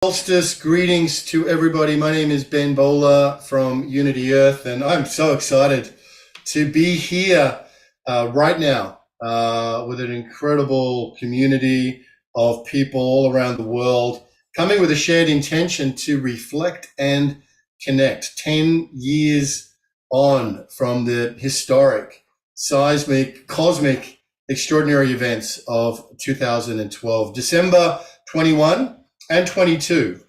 Solstice greetings to everybody. My name is Ben Bowler from Unity Earth, and I'm so excited to be here right now with an incredible community of people all around the world coming with a shared intention to reflect and connect 10 years on from the historic, seismic, cosmic, extraordinary events of 2012, December 21 and 22,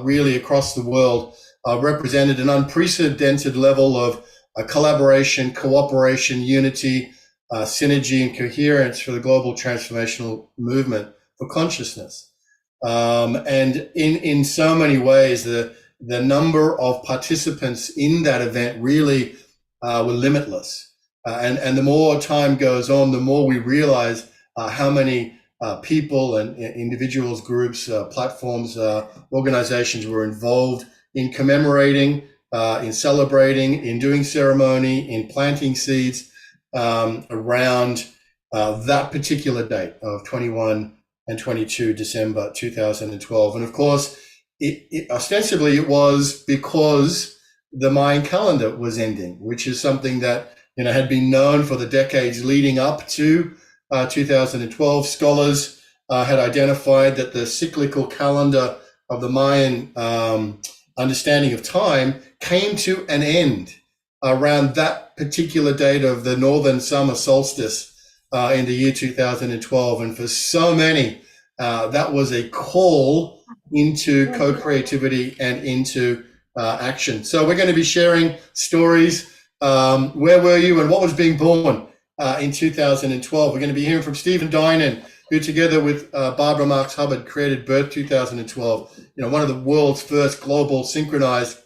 really across the world, represented an unprecedented level of collaboration, cooperation, unity, synergy, and coherence for the global transformational movement for consciousness. And in so many ways, the number of participants in that event really were limitless. And the more time goes on, the more we realize how many people and individuals, groups, platforms, organizations were involved in commemorating, in celebrating, in doing ceremony, in planting seeds around that particular date of 21 and 22 December 2012. And of course, ostensibly it was because the Mayan calendar was ending, which is something that had been known for the decades leading up to 2012. Scholars had identified that the cyclical calendar of the Mayan understanding of time came to an end around that particular date of the northern summer solstice in the year 2012. And for so many, that was a call into co-creativity and into action. So we're going to be sharing stories. Where were you and what was being born in 2012? We're going to be hearing from Steve and Dinan, who together with Barbara Marx Hubbard created Birth 2012, one of the world's first global synchronized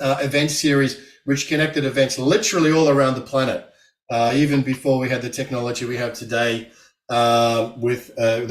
event series, which connected events literally all around the planet, even before we had the technology we have today that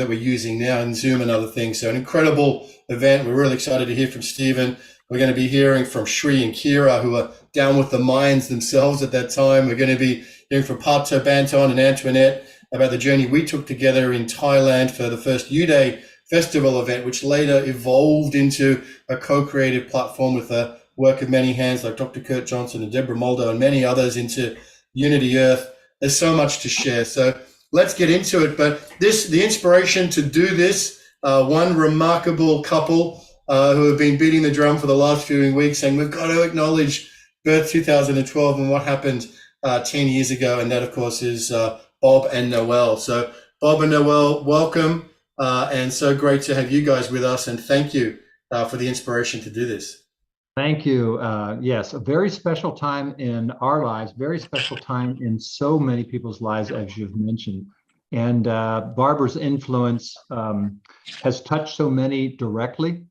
we're using now in Zoom and other things. So an incredible event. We're really excited to hear from Stephen. We're going to be hearing from Shri and Kira, who are down with the Mayans themselves at that time. We're going to be hearing from Pato, Banton, and Antoinette about the journey we took together in Thailand for the first U-Day festival event, which later evolved into a co-creative platform with the work of many hands like Dr. Kurt Johnson and Deborah Moldo and many others into Unity Earth. There's so much to share. So let's get into it. But the inspiration to do this, one remarkable couple who have been beating the drum for the last few weeks saying, we've got to acknowledge Birth 2012 and what happened 10 years ago. And that, of course, is Bob and Noel. So Bob and Noel, welcome. And so great to have you guys with us. And thank you for the inspiration to do this. Thank you. Yes, a very special time in our lives, very special time in so many people's lives, as you've mentioned. And Barbara's influence has touched so many directly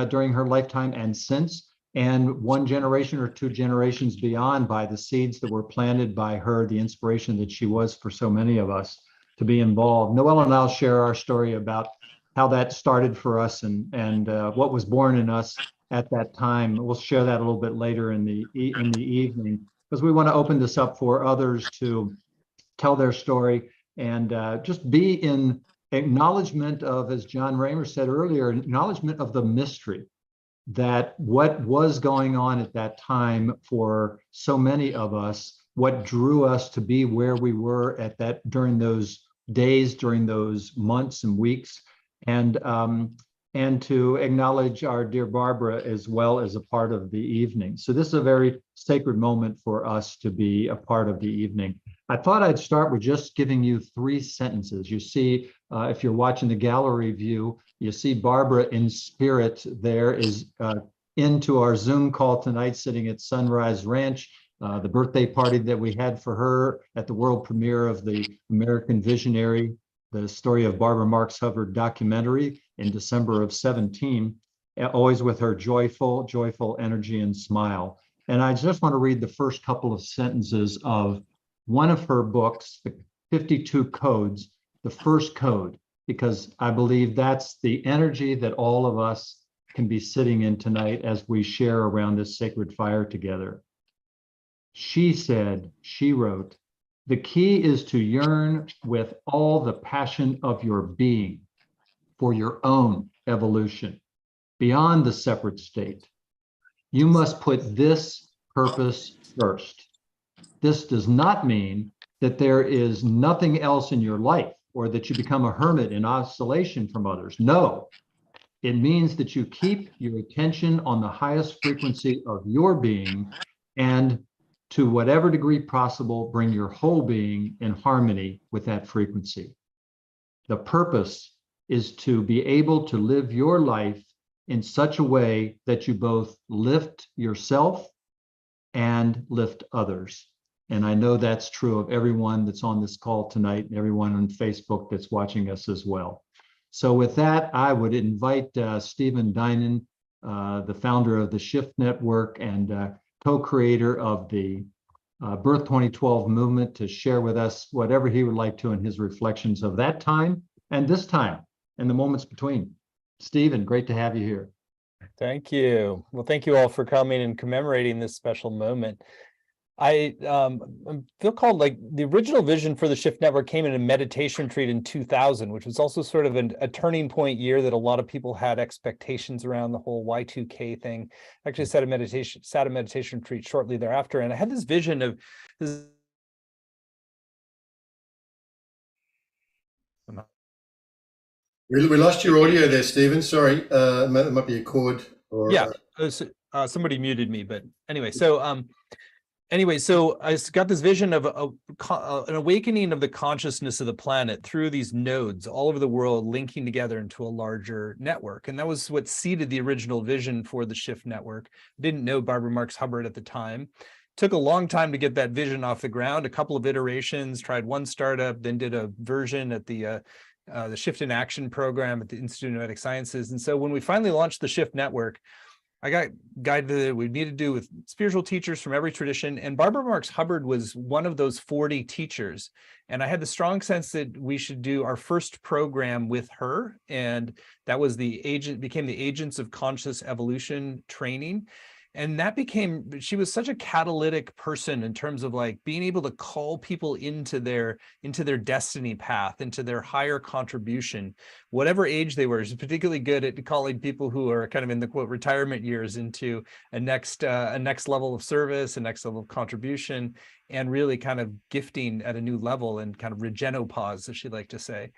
during her lifetime and since, and one generation or two generations beyond by the seeds that were planted by her, the inspiration that she was for so many of us to be involved. Noel and I'll share our story about how that started for us and what was born in us at that time. We'll share that a little bit later in the evening, because we want to open this up for others to tell their story and just be in acknowledgement of, as John Raymer said earlier, acknowledgement of the mystery that what was going on at that time for so many of us, what drew us to be where we were at that during those days, during those months and weeks, and to acknowledge our dear Barbara as well as a part of the evening. So this is a very sacred moment for us to be a part of the evening. I thought I'd start with just giving you 3 sentences. You see, if you're watching the gallery view, you see Barbara in spirit there is into our Zoom call tonight, sitting at Sunrise Ranch, the birthday party that we had for her at the world premiere of the American Visionary, the story of Barbara Marx Hubbard documentary in December of 17, always with her joyful energy and smile. And I just want to read the first couple of sentences of one of her books, the 52 Codes, the first code, because I believe that's the energy that all of us can be sitting in tonight as we share around this sacred fire together. She said, she wrote, "The key is to yearn with all the passion of your being for your own evolution. beyond the separate state. You must put this purpose first. This does not mean that there is nothing else in your life or that you become a hermit in isolation from others. No, it means that you keep your attention on the highest frequency of your being, and to whatever degree possible, bring your whole being in harmony with that frequency. The purpose is to be able to live your life in such a way that you both lift yourself and lift others. And I know that's true of everyone that's on this call tonight and everyone on Facebook that's watching us as well. So with that, I would invite Stephen Dinan, the founder of the Shift Network and co-creator of the Birth 2012 movement, to share with us whatever he would like to in his reflections of that time and this time and the moments between. Stephen, great to have you here. Thank you. Well, thank you all for coming and commemorating this special moment. I feel called, like, the original vision for the Shift Network came in a meditation retreat in 2000, which was also sort of a turning point year that a lot of people had expectations around the whole Y2K thing. I actually sat a meditation retreat shortly thereafter, and I had this vision of this. We lost your audio there, Stephen. Sorry, it might be a cord. Or, yeah, somebody muted me, but anyway, so I got this vision of an awakening of the consciousness of the planet through these nodes all over the world, linking together into a larger network. And that was what seeded the original vision for the Shift Network. Didn't know Barbara Marx Hubbard at the time. Took a long time to get that vision off the ground, a couple of iterations, tried one startup, then did a version at the Shift in Action program at the Institute of Noetic Sciences. And so when we finally launched the Shift Network, I got guided that we needed to do with spiritual teachers from every tradition. And Barbara Marx Hubbard was one of those 40 teachers. And I had the strong sense that we should do our first program with her. And that was became the Agents of Conscious Evolution training. And that she was such a catalytic person in terms of, like, being able to call people into their destiny path, into their higher contribution, whatever age they were. She's particularly good at calling people who are kind of in the quote retirement years into a next level of service, a next level of contribution, and really kind of gifting at a new level and kind of regenopause, as she'd like to say.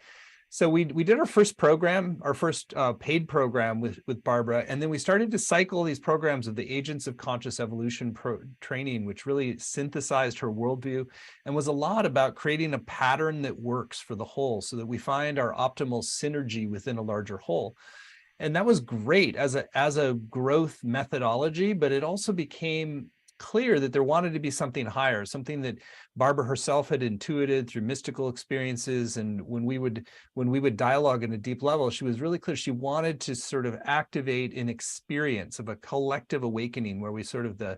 So we did our first program, our first paid program with Barbara, and then we started to cycle these programs of the Agents of Conscious Evolution training, which really synthesized her worldview and was a lot about creating a pattern that works for the whole, so that we find our optimal synergy within a larger whole. And that was great as a growth methodology, but it also became clear that there wanted to be something higher, something that Barbara herself had intuited through mystical experiences. And when we would dialogue at a deep level, she was really clear. She wanted to sort of activate an experience of a collective awakening where we sort of the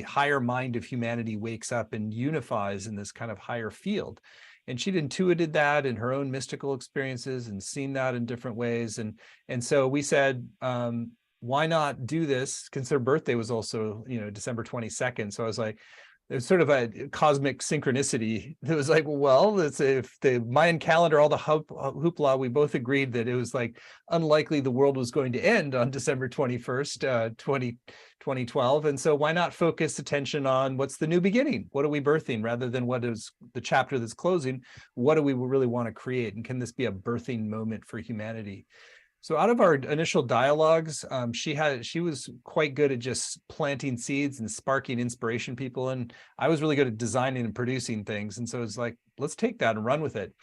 higher mind of humanity wakes up and unifies in this kind of higher field. And she'd intuited that in her own mystical experiences and seen that in different ways. And so we said, why not do this? Because her birthday was also, December 22nd. So I was like, there's sort of a cosmic synchronicity. It was like, well, if the Mayan calendar, all the hoopla, we both agreed that it was like unlikely the world was going to end on December 21st, 2012. And so why not focus attention on what's the new beginning? What are we birthing rather than what is the chapter that's closing? What do we really want to create? And can this be a birthing moment for humanity? So out of our initial dialogues, she was quite good at just planting seeds and sparking inspiration people. And I was really good at designing and producing things. And so it's like, let's take that and run with it.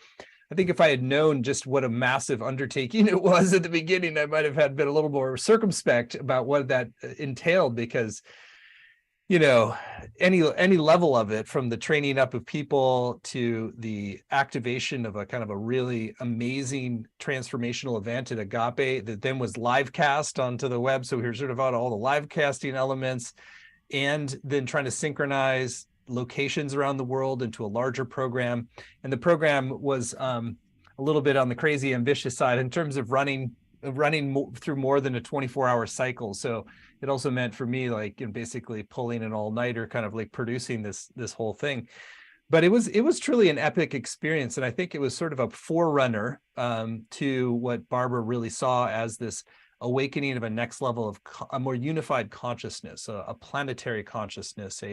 I think if I had known just what a massive undertaking it was at the beginning, I might have been a little more circumspect about what that entailed, because any level of it, from the training up of people to the activation of a kind of a really amazing transformational event at Agape that then was live cast onto the web. So we were sort of on all the live casting elements, and then trying to synchronize locations around the world into a larger program. And the program was a little bit on the crazy ambitious side in terms of running through more than a 24-hour cycle. So it also meant for me, like, basically pulling an all-nighter, kind of like producing this whole thing. but it was truly an epic experience, and I think it was sort of a forerunner to what Barbara really saw as this awakening of a next level of a more unified consciousness, a planetary consciousness,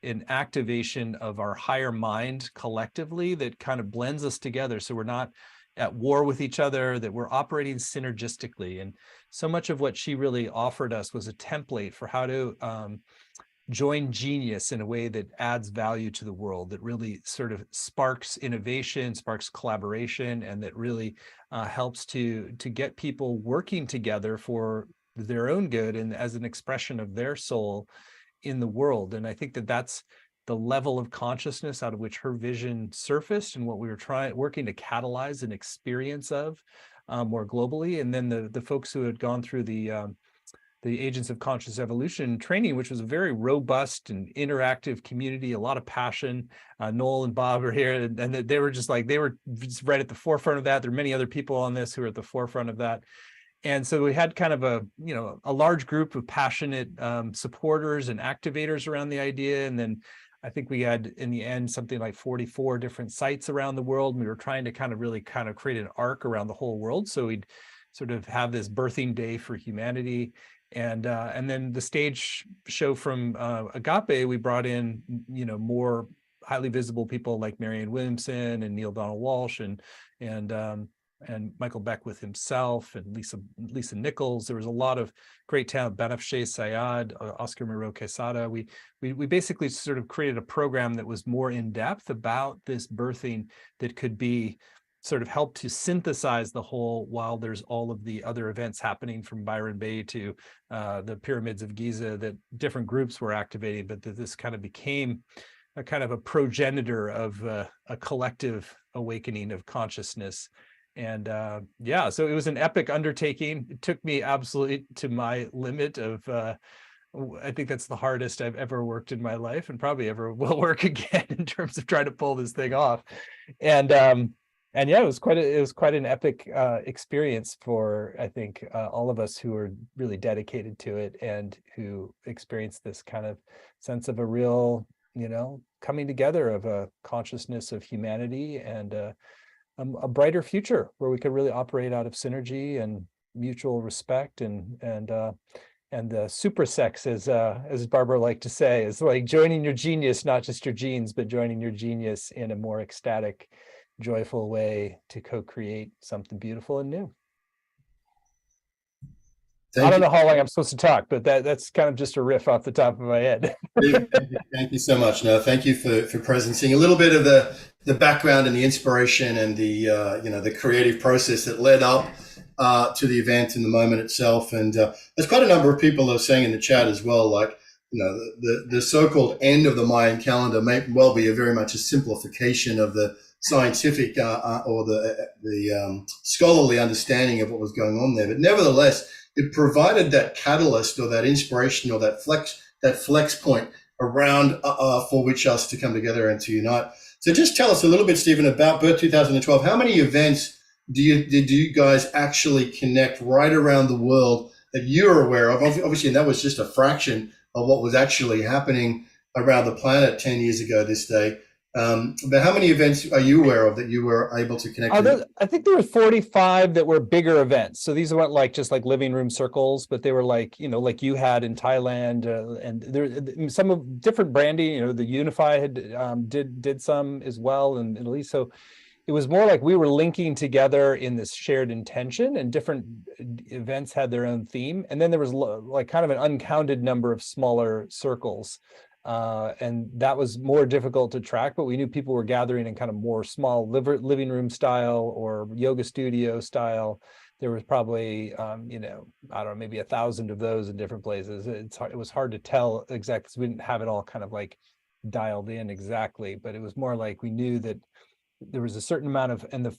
an activation of our higher mind collectively that kind of blends us together, so we're not at war with each other, that we're operating synergistically. And so much of what she really offered us was a template for how to join genius in a way that adds value to the world, that really sort of sparks innovation, sparks collaboration, and that really helps to get people working together for their own good and as an expression of their soul in the world. And I think that that's the level of consciousness out of which her vision surfaced, and what we were working to catalyze an experience of more globally. And then the folks who had gone through the Agents of Conscious Evolution training, which was a very robust and interactive community, a lot of passion. Noel and Bob are here, and they were just right at the forefront of that. There are many other people on this who are at the forefront of that. And so we had kind of a large group of passionate supporters and activators around the idea. And then I think we had, in the end, something like 44 different sites around the world. And we were trying to really create an arc around the whole world. So we'd sort of have this birthing day for humanity. And then the stage show from Agape, we brought in, more highly visible people like Marianne Williamson and Neil Donald Walsh and Michael Beckwith himself and Lisa Nichols. There was a lot of great talent, Banafshe Sayad, Oscar Miro Quesada. We basically sort of created a program that was more in depth about this birthing that could be sort of help to synthesize the whole, while there's all of the other events happening from Byron Bay to the pyramids of Giza that different groups were activating, but that this kind of became a kind of a progenitor of a collective awakening of consciousness. And so it was an epic undertaking. It took me absolutely to my limit of, I think that's the hardest I've ever worked in my life, and probably ever will work again in terms of trying to pull this thing off. And yeah, it was quite an epic experience for, I think, all of us who are really dedicated to it and who experienced this kind of sense of a real, coming together of a consciousness of humanity and a brighter future where we could really operate out of synergy and mutual respect and the super sex, as Barbara liked to say, is like joining your genius, not just your genes, but joining your genius in a more ecstatic, joyful way to co-create something beautiful and new. I don't know how long I'm supposed to talk, but that's kind of just a riff off the top of my head. Thank you so much. No, thank you for presenting a little bit of the background and the inspiration and the creative process that led up to the event and the moment itself. And there's quite a number of people that are saying in the chat as well, like, the so-called end of the Mayan calendar may well be very much a simplification of the scientific or the scholarly understanding of what was going on there. But nevertheless, it provided that catalyst or that inspiration or that flex point around for which us to come together and to unite. So just tell us a little bit, Stephen, about Birth 2012. How many events did you guys actually connect right around the world that you're aware of? Obviously, and that was just a fraction of what was actually happening around the planet 10 years ago this day. But how many events are you aware of that you were able to connect with? I think there were 45 that were bigger events. So these weren't just like living room circles, but they were like you had in Thailand, and there some of different branding. The Unify had did some as well in Italy. So it was more like we were linking together in this shared intention, and different events had their own theme. And then there was like kind of an uncounted number of smaller circles. And that was more difficult to track, but we knew people were gathering in kind of more small living room style or yoga studio style. There was probably, I don't know, maybe 1,000 of those in different places. It was hard to tell exactly because we didn't have it all kind of like dialed in exactly, but it was more like we knew that there was a certain amount of, and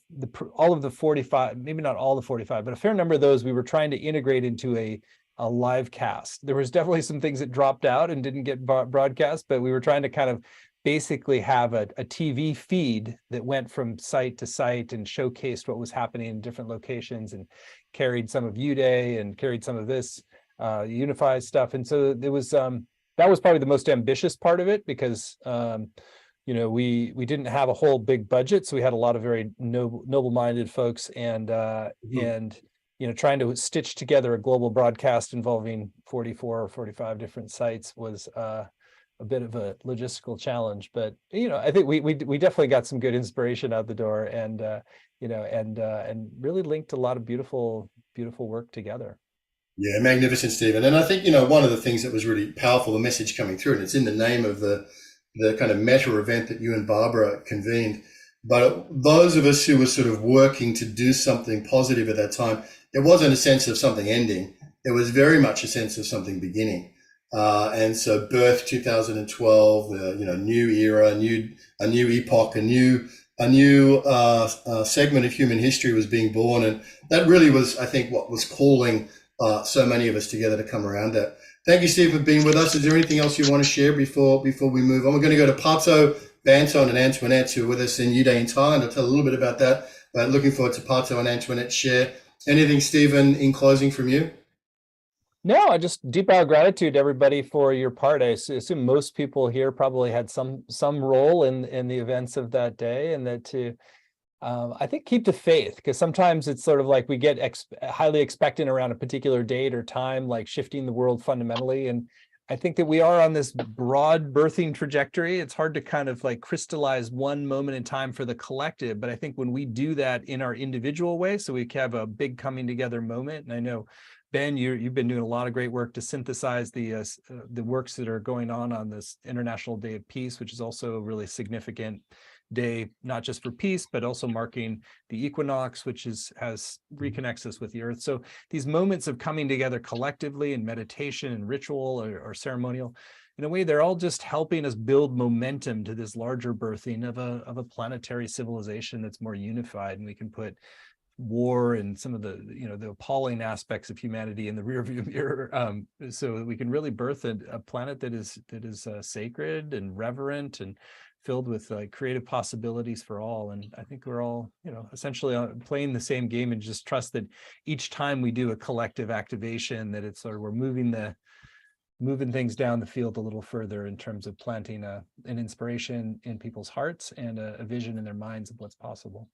all of the 45, maybe not all the 45, but a fair number of those we were trying to integrate into a live cast. There was definitely some things that dropped out and didn't get broadcast, but we were trying to kind of basically have a TV feed that went from site to site and showcased what was happening in different locations and carried some of UDay and carried some of this Unify stuff. And so there was that was probably the most ambitious part of it, because we didn't have a whole big budget, so we had a lot of very noble-minded folks, and trying to stitch together a global broadcast involving 44 or 45 different sites was a bit of a logistical challenge. But I think we definitely got some good inspiration out the door, and and really linked a lot of beautiful work together. Yeah, magnificent, Stephen. And I think, one of the things that was really powerful, the message coming through, and it's in the name of the kind of meta event that you and Barbara convened. But those of us who were sort of working to do something positive at that time, it wasn't a sense of something ending. It was very much a sense of something beginning. And so birth 2012, new era, a new epoch, a new segment of human history was being born. And that really was, I think, what was calling so many of us together to come around that. Thank you, Steve, for being with us. Is there anything else you want to share before we move on? We're going to go to Pato, Banton, and Antoinette, who are with us in Uday in Thailand. I'll tell a little bit about that, but looking forward to Pato and Antoinette share. Anything, Stephen, in closing from you? No, I just deep bow gratitude to everybody for your part. I assume most people here probably had some role in the events of that day, and that I think keep the faith, because sometimes it's sort of like we get highly expectant around a particular date or time, like shifting the world fundamentally. And I think that we are on this broad birthing trajectory. It's hard to kind of like crystallize one moment in time for the collective, but I think when we do that in our individual way, so we have a big coming together moment. And I know, Ben, you've been doing a lot of great work to synthesize the works that are going on this International Day of Peace, which is also a really significant day, not just for peace, but also marking the equinox, which reconnects us with the earth. So these moments of coming together collectively in meditation and ritual or ceremonial, in a way, they're all just helping us build momentum to this larger birthing of a planetary civilization that's more unified, and we can put war and some of the the appalling aspects of humanity in the rearview mirror, so that we can really birth a planet that is sacred and reverent and filled with creative possibilities for all. And I think we're all essentially playing the same game, and just trust that each time we do a collective activation, that it's sort of we're moving things down the field a little further in terms of planting an inspiration in people's hearts and a vision in their minds of what's possible.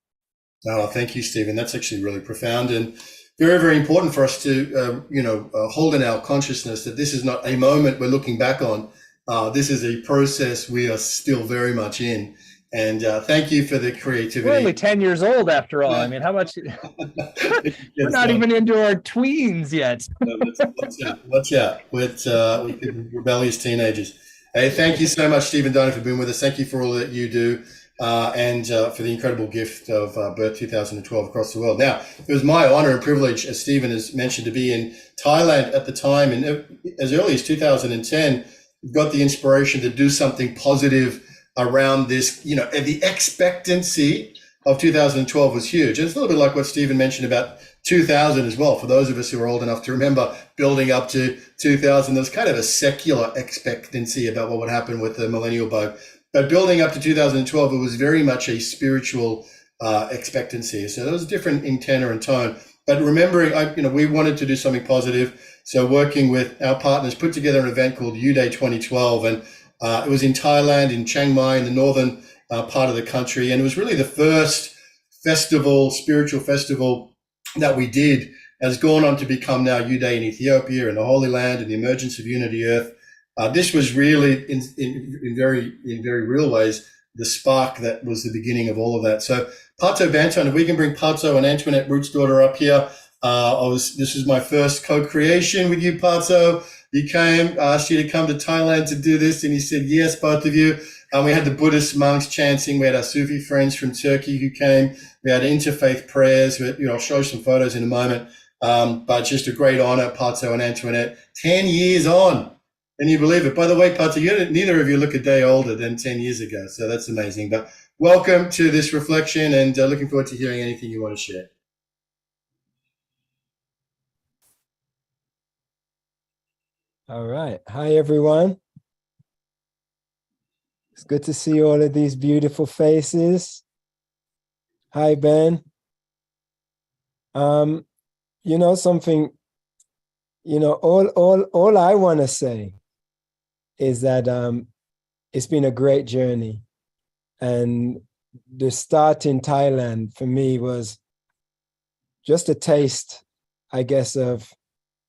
Oh, thank you, Stephen. That's actually really profound and very, very important for us to, hold in our consciousness that this is not a moment we're looking back on. This is a process we are still very much in. And thank you for the creativity. We're only 10 years old after all. I mean, how much? We're not even into our tweens yet. Watch out with rebellious teenagers. Hey, thank you so much, Stephen Dinan, for being with us. Thank you for all that you do. And for the incredible gift of Birth 2012 across the world. Now, it was my honor and privilege, as Stephen has mentioned, to be in Thailand at the time, and as early as 2010, got the inspiration to do something positive around this. The expectancy of 2012 was huge. And it's a little bit like what Stephen mentioned about 2000 as well. For those of us who are old enough to remember building up to 2000, there's kind of a secular expectancy about what would happen with the millennial bug. But building up to 2012, it was very much a spiritual expectancy. So that was different in tenor and tone. But remembering, we wanted to do something positive. So working with our partners, put together an event called Uday 2012. And it was in Thailand, in Chiang Mai, in the northern part of the country. And it was really the first spiritual festival that we did, has gone on to become now Uday in Ethiopia and the Holy Land and the emergence of Unity Earth. This was really, in very real ways, the spark that was the beginning of all of that. So, Pato, Banton, if we can bring Pato and Antoinette, Rootsdawtah, up here. This was my first co-creation with you, Pato. You came, asked you to come to Thailand to do this, and you said yes, both of you. We had the Buddhist monks chanting. We had our Sufi friends from Turkey who came. We had interfaith prayers. I'll show you some photos in a moment. But just a great honor, Pato and Antoinette. 10 years on. Can you believe it? By the way, Pato, neither of you look a day older than 10 years ago, so that's amazing. But welcome to this reflection, and looking forward to hearing anything you want to share. All right. Hi, everyone. It's good to see all of these beautiful faces. Hi, Ben. Something, all I want to say is that it's been a great journey. And the start in Thailand for me was just a taste, I guess, of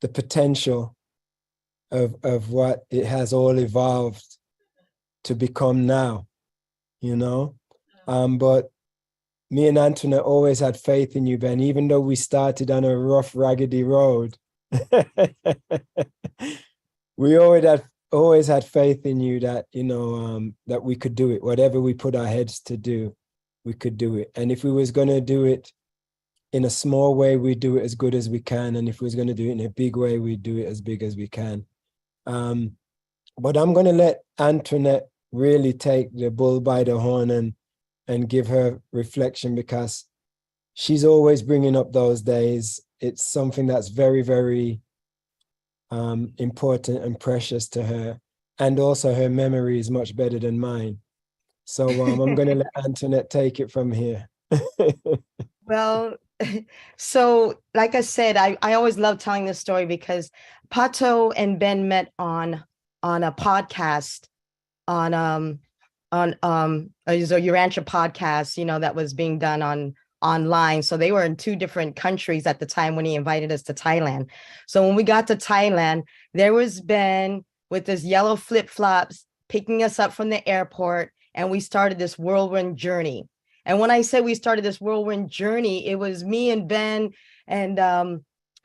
the potential of what it has all evolved to become now, you know. But me and Antoinette always had faith in you, Ben, even though we started on a rough, raggedy road. We always had faith in you that, you know, that we could do it. Whatever we put our heads to do, we could do it. And if we was going to do it in a small way, we'd do it as good as we can. And if we was going to do it in a big way, we'd do it as big as we can. But I'm going to let Antoinette really take the bull by the horn and give her reflection, because she's always bringing up those days. It's something that's very, very important and precious to her. And also her memory is much better than mine. So I'm going to let Antoinette take it from here. Well, so like I said, I always love telling this story because Pato and Ben met on a podcast on your Rancher podcast, you know, that was being done online. So they were in 2 different countries at the time when he invited us to Thailand. So when we got to Thailand, there was Ben with his yellow flip-flops picking us up from the airport, and we started this whirlwind journey. And when I say we started this whirlwind journey, it was me and Ben and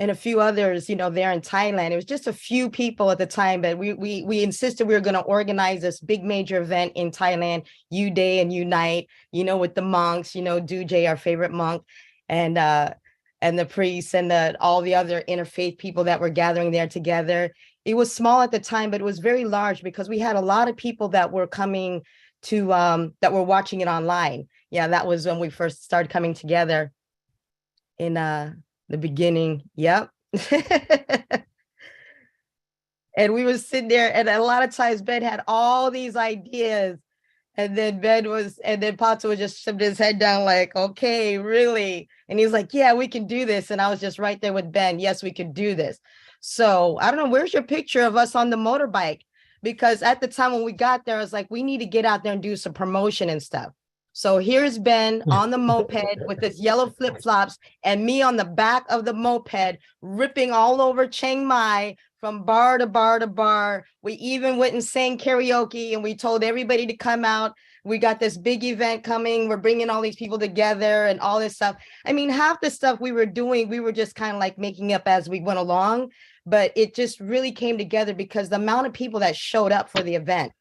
a few others, you know, there in Thailand. It was just a few people at the time, but we insisted we were going to organize this big major event in Thailand, U Day and Unite, you know, with the monks, you know, Duje, our favorite monk, and the priests and all the other interfaith people that were gathering there together. It was small at the time, but it was very large because we had a lot of people that were coming to that were watching it online. Yeah, that was when we first started coming together in the beginning. Yep. And we was sitting there, and a lot of times Ben had all these ideas, and then Pato was just shoved his head down like, okay, really? And he's like, yeah, we can do this. And I was just right there with Ben. Yes, we could do this. So I don't know, where's your picture of us on the motorbike? Because at the time when we got there, I was like, we need to get out there and do some promotion and stuff. So here's Ben on the moped with his yellow flip-flops, and me on the back of the moped, ripping all over Chiang Mai from bar to bar to bar. We even went and sang karaoke, and we told everybody to come out. We got this big event coming. We're bringing all these people together and all this stuff. I mean, half the stuff we were doing, we were just kind of like making up as we went along, but it just really came together because the amount of people that showed up for the event,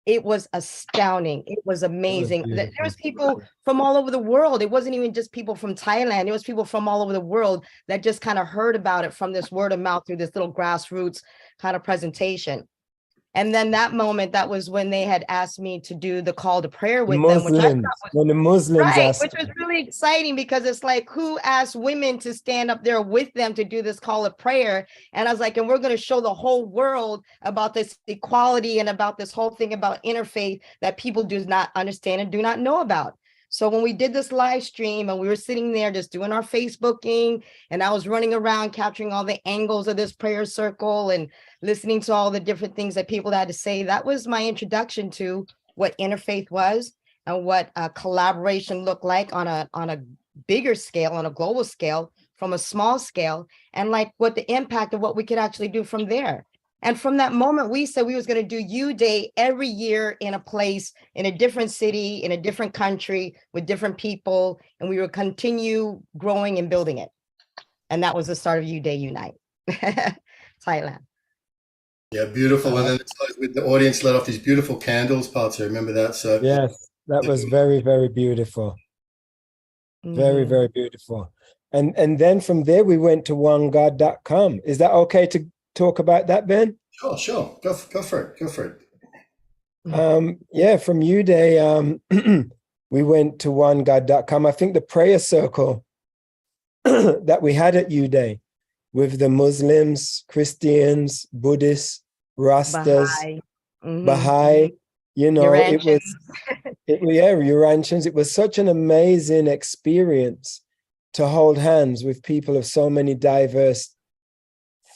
it was astounding. It was amazing. There was people from all over the world. It wasn't even just people from Thailand. It was people from all over the world that just kind of heard about it from this word of mouth through this little grassroots kind of presentation. And then that moment, that was when they had asked me to do the call to prayer with them, which I thought was when the Muslims right, asked, which was really exciting because it's like, who asked women to stand up there with them to do this call of prayer? And I was like, and we're going to show the whole world about this equality and about this whole thing about interfaith that people do not understand and do not know about. So when we did this live stream and we were sitting there just doing our Facebooking, and I was running around capturing all the angles of this prayer circle and listening to all the different things that people had to say, that was my introduction to what interfaith was and what collaboration looked like on a bigger scale, on a global scale, from a small scale, and like what the impact of what we could actually do from there. And from that moment, we said we was going to do U Day every year in a place, in a different city, in a different country, with different people, and we would continue growing and building it. And that was the start of U Day Unite, Thailand. Yeah, beautiful. And then it's like with the audience let off these beautiful candles, Pato. Remember that? So yes, that was very, very beautiful. Very, very beautiful. And then from there, we went to onegod.com. Is that okay to talk about that, Ben? Sure. Go for it. Yeah, from U Day, we went to onegod.com. I think the prayer circle that we had at U Day with the Muslims, Christians, Buddhists, Rastas, Baha'i, you know, Urantians. Urantians. It was such an amazing experience to hold hands with people of so many diverse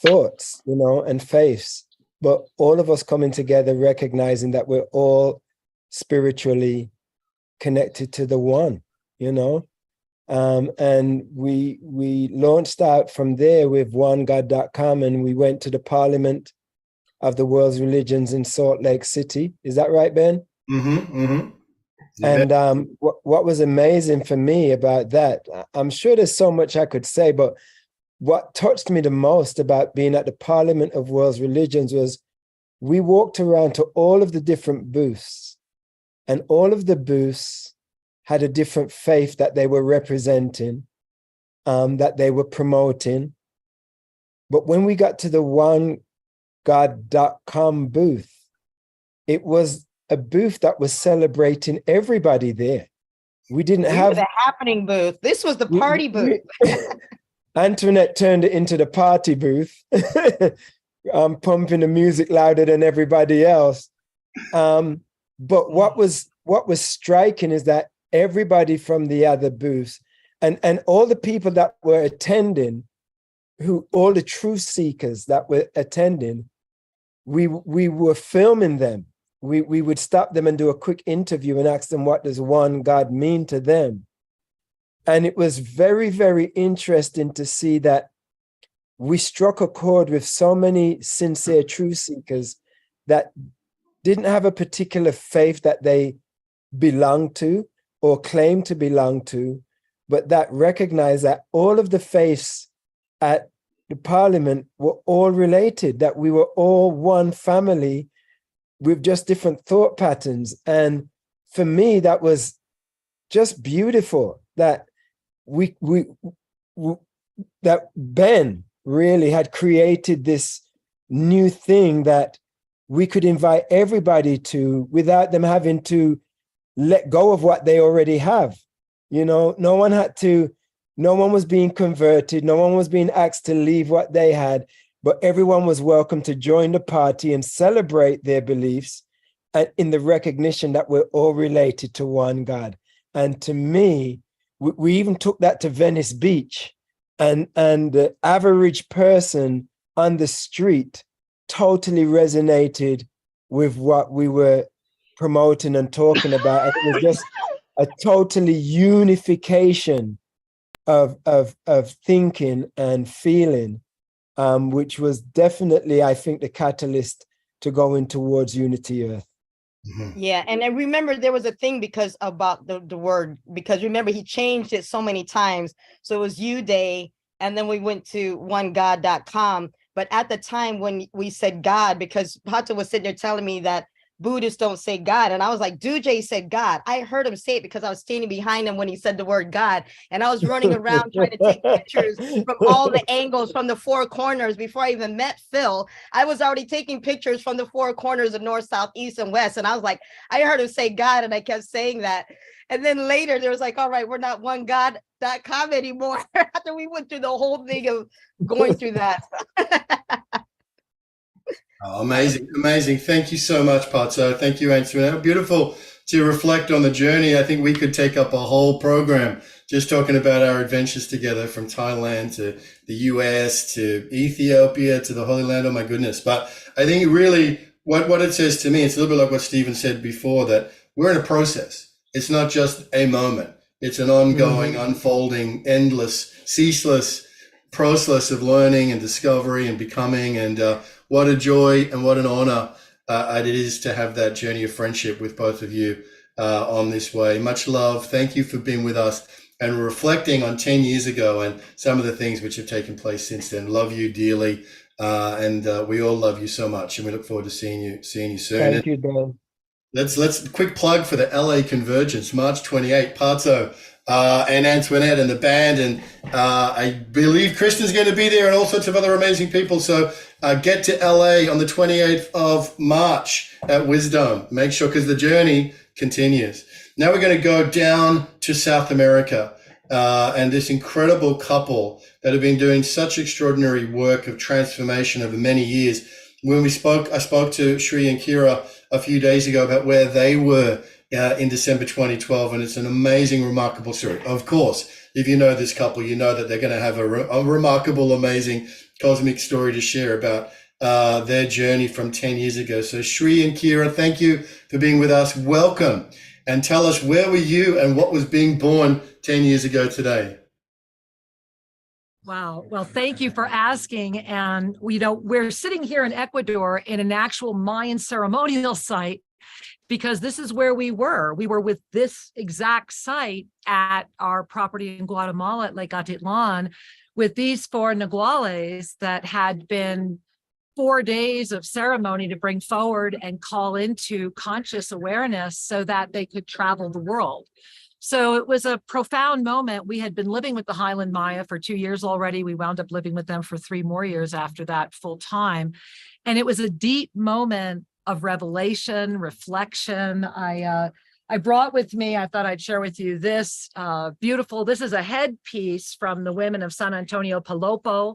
thoughts, you know, and faiths, but all of us coming together, recognizing that we're all spiritually connected to the one, you know. And we launched out from there with onegod.com, and we went to the Parliament of the World's Religions in Salt Lake City. Is that right, Ben? Mm-hmm. Mm-hmm. And what was amazing for me about that, I'm sure there's so much I could say, but what touched me the most about being at the Parliament of World's Religions was we walked around to all of the different booths, and all of the booths had a different faith that they were representing, that they were promoting. But when we got to the onegod.com booth, it was a booth that was celebrating everybody there. We didn't have the happening booth. This was the party booth. Antoinette turned it into the party booth, pumping the music louder than everybody else. But what was striking is that everybody from the other booths and all the people that were attending, all the truth seekers that were attending, we were filming them. We would stop them and do a quick interview and ask them, what does one God mean to them? And it was very, very interesting to see that we struck a chord with so many sincere truth seekers that didn't have a particular faith that they belonged to or claimed to belong to, but that recognized that all of the faiths at the Parliament were all related, that we were all one family with just different thought patterns. And for me, that was just beautiful that that Ben really had created this new thing that we could invite everybody to without them having to let go of what they already have. You know, no one was being converted. No one was being asked to leave what they had, but everyone was welcome to join the party and celebrate their beliefs in the recognition that we're all related to one God. And to me, we even took that to Venice Beach, and the average person on the street totally resonated with what we were promoting and talking about. And it was just a totally unification of thinking and feeling, which was definitely, I think, the catalyst to going towards Unity Earth. Mm-hmm. Yeah, and I remember there was a thing because about the word, because remember he changed it so many times. So it was U Day, and then we went to onegod.com. But at the time when we said God, because Pato was sitting there telling me that Buddhists don't say God. And I was like, Dujay said God. I heard him say it because I was standing behind him when he said the word God. And I was running around trying to take pictures from all the angles, from the four corners. Before I even met Phil, I was already taking pictures from the four corners of north, south, east, and west. And I was like, I heard him say God, and I kept saying that. And then later there was like, all right, we're not onegod.com anymore. After we went through the whole thing of going through that. Oh, amazing, amazing. Thank you so much, Pato. Thank you, Antoinette. Beautiful to reflect on the journey. I think we could take up a whole program just talking about our adventures together, from Thailand to the US to Ethiopia to the Holy Land. Oh my goodness. But I think really what it says to me, it's a little bit like what Stephen said before, that we're in a process. It's not just a moment. It's an ongoing, unfolding, endless, ceaseless process of learning and discovery and becoming. And what a joy and what an honor it is to have that journey of friendship with both of you on this way. Much love. Thank you for being with us and reflecting on 10 years ago and some of the things which have taken place since then. Love you dearly. And we all love you so much, and we look forward to seeing you soon. Thank you, Dan. Let's quick plug for the LA Convergence, March 28, Pato and Antoinette and the band. And I believe Kristen's going to be there and all sorts of other amazing people. So get to LA on the 28th of March at Wisdom. Make sure, because the journey continues. Now we're going to go down to South America and this incredible couple that have been doing such extraordinary work of transformation over many years. When I spoke to Shri and Kira a few days ago about where they were in December 2012, and it's an amazing, remarkable story. Of course, if you know this couple, you know that they're going to have a remarkable, amazing cosmic story to share about their journey from 10 years ago. So Shri and Kira, thank you for being with us. Welcome. and tell us where were you and what was being born 10 years ago today. Wow. Well, thank you for asking. And, we're sitting here in Ecuador in an actual Mayan ceremonial site because this is where we were. We were with this exact site at our property in Guatemala at Lake Atitlan with these 4 naguales that had been 4 days of ceremony to bring forward and call into conscious awareness so that they could travel the world. So it was a profound moment. We had been living with the Highland Maya for 2 years already. We wound up living with them for 3 more years after that full time. And it was a deep moment of revelation, reflection. I brought with me, I thought I'd share with you this beautiful, this is a headpiece from the women of San Antonio Palopo.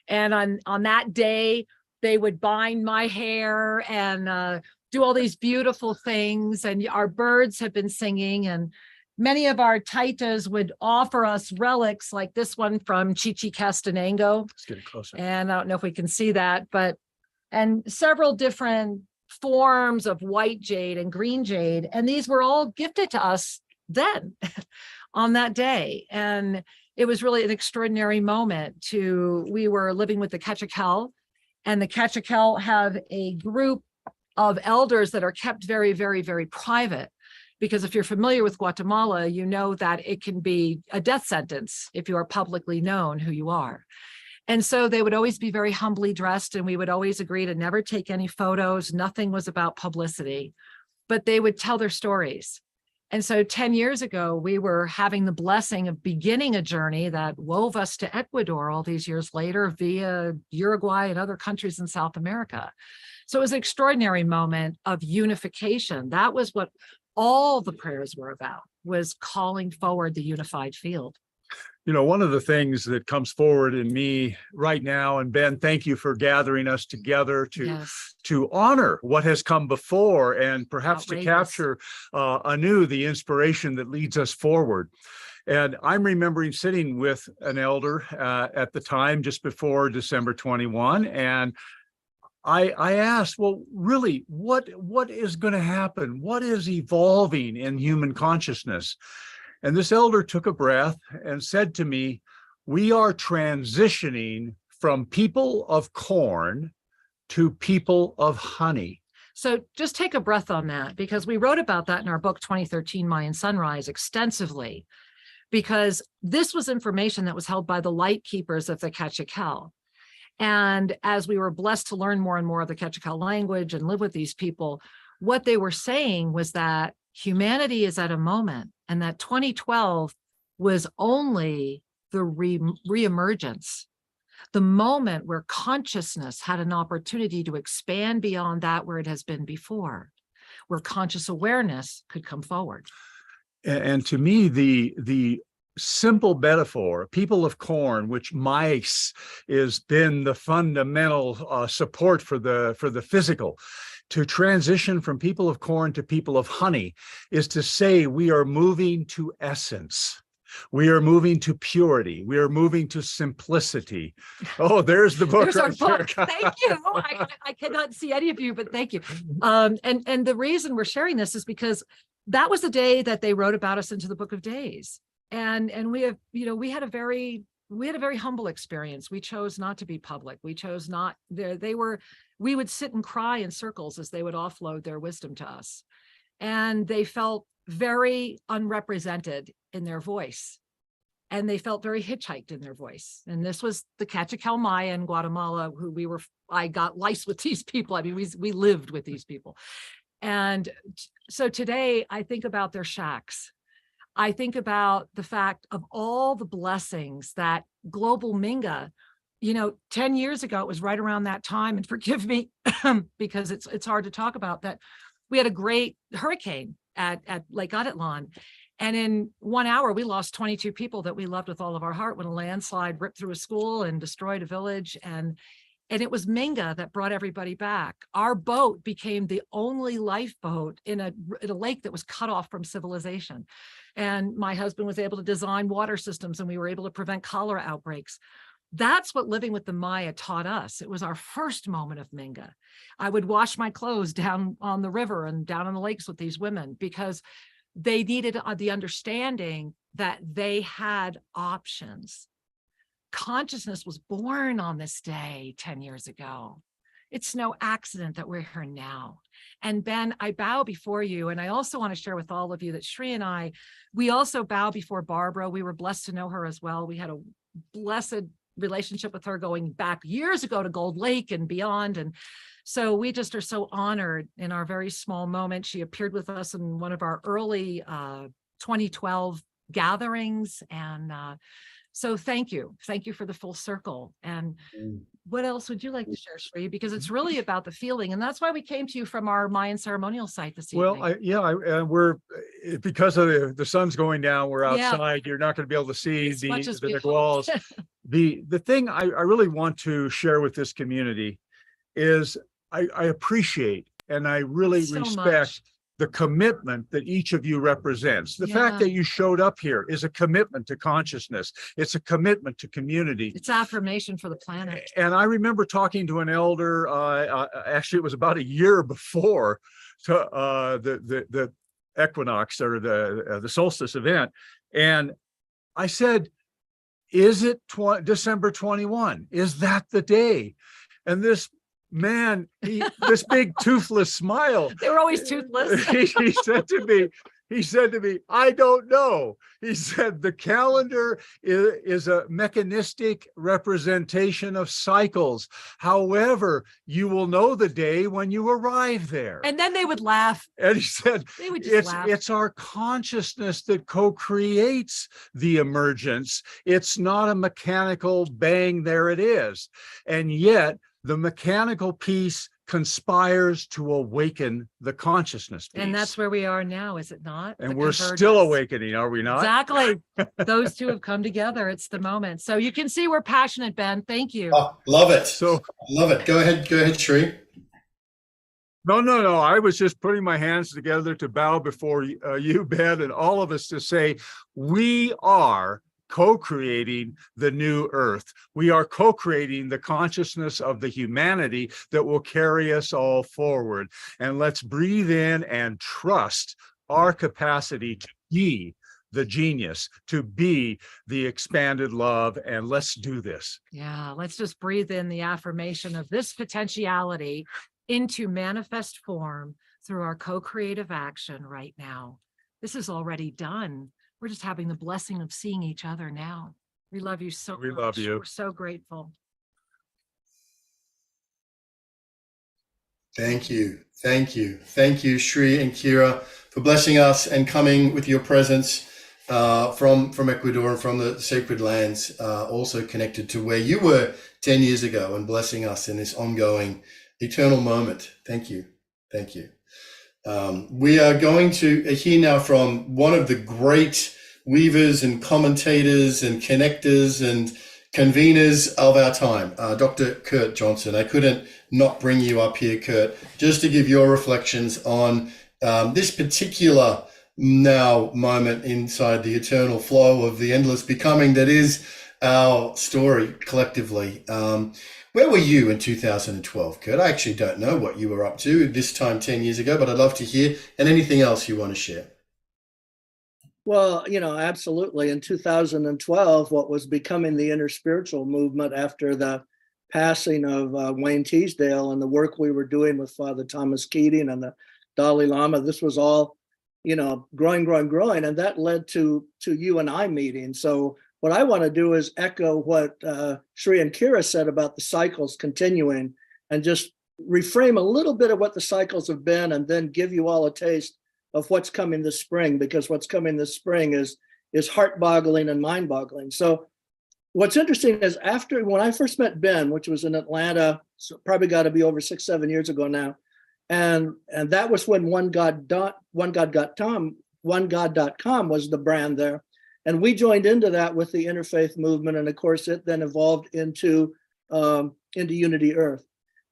And on that day, they would bind my hair and do all these beautiful things. And our birds have been singing, and many of our taitas would offer us relics like this one from Chichi Castanango. Let's get it closer. And I don't know if we can see that, and several different forms of white jade and green jade. And these were all gifted to us then on that day. And it was really an extraordinary moment. We were living with the Ketchikel, and the Ketchikel have a group of elders that are kept very, very, very private. Because if you're familiar with Guatemala, you know that it can be a death sentence if you are publicly known who you are. And so they would always be very humbly dressed, and we would always agree to never take any photos. Nothing was about publicity, but they would tell their stories. And so 10 years ago, we were having the blessing of beginning a journey that wove us to Ecuador all these years later via Uruguay and other countries in South America. So it was an extraordinary moment of unification. That was what all the prayers were about, was calling forward the unified field. One of the things that comes forward in me right now, and Ben, thank you for gathering us together to honor what has come before and perhaps to capture anew the inspiration that leads us forward. And I'm remembering sitting with an elder at the time, just before December 21, and I asked, well, really, what is going to happen? What is evolving in human consciousness? And this elder took a breath and said to me, we are transitioning from people of corn to people of honey. So just take a breath on that, because we wrote about that in our book, 2013 Mayan Sunrise, extensively, because this was information that was held by the light keepers of the Ketchikel. And as we were blessed to learn more and more of the Ketchikel language and live with these people, what they were saying was that humanity is at a moment, and that 2012 was only the reemergence, the moment where consciousness had an opportunity to expand beyond that where it has been before, where conscious awareness could come forward. And to me, the simple metaphor, people of corn, which mice has been the fundamental support for the physical, to transition from people of corn to people of honey is to say we are moving to essence. We are moving to purity. We are moving to simplicity. Oh, there's the book. There's our book. Thank you. I cannot see any of you, but thank you. And the reason we're sharing this is because that was the day that they wrote about us into the Book of Days. And we have, we had a very humble experience. We chose not to be public. We chose not we would sit and cry in circles as they would offload their wisdom to us. And they felt very unrepresented in their voice. And they felt very hitchhiked in their voice. And this was the Ketchikel Maya in Guatemala, who I got lice with these people. I mean, we lived with these people. And so today I think about their shacks. I think about the fact of all the blessings that global Minga, 10 years ago, it was right around that time, and forgive me, because it's hard to talk about that. We had a great hurricane at Lake Atitlan. And in 1 hour, we lost 22 people that we loved with all of our heart when a landslide ripped through a school and destroyed a village. And it was Minga that brought everybody back. Our boat became the only lifeboat in a lake that was cut off from civilization. And my husband was able to design water systems, and we were able to prevent cholera outbreaks. That's what living with the Maya taught us. It was our first moment of Minga. I would wash my clothes down on the river and down on the lakes with these women, because they needed the understanding that they had options. Consciousness was born on this day 10 years ago. It's no accident that we're here now. And Ben, I bow before you. And I also want to share with all of you that Shri and I, we also bow before Barbara. We were blessed to know her as well. We had a blessed relationship with her going back years ago to Gold Lake and beyond. And so we just are so honored in our very small moment. She appeared with us in one of our early 2012 gatherings. And so thank you. Thank you for the full circle. And what else would you like to share, Shri? Because it's really about the feeling. And that's why we came to you from our Mayan ceremonial site this evening. Well, we're, because of the sun's going down, we're outside. You're not going to be able to see As the much as we Naguals. The thing I really want to share with this community is I appreciate and I really So respect much. the commitment that each of you represents. The fact Yeah. that you showed up here is a commitment to consciousness. It's a commitment to community. It's affirmation for the planet. And I remember talking to an elder, actually it was about a year before the equinox or the solstice event. And I said, is it December 21? Is that the day? And this man, this big toothless smile. They were always toothless. he said to me, I don't know. He said, the calendar is a mechanistic representation of cycles. However, you will know the day when you arrive there. And then they would laugh. And he said, They would just laugh. it's our consciousness that co-creates the emergence. It's not a mechanical bang, there it is. And yet, the mechanical piece conspires to awaken the consciousness piece. And that's where we are now, is it not? And The we're convergence. still awakening, are we not? Exactly. Those two have come together. It's the moment. So you can see we're passionate, Ben. Thank you. Oh, love it. So, Love it. Go ahead, Shri. no. I was just putting my hands together to bow before you, Ben, and all of us to say, we are co-creating the new earth. We are co-creating the consciousness of the humanity that will carry us all forward. And let's breathe in and trust our capacity to be the genius, to be the expanded love. And let's do this. Yeah, let's just breathe in the affirmation of this potentiality into manifest form through our co-creative action right now. This is already done. We're just having the blessing of seeing each other now. We love you so much. We love you. We're so grateful. Thank you, Shri and Kira, for blessing us and coming with your presence from Ecuador and from the sacred lands, also connected to where you were 10 years ago, and blessing us in this ongoing eternal moment. Thank you. We are going to hear now from one of the great weavers and commentators and connectors and conveners of our time, Dr. Kurt Johnson. I couldn't not bring you up here, Kurt, just to give your reflections on this particular now moment inside the eternal flow of the endless becoming that is our story collectively. Where were you in 2012, Kurt? I actually don't know what you were up to this time 10 years ago, but I'd love to hear, and anything else you want to share. Well, absolutely. In 2012, what was becoming the inner spiritual movement after the passing of Wayne Teasdale and the work we were doing with Father Thomas Keating and the Dalai Lama, this was all, growing. And that led to you and I meeting. So what I want to do is echo what Shri and Kira said about the cycles continuing, and just reframe a little bit of what the cycles have been, and then give you all a taste of what's coming this spring, because what's coming this spring is heart-boggling and mind-boggling. So what's interesting is, after when I first met Ben, which was in Atlanta, so probably got to be over 6-7 years ago now, and that was when OneGod.com was the brand there. And we joined into that with the interfaith movement. And of course, it then evolved into Unity Earth.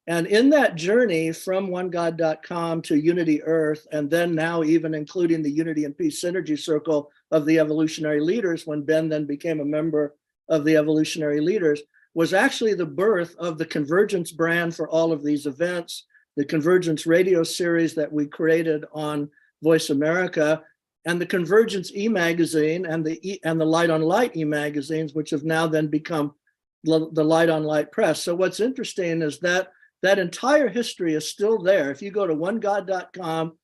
And in that journey from OneGod.com to Unity Earth, and then now even including the Unity and Peace Synergy Circle of the Evolutionary Leaders, when Ben then became a member of the Evolutionary Leaders, was actually the birth of the Convergence brand for all of these events, the Convergence radio series that we created on Voice America, and the Convergence e-magazine and the Light on Light e-magazines, which have now then become the Light on Light Press. So what's interesting is that that entire history is still there. If you go to onegod.com,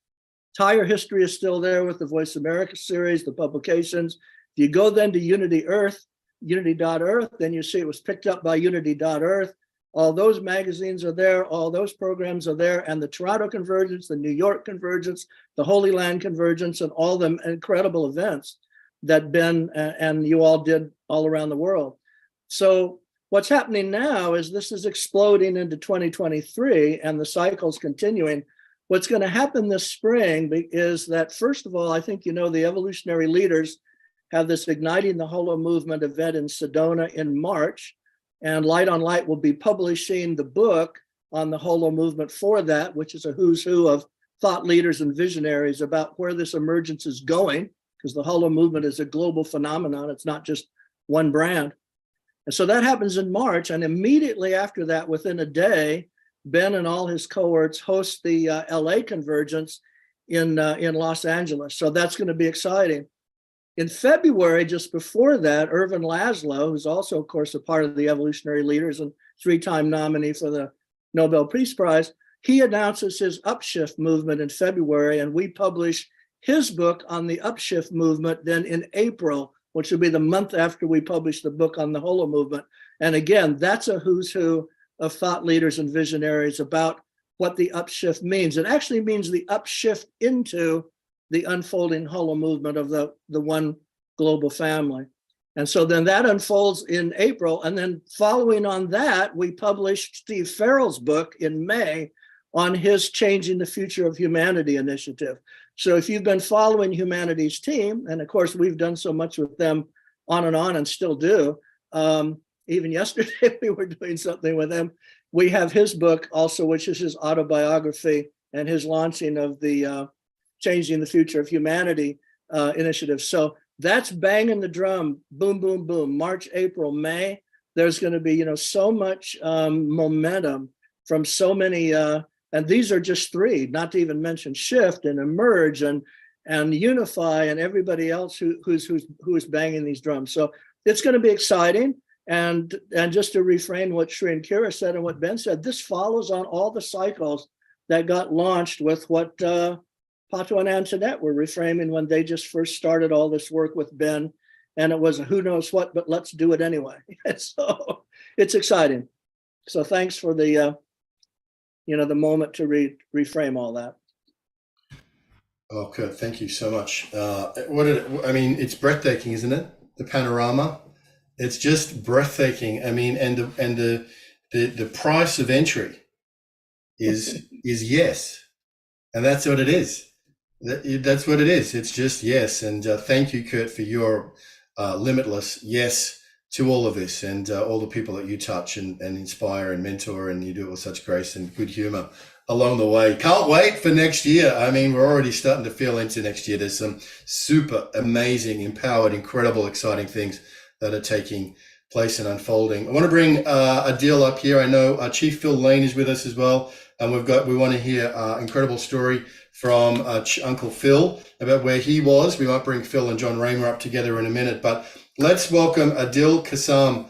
entire history is still there with the Voice America series, the publications. If you go then to Unity.Earth, then you see it was picked up by Unity.Earth. All those magazines are there, all those programs are there, and the Toronto Convergence, the New York Convergence, the Holy Land Convergence, and all the incredible events that Ben and you all did all around the world. So what's happening now is this is exploding into 2023 and the cycle's continuing. What's going to happen this spring is that, first of all, I think you know the evolutionary leaders have this Igniting the Holo Movement event in Sedona in March, and Light on Light will be publishing the book on the Holo Movement for that, which is a who's who of thought leaders and visionaries about where this emergence is going, because the Holo Movement is a global phenomenon. It's not just one brand. And so that happens in March, and immediately after that, within a day, Ben and all his cohorts host the LA Convergence in Los Angeles. So that's going to be exciting. In February, just before that, Irvin Laszlo, who's also, of course, a part of the evolutionary leaders and 3-time nominee for the Nobel Peace Prize, he announces his Upshift movement in February, and we publish his book on the Upshift movement then in April, which will be the month after we publish the book on the Holo movement. And again, that's a who's who of thought leaders and visionaries about what the Upshift means. It actually means the upshift into the unfolding Holo movement of the one global family. And so then that unfolds in April. And then following on that, we published Steve Farrell's book in May on his Changing the Future of Humanity initiative. So if you've been following Humanity's team, and of course, we've done so much with them on and still do. Even yesterday, we were doing something with him. We have his book also, which is his autobiography and his launching of the Changing the Future of Humanity initiative. So that's banging the drum, boom, boom, boom, March, April, May. There's going to be, so much momentum from so many, and these are just 3, not to even mention Shift and Emerge and Unify and everybody else who's banging these drums. So it's going to be exciting. And just to reframe what Sri and Kira said and what Ben said, this follows on all the cycles that got launched with what Pato and Antoinette were reframing when they just first started all this work with Ben. And it was a who knows what, but let's do it anyway. So it's exciting. So thanks for the, the moment to reframe all that. Oh, Kurt, thank you so much. It's breathtaking, isn't it? The panorama. It's just breathtaking. I mean, and the price of entry is yes, and that's what it is. That's what it is. It's just yes. And thank you, Kurt, for your limitless yes to all of this and all the people that you touch and inspire and mentor, and you do it with such grace and good humor along the way. Can't wait for next year. I mean, we're already starting to feel into next year. There's some super amazing, empowered, incredible, exciting things that are taking place and unfolding. I want to bring Adil up here. I know Chief Phil Lane is with us as well. And we want to hear an incredible story from Uncle Phil about where he was. We might bring Phil and John Raymer up together in a minute, but let's welcome Adil Kassam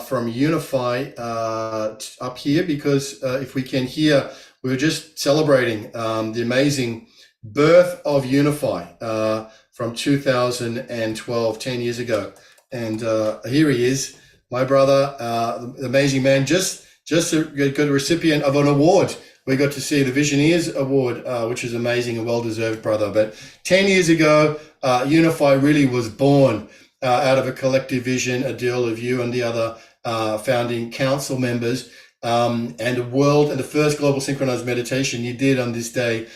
from Unify up here, because if we can hear, we were just celebrating the amazing birth of Unify from 2012, 10 years ago. And here he is, my brother, the amazing man, just a good recipient of an award. We got to see the Visionaries Award, which is amazing and well-deserved, brother. But 10 years ago, Unify really was born out of a collective vision, Adil, of you and the other founding council members, and the first global synchronized meditation you did on this day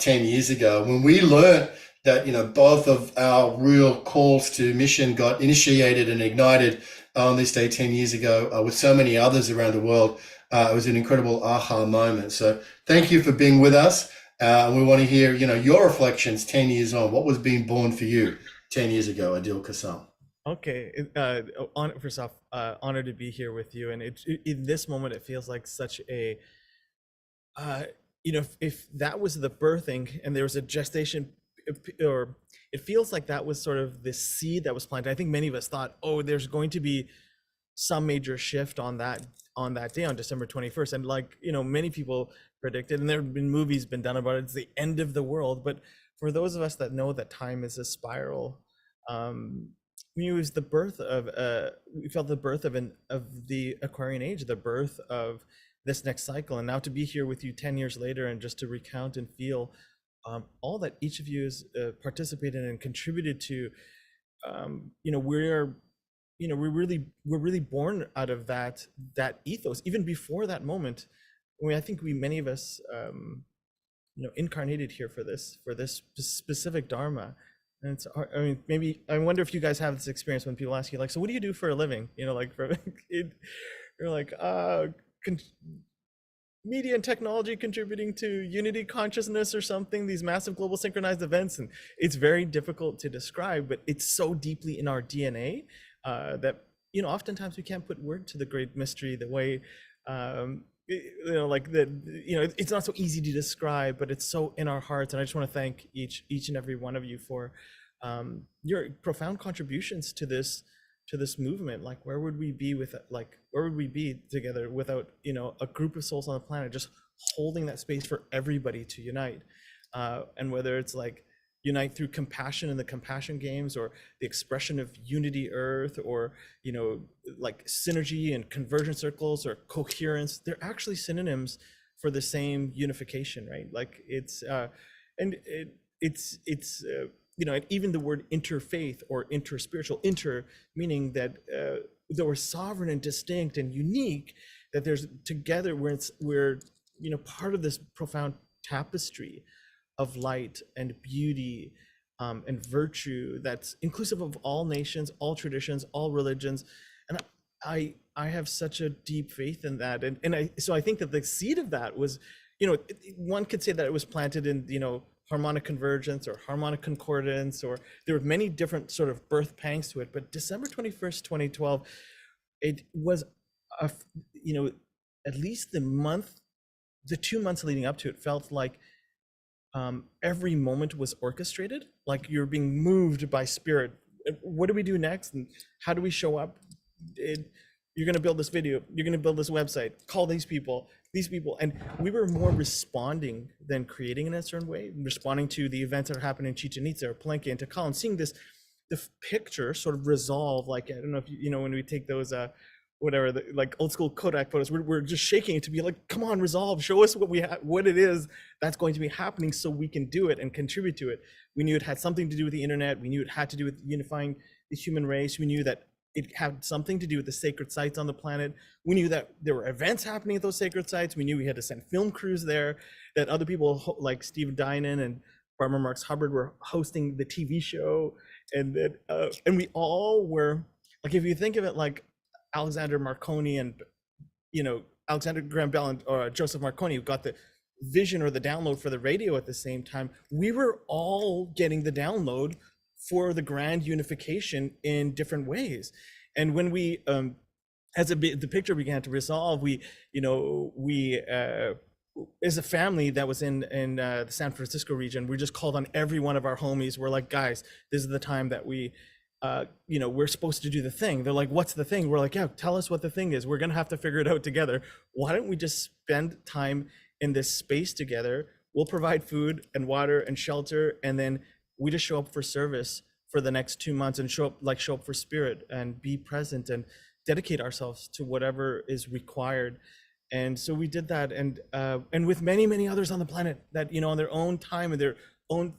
10 years ago. When we learned that, both of our real calls to mission got initiated and ignited on this day 10 years ago with so many others around the world, it was an incredible aha moment. So thank you for being with us. And we want to hear, your reflections 10 years on. What was being born for you 10 years ago, Adil Kassam? Okay. First off, honored to be here with you. And in this moment, it feels like such a, if that was the birthing and there was a gestation it feels like that was sort of the seed that was planted. I think many of us thought, oh, there's going to be some major shift on that day, on December 21st. And like, many people predicted, and there have been movies been done about it, it's the end of the world. But for those of us that know that time is a spiral, it was the birth of we felt the birth of the Aquarian age, the birth of this next cycle. And now to be here with you 10 years later, and just to recount and feel all that each of you has participated and contributed to, we're really born out of that ethos. Even before that moment, I think many of us incarnated here for this specific dharma. And it's, maybe I wonder if you guys have this experience when people ask you, like, so what do you do for a living? You're like, media and technology contributing to unity consciousness or something, these massive global synchronized events. And it's very difficult to describe, but it's so deeply in our DNA that, oftentimes we can't put word to the great mystery the way, it's not so easy to describe, but it's so in our hearts. And I just want to thank each and every one of you for your profound contributions to this movement. Like, where would we be together without a group of souls on the planet just holding that space for everybody to unite, and whether it's like unite through compassion in the compassion games, or the expression of unity earth, or like synergy and conversion circles, or coherence, they're actually synonyms for the same unification, right? Like it's even the word interfaith or interspiritual, meaning that though we're sovereign and distinct and unique, that there's together we're part of this profound tapestry of light and beauty and virtue that's inclusive of all nations, all traditions, all religions. And I have such a deep faith in that. So I think that the seed of that was, one could say that it was planted in, harmonic convergence or harmonic concordance, or there were many different sort of birth pangs to it. But December 21st, 2012, it was, at least the 2 months leading up to it felt like every moment was orchestrated, like you're being moved by spirit. What do we do next? And how do we show up? You're going to build this video, you're going to build this website, call these people. And we were more responding than creating in a certain way, responding to the events that are happening in Chichen Itza or Palenque and Tikal, and seeing the picture sort of resolve. Like, I don't know if when we take those like old school Kodak photos, we're just shaking it to be like, come on, resolve, show us what it is that's going to be happening, so we can do it and contribute to it. We knew it had something to do with the internet. We knew it had to do with unifying the human race. We knew that it had something to do with the sacred sites on the planet. We knew that there were events happening at those sacred sites. We knew we had to send film crews there, that other people like Steve Dinan and Barbara Marx Hubbard were hosting the TV show. And that, and we all were, like, if you think of it like Alexander Marconi and, Alexander Graham Bell and Joseph Marconi, who got the vision or the download for the radio at the same time, we were all getting the download for the grand unification in different ways. And when we, as the picture began to resolve, we as a family that was in the San Francisco region, we just called on every one of our homies. We're like, guys, this is the time that we're supposed to do the thing. They're like, what's the thing? We're like, yeah, tell us what the thing is. We're going to have to figure it out together. Why don't we just spend time in this space together? We'll provide food and water and shelter, and then we just show up for service for the next 2 months, and show up for spirit and be present and dedicate ourselves to whatever is required. And so we did that, and with many, many others on the planet that, on their own time and their own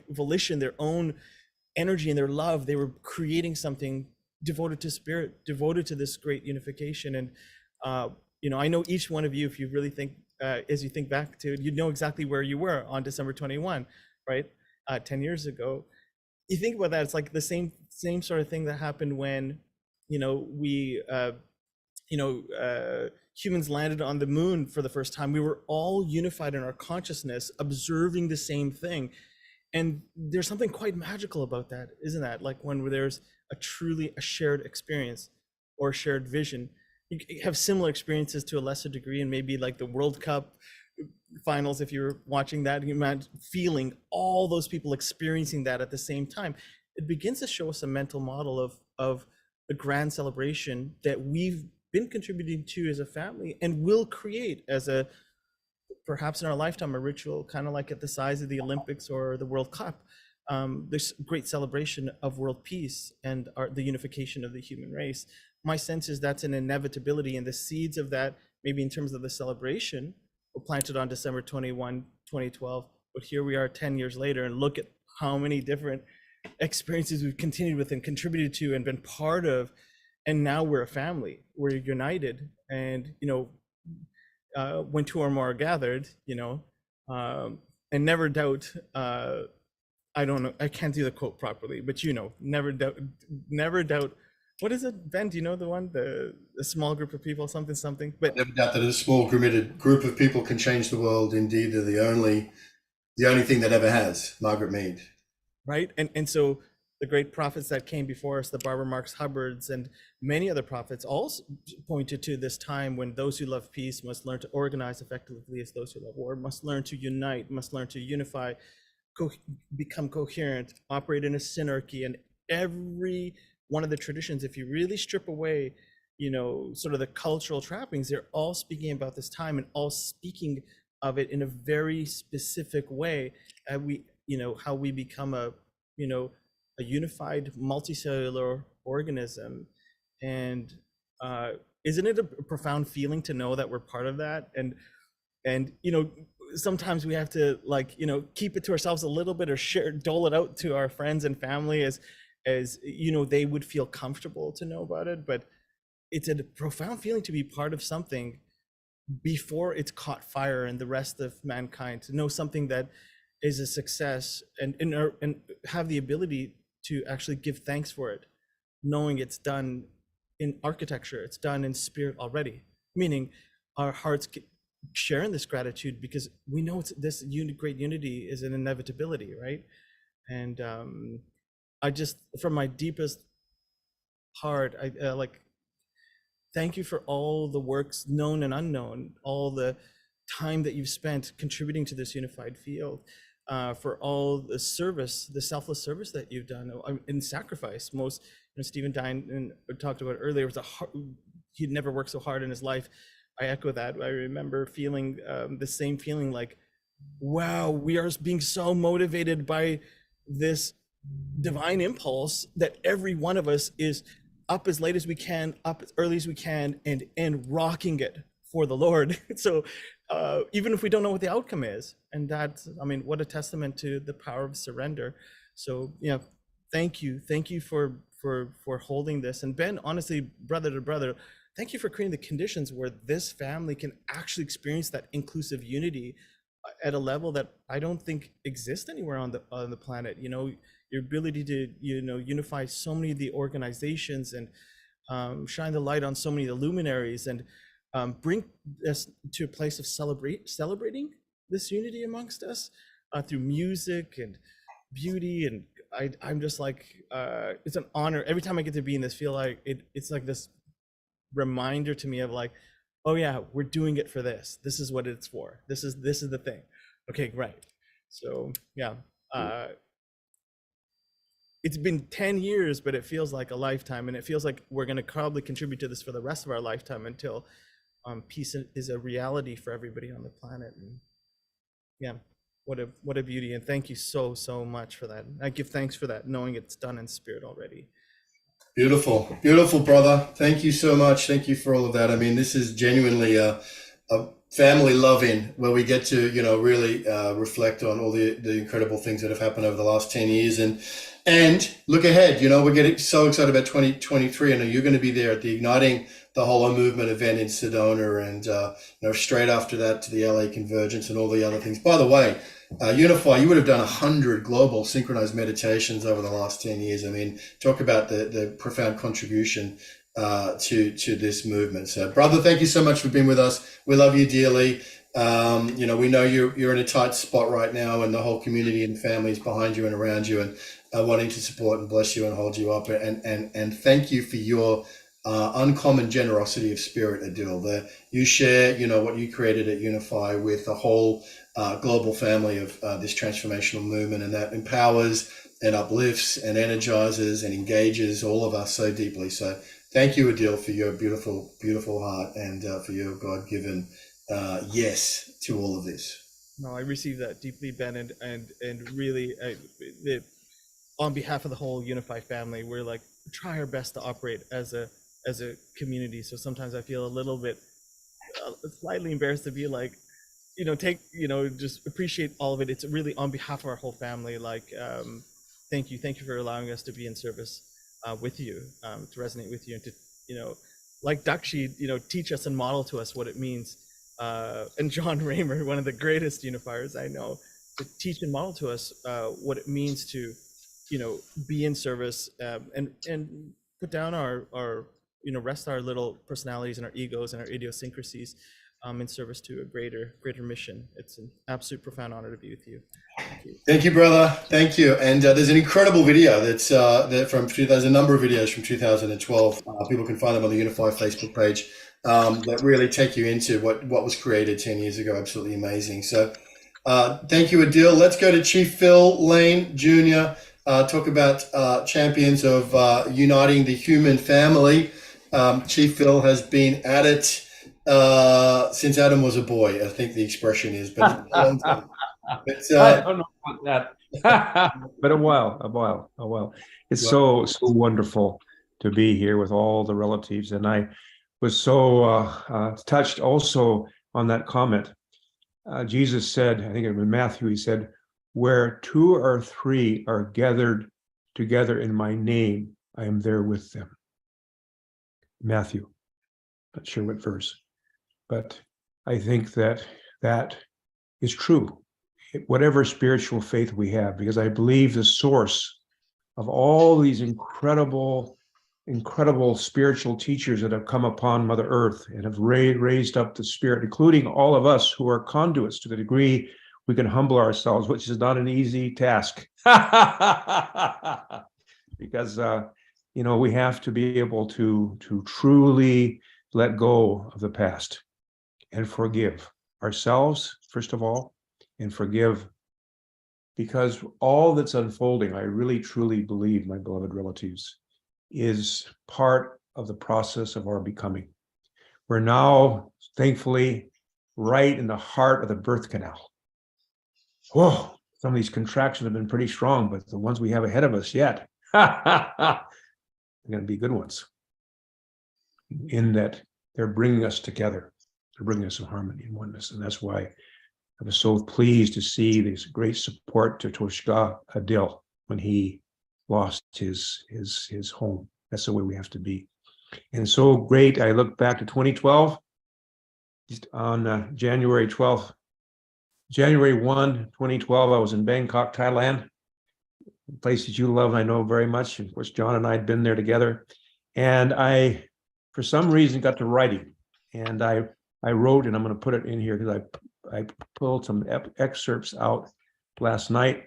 volition, their own energy and their love, they were creating something devoted to spirit, devoted to this great unification. And I know each one of you, if you really think, as you think back to it, you know exactly where you were on December 21, right? 10 years ago. You think about that, it's like the same sort of thing that happened when, humans landed on the moon for the first time. We were all unified in our consciousness, observing the same thing. And there's something quite magical about that, isn't that? Like when there's a shared experience or a shared vision. You have similar experiences to a lesser degree, and maybe like the World Cup, finals, if you're watching that, you imagine feeling all those people experiencing that at the same time. It begins to show us a mental model of the grand celebration that we've been contributing to as a family and will create as a, perhaps in our lifetime, a ritual kind of like at the size of the Olympics or the World Cup. This great celebration of world peace and the unification of the human race. My sense is that's an inevitability, and the seeds of that, maybe in terms of the celebration, were planted on December 21, 2012. But here we are 10 years later, and look at how many different experiences we've continued with and contributed to and been part of. And now we're a family, we're united. And, when two or more are gathered, and never doubt, I don't know, I can't do the quote properly, but never doubt, what is it, Ben? Do you know the one, the small group of people, something? But never doubt that a small committed group of people can change the world. Indeed, they're the only thing that ever has. Margaret Mead. Right, and so the great prophets that came before us, the Barbara Marx Hubbards and many other prophets, also pointed to this time when those who love peace must learn to organize effectively as those who love war, must learn to unite, must learn to unify, become coherent, operate in a synarchy. And every one of the traditions, if you really strip away, sort of the cultural trappings, they're all speaking about this time and all speaking of it in a very specific way. How we become a unified multicellular organism. And isn't it a profound feeling to know that we're part of that? And sometimes we have to keep it to ourselves a little bit, or dole it out to our friends and family as they would feel comfortable to know about it. But it's a profound feeling to be part of something before it's caught fire in the rest of mankind, to know something that is a success and have the ability to actually give thanks for it, knowing it's done in architecture, it's done in spirit already, meaning our hearts share in this gratitude because we know this great unity is an inevitability, right? And I just, from my deepest heart, I thank you for all the works known and unknown, all the time that you've spent contributing to this unified field, for all the service, the selfless service that you've done in sacrifice. Most, Stephen Dinan talked about earlier, he'd never worked so hard in his life. I echo that. I remember feeling the same feeling, like, wow, we are being so motivated by this divine impulse that every one of us is up as late as we can, up as early as we can, and rocking it for the Lord. So even if we don't know what the outcome is, and that's, what a testament to the power of surrender. So thank you for holding this. And Ben, honestly, brother to brother, thank you for creating the conditions where this family can actually experience that inclusive unity at a level that I don't think exists anywhere on the planet. Your ability to unify so many of the organizations and shine the light on so many of the luminaries, and bring us to a place of celebrating this unity amongst us through music and beauty. And I'm just like, it's an honor every time I get to be in this. Feel like it's like this reminder to me of like, oh yeah, we're doing it for this. This is what it's for. This is the thing. Okay, right. So yeah, it's been 10 years, but it feels like a lifetime, and it feels like we're going to probably contribute to this for the rest of our lifetime until peace is a reality for everybody on the planet. And yeah, what a beauty. And thank you so much for that. I give thanks for that, knowing it's done in spirit already. Beautiful, brother. Thank you so much. Thank you for all of that. This is genuinely a family loving, where we get to, really reflect on all the incredible things that have happened over the last 10 years and look ahead. We're getting so excited about 2023. I know you're going to be there at the Igniting the Hollow Movement event in Sedona, and straight after that to the LA Convergence and all the other things. By the way, Unify, you would have done 100 global synchronized meditations over the last 10 years. Talk about the profound contribution to this movement. So, brother, thank you so much for being with us. We love you dearly. We know you're in a tight spot right now, and the whole community and family is behind you and around you, and wanting to support and bless you and hold you up. And thank you for your uncommon generosity of spirit, Adil. That you share, what you created at Unify with the whole global family of this transformational movement, and that empowers and uplifts and energizes and engages all of us so deeply. So thank you, Adil, for your beautiful, beautiful heart and for your God-given yes to all of this. No, I received that deeply, Ben, and really, on behalf of the whole Unify family, we're like try our best to operate as a community. So sometimes I feel a little bit slightly embarrassed to be like, just appreciate all of it. It's really on behalf of our whole family. Like, thank you for allowing us to be in service with you, to resonate with you, and to, like Dakshi, teach us and model to us what it means. And John Raymer, one of the greatest unifiers I know, to teach and model to us what it means to, be in service and put down our rest our little personalities and our egos and our idiosyncrasies in service to a greater mission. It's an absolute profound honor to be with you. Thank you, brother. Thank you. And there's an incredible video there's a number of videos from 2012. People can find them on the Unify Facebook page that really take you into what was created 10 years ago. Absolutely amazing. So thank you, Adil. Let's go to Chief Phil Lane Jr., talk about champions of uniting the human family. Chief Phil has been at it since Adam was a boy, I think the expression is, but I don't know about that, but a while. It's so wonderful to be here with all the relatives, and I was so touched also on that comment. Jesus said, I think it was Matthew, he said, "Where 2 or 3 are gathered together in my name, I am there with them." Matthew, not sure what verse, but I think that is true. Whatever spiritual faith we have, because I believe the source of all these incredible spiritual teachers that have come upon Mother Earth and have raised up the spirit, including all of us who are conduits to the degree we can humble ourselves, which is not an easy task. Because we have to be able to truly let go of the past and forgive ourselves, first of all, and forgive, because all that's unfolding, I really truly believe, my beloved relatives, is part of the process of our becoming. We're now, thankfully, right in the heart of the birth canal. Whoa, some of these contractions have been pretty strong, but the ones we have ahead of us yet, they're going to be good ones, in that they're bringing us together. They're bringing us in harmony and oneness. And that's why I was so pleased to see this great support to Toshka Adil when he lost his home. That's the way we have to be. And so great, I look back to 2012, just on January 1, 2012, I was in Bangkok, Thailand, a place that you love, I know very much. Of course, John and I had been there together. And I, for some reason, got to writing. And I wrote, and I'm going to put it in here because I pulled some excerpts out last night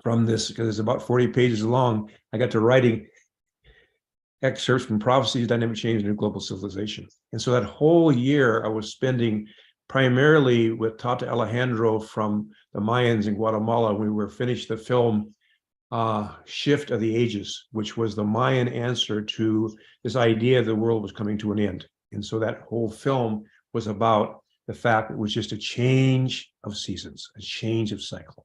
from this, because it's about 40 pages long. I got to writing excerpts from Prophecies, Dynamic Change, and Global Civilization. And so that whole year I was spending primarily with Tata Alejandro from the Mayans in Guatemala. We were finished the film Shift of the Ages, which was the Mayan answer to this idea the world was coming to an end. And so that whole film was about the fact that it was just a change of seasons, a change of cycle.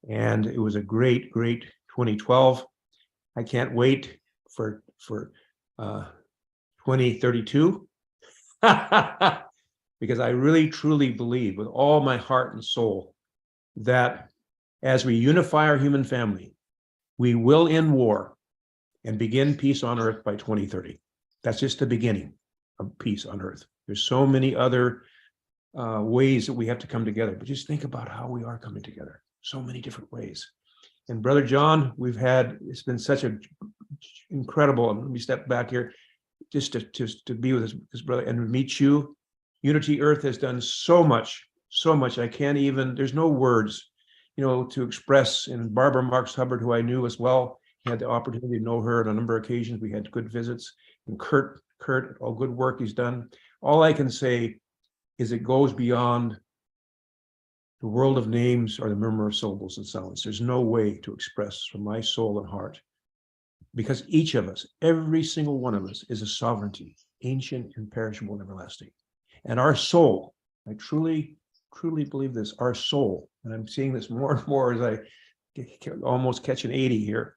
And it was a great 2012. I can't wait for 2032 because I really truly believe with all my heart and soul that as we unify our human family, we will end war and begin peace on earth by 2030. That's just the beginning of peace on earth. There's so many other ways that we have to come together, but just think about how we are coming together. So many different ways. And Brother John, it's been such an incredible, let me step back here, just to be with his brother and meet you. Unity Earth has done so much. I can't even, there's no words, to express. And Barbara Marks Hubbard, who I knew as well, had the opportunity to know her on a number of occasions. We had good visits. and Kurt, all good work he's done. All I can say is it goes beyond the world of names or the murmur of syllables and sounds. There's no way to express from my soul and heart, because each of us, every single one of us, is a sovereignty, ancient, imperishable, and everlasting. And our soul, I truly believe this, our soul, and I'm seeing this more and more as I almost catch an 80 here,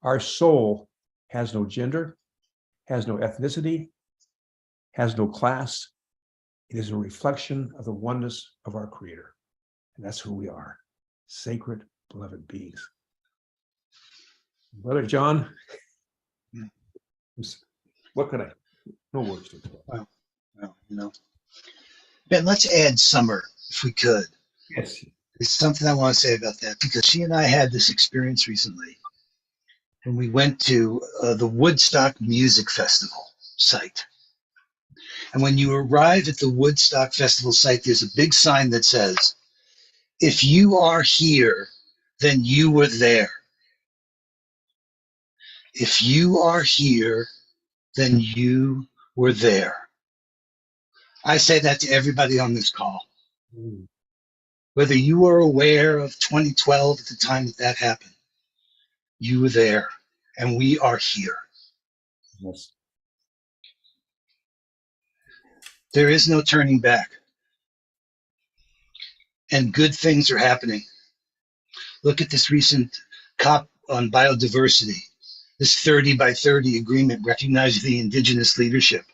our soul has no gender, has no ethnicity, has no class. It is a reflection of the oneness of our Creator. And that's who we are, sacred, beloved beings. Brother John, what could I, no words to tell. Well, you know, Ben, let's add summer if we could. Yes. There's something I want to say about that, because she and I had this experience recently when we went to the Woodstock Music Festival site. And when you arrive at the Woodstock Festival site, there's a big sign that says, if you are here, then you were there. If you are here, then you were there. I say that to everybody on this call. Whether you were aware of 2012 at the time that happened, you were there, and we are here. Yes. There is no turning back. And good things are happening. Look at this recent COP on biodiversity, this 30 by 30 agreement recognizing the indigenous leadership.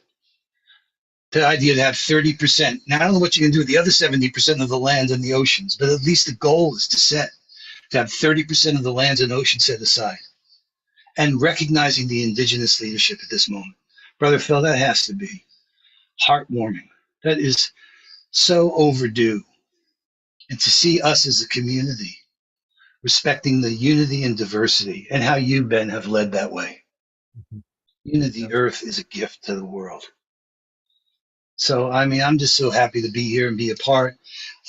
The idea to have 30%. Now, I don't know what you can do with the other 70% of the land and the oceans, but at least the goal is to have 30% of the lands and oceans set aside. And recognizing the indigenous leadership at this moment. Brother Phil, that has to be heartwarming. That is so overdue. And to see us as a community respecting the unity and diversity, and how you, Ben, have led that way. Unity Earth is a gift to the world. So, I mean, I'm just so happy to be here and be a part.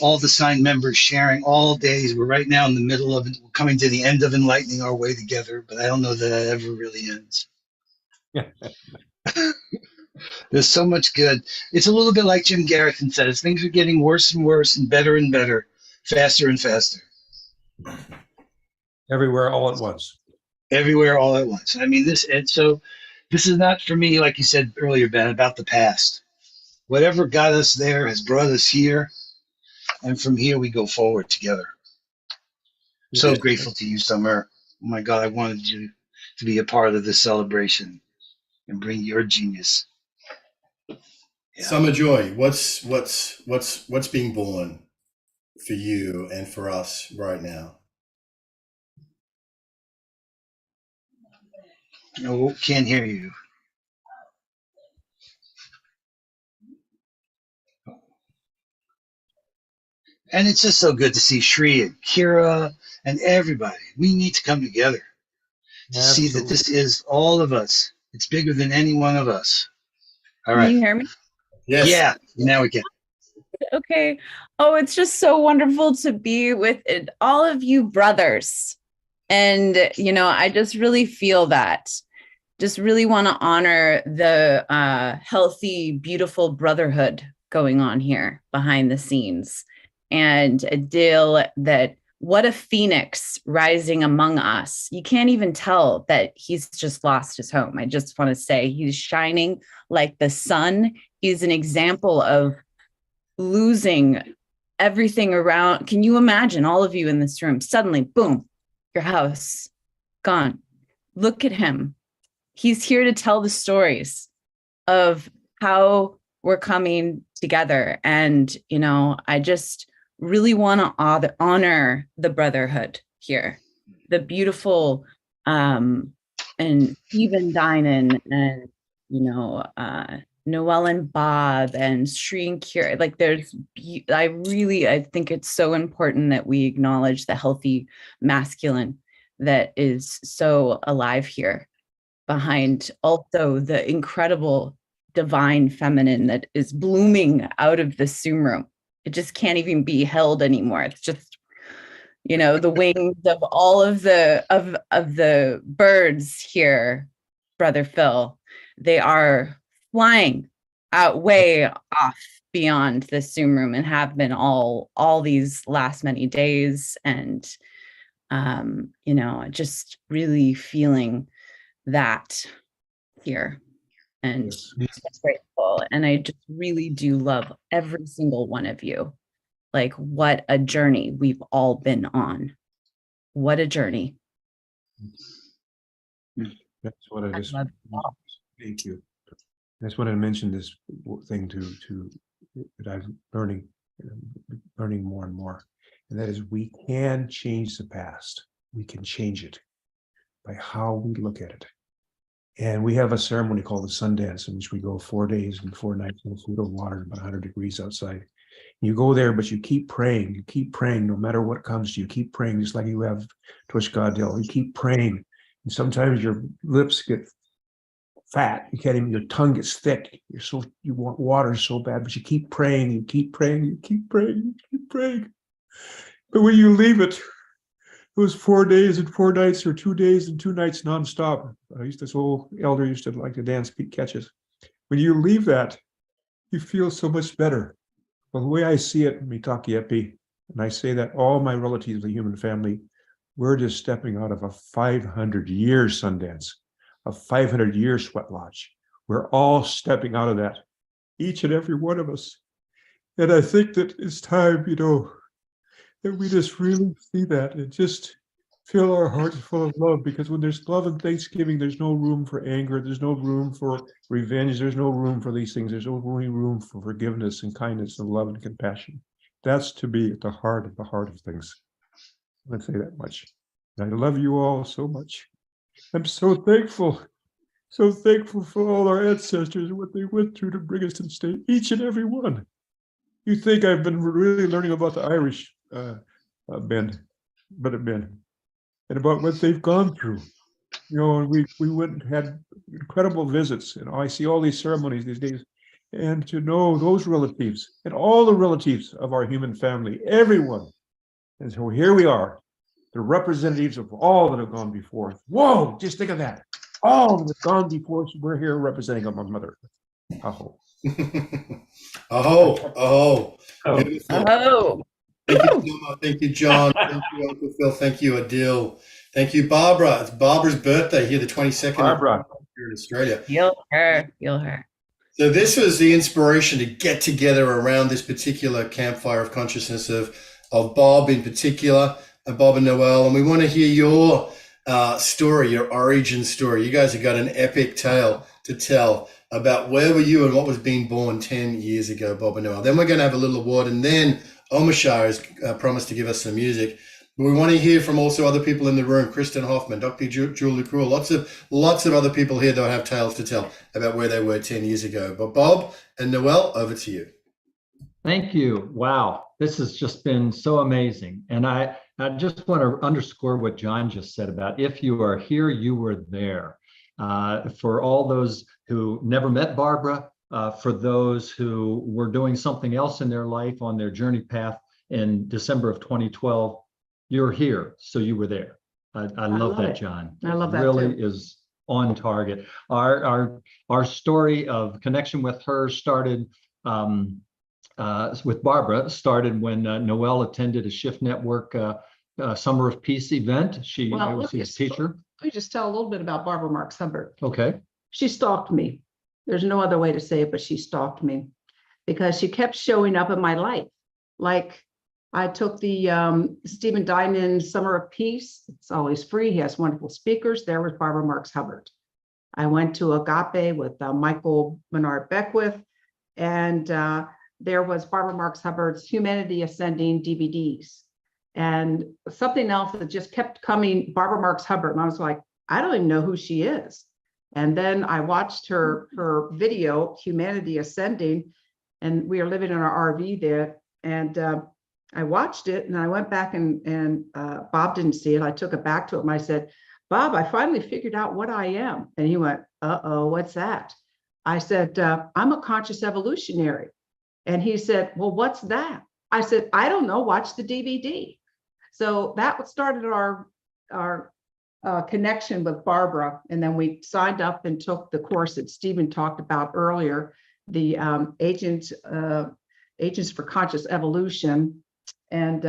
All the signed members sharing all days. We're right now in the middle of it. We're coming to the end of enlightening our way together, but I don't know that ever really ends. There's so much good. It's a little bit like Jim Garrison says, things are getting worse and worse and better, faster and faster. Everywhere all at once. Everywhere all at once. I mean, this is not for me, like you said earlier, Ben, about the past. Whatever got us there has brought us here, and from here we go forward together. So grateful to you, Summer. Oh my God, I wanted you to be a part of this celebration and bring your genius. Yeah. Summer Joy, what's being born for you and for us right now? No, can't hear you. And it's just so good to see Shri and Kira and everybody. We need to come together to see that this is all of us. It's bigger than any one of us. All right. Can you hear me? Yes. Yeah, now we can. Okay. Oh, it's just so wonderful to be with all of you brothers. And, you know, I just really feel that. Just really want to honor the healthy, beautiful brotherhood going on here behind the scenes. And Adil, that what a phoenix rising among us. You can't even tell that he's just lost his home. I just want to say he's shining like the sun. He's an example of losing everything around. Can you imagine all of you in this room? Suddenly, boom, your house gone. Look at him. He's here to tell the stories of how we're coming together. And, you know, I just really want to honor the brotherhood here, the beautiful, and even Dinan and, you know, Noel and Bob and Shri and Kira. Like I think it's so important that we acknowledge the healthy masculine that is so alive here, behind also the incredible divine feminine that is blooming out of the Zoom room. It just can't even be held anymore. It's just, you know, the wings of all of the birds here, Brother Phil. they are flying out way off beyond the Zoom room and have been all these last many days. And, you know, just really feeling that here. And so grateful. And I just really do love every single one of you. Like, what a journey we've all been on. What a journey. That's what I just, love you all. thank you. That's what I mentioned, this thing to that I'm learning more and more. And that is, we can change the past. We can change it by how we look at it. And we have a ceremony called the Sundance, in which we go 4 days and 4 nights in food and water, about 100 degrees outside. You go there, but you keep praying, no matter what comes to you, keep praying, just like you have Adil. You keep praying. And sometimes your lips get fat, you can't even, your tongue gets thick. You want water so bad, but you keep praying, you keep praying, you keep praying, you keep praying. But when you leave it, it was 4 days and 4 nights, or 2 days and 2 nights nonstop. This old elder used to like to dance beat catches. When you leave that, you feel so much better. Well, the way I see it, Mitaki Epi, and I say that all my relatives of the human family, we're just stepping out of a 500-year Sundance, a 500-year sweat lodge. We're all stepping out of that, each and every one of us. And I think that it's time, you know, that we just really see that and just fill our hearts full of love, because when there's love and thanksgiving, there's no room for anger, there's no room for revenge, there's no room for these things, there's only room for forgiveness and kindness and love and compassion. That's to be at the heart of things. Let's say that much. And I love you all so much. I'm so thankful for all our ancestors and what they went through to bring us to the state, each and every one. You think I've been really learning about the Irish, Ben, and about what they've gone through. You know, we went and had incredible visits, and I see all these ceremonies these days, and to know those relatives and all the relatives of our human family, everyone. And so here we are, the representatives of all that have gone before us. Whoa, just think of that. All that have gone before us, we're here representing our mother. Aho. Oh. Oh. Thank you, Gemma. Thank you, John. Thank you, Uncle Phil. Thank you, Adil. Thank you, Barbara. It's Barbara's birthday here, the 22nd Barbara. here in Australia. Feel her. So this was the inspiration to get together around this particular campfire of consciousness of Bob in particular, and Bob and Noel. And we want to hear your story, your origin story. You guys have got an epic tale to tell about where were you and what was being born 10 years ago, Bob and Noel. Then we're going to have a little award, and then Omashar has promised to give us some music. But we want to hear from also other people in the room, Kristen Hoffman, Dr. Julie Krull, lots of other people here that have tales to tell about where they were 10 years ago. But Bob and Noel, over to you. Thank you. Wow, this has just been so amazing. And I just want to underscore what John just said about, if you are here, you were there. For all those who never met Barbara, for those who were doing something else in their life on their journey path in December of 2012, you're here, so you were there. I love that, John. I love that really too. is on target. Our story of connection with her started with Barbara, started when Noel attended a Shift Network Summer of Peace event. She was his teacher. Let me just tell a little bit about Barbara Marks Hubbard. Okay. She stalked me. There's no other way to say it, but she stalked me because she kept showing up in my life. Like, I took the Stephen Dinan Summer of Peace. It's always free. He has wonderful speakers. There was Barbara Marks Hubbard. I went to Agape with Michael Bernard Beckwith, and there was Barbara Marks Hubbard's Humanity Ascending DVDs. And something else that just kept coming, Barbara Marks Hubbard. And I was like, I don't even know who she is. And then I watched her video, Humanity Ascending, and we were living in our RV there. And I watched it, and I went back and Bob didn't see it. I took it back to him. I said, Bob, I finally figured out what I am. And he went, uh-oh, what's that? I said, I'm a conscious evolutionary. And he said, well, what's that? I said, I don't know, watch the DVD. So that started our connection with Barbara, and then we signed up and took the course that Stephen talked about earlier, the Agents for Conscious Evolution. And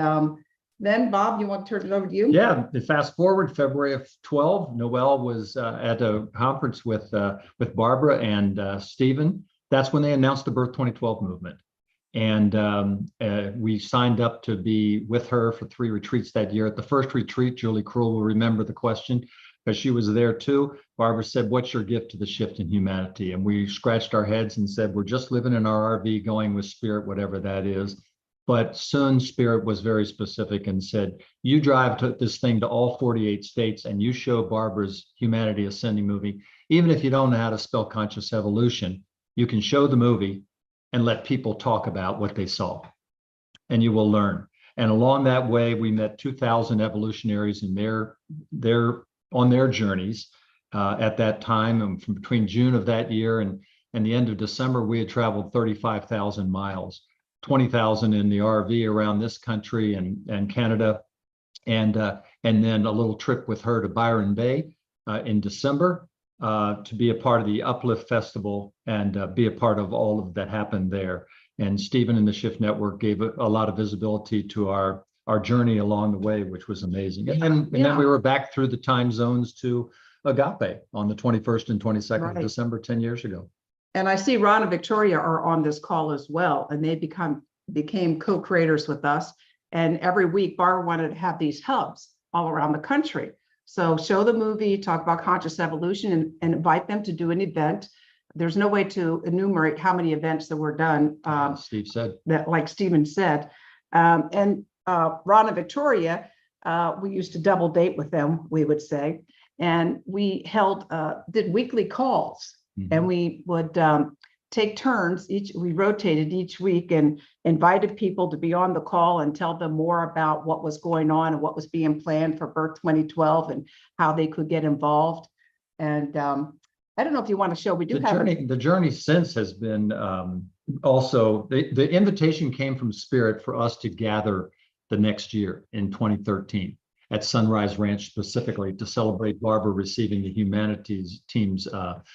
then, Bob, you want to turn it over to you? Yeah, fast forward February of 12, Noel was at a conference with Barbara and Stephen. That's when they announced the Birth 2012 movement. And we signed up to be with her for 3 retreats that year. At the first retreat, Julie Krull will remember the question because she was there too. Barbara said, "What's your gift to the shift in humanity?" And we scratched our heads and said, "We're just living in our RV, going with spirit, whatever that is." But soon spirit was very specific and said, "You drive this thing to all 48 states and you show Barbara's Humanity Ascending movie. Even if you don't know how to spell conscious evolution, you can show the movie and let people talk about what they saw, and you will learn." And along that way, we met 2,000 evolutionaries in on their journeys at that time. And from between June of that year and the end of December, we had traveled 35,000 miles, 20,000 in the RV around this country and Canada, and then a little trip with her to Byron Bay in December. To be a part of the Uplift Festival and be a part of all of that happened there. And Stephen and the Shift Network gave a lot of visibility to our journey along the way, which was amazing. And then we were back through the time zones to Agape on the 21st and 22nd of December, 10 years ago. And I see Ron and Victoria are on this call as well, and they became co-creators with us. And every week, Barbara wanted to have these hubs all around the country. So show the movie, talk about conscious evolution, and invite them to do an event. There's no way to enumerate how many events that were done. Steve said. That, like Stephen said. And Ron and Victoria, we used to double date with them, we would say. And we did weekly calls. Mm-hmm. And we would take turns. We rotated each week and invited people to be on the call and tell them more about what was going on and what was being planned for Birth 2012 and how they could get involved. And I don't know if you want to show. We do the journey since has been also the invitation came from Spirit for us to gather the next year in 2013 at Sunrise Ranch, specifically to celebrate Barbara receiving the Humanities Team's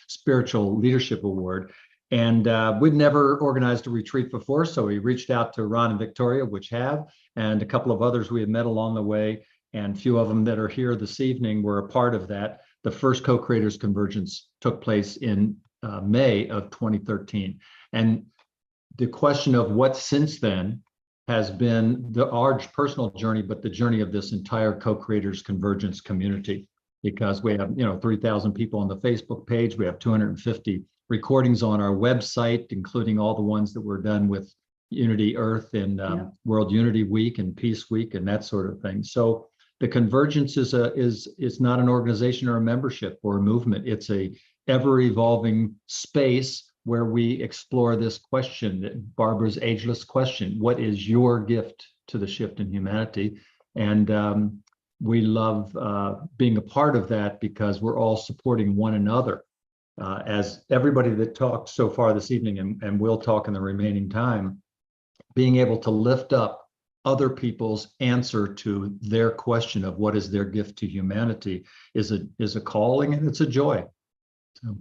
Spiritual Leadership Award. And we'd never organized a retreat before, so we reached out to Ron and Victoria, which have, and a couple of others we had met along the way, and a few of them that are here this evening were a part of that. The first co-creators convergence took place in May of 2013. And the question of what since then has been our personal journey, but the journey of this entire co-creators convergence community, because we have 3,000 people on the Facebook page, we have 250 recordings on our website, including all the ones that were done with Unity Earth and World Unity Week and Peace Week and that sort of thing. So the convergence is not an organization or a membership or a movement. It's a ever-evolving space where we explore this question, Barbara's ageless question: what is your gift to the shift in humanity? And we love being a part of that because we're all supporting one another. As everybody that talked so far this evening and will talk in the remaining time, being able to lift up other people's answer to their question of what is their gift to humanity is a calling, and it's a joy. So.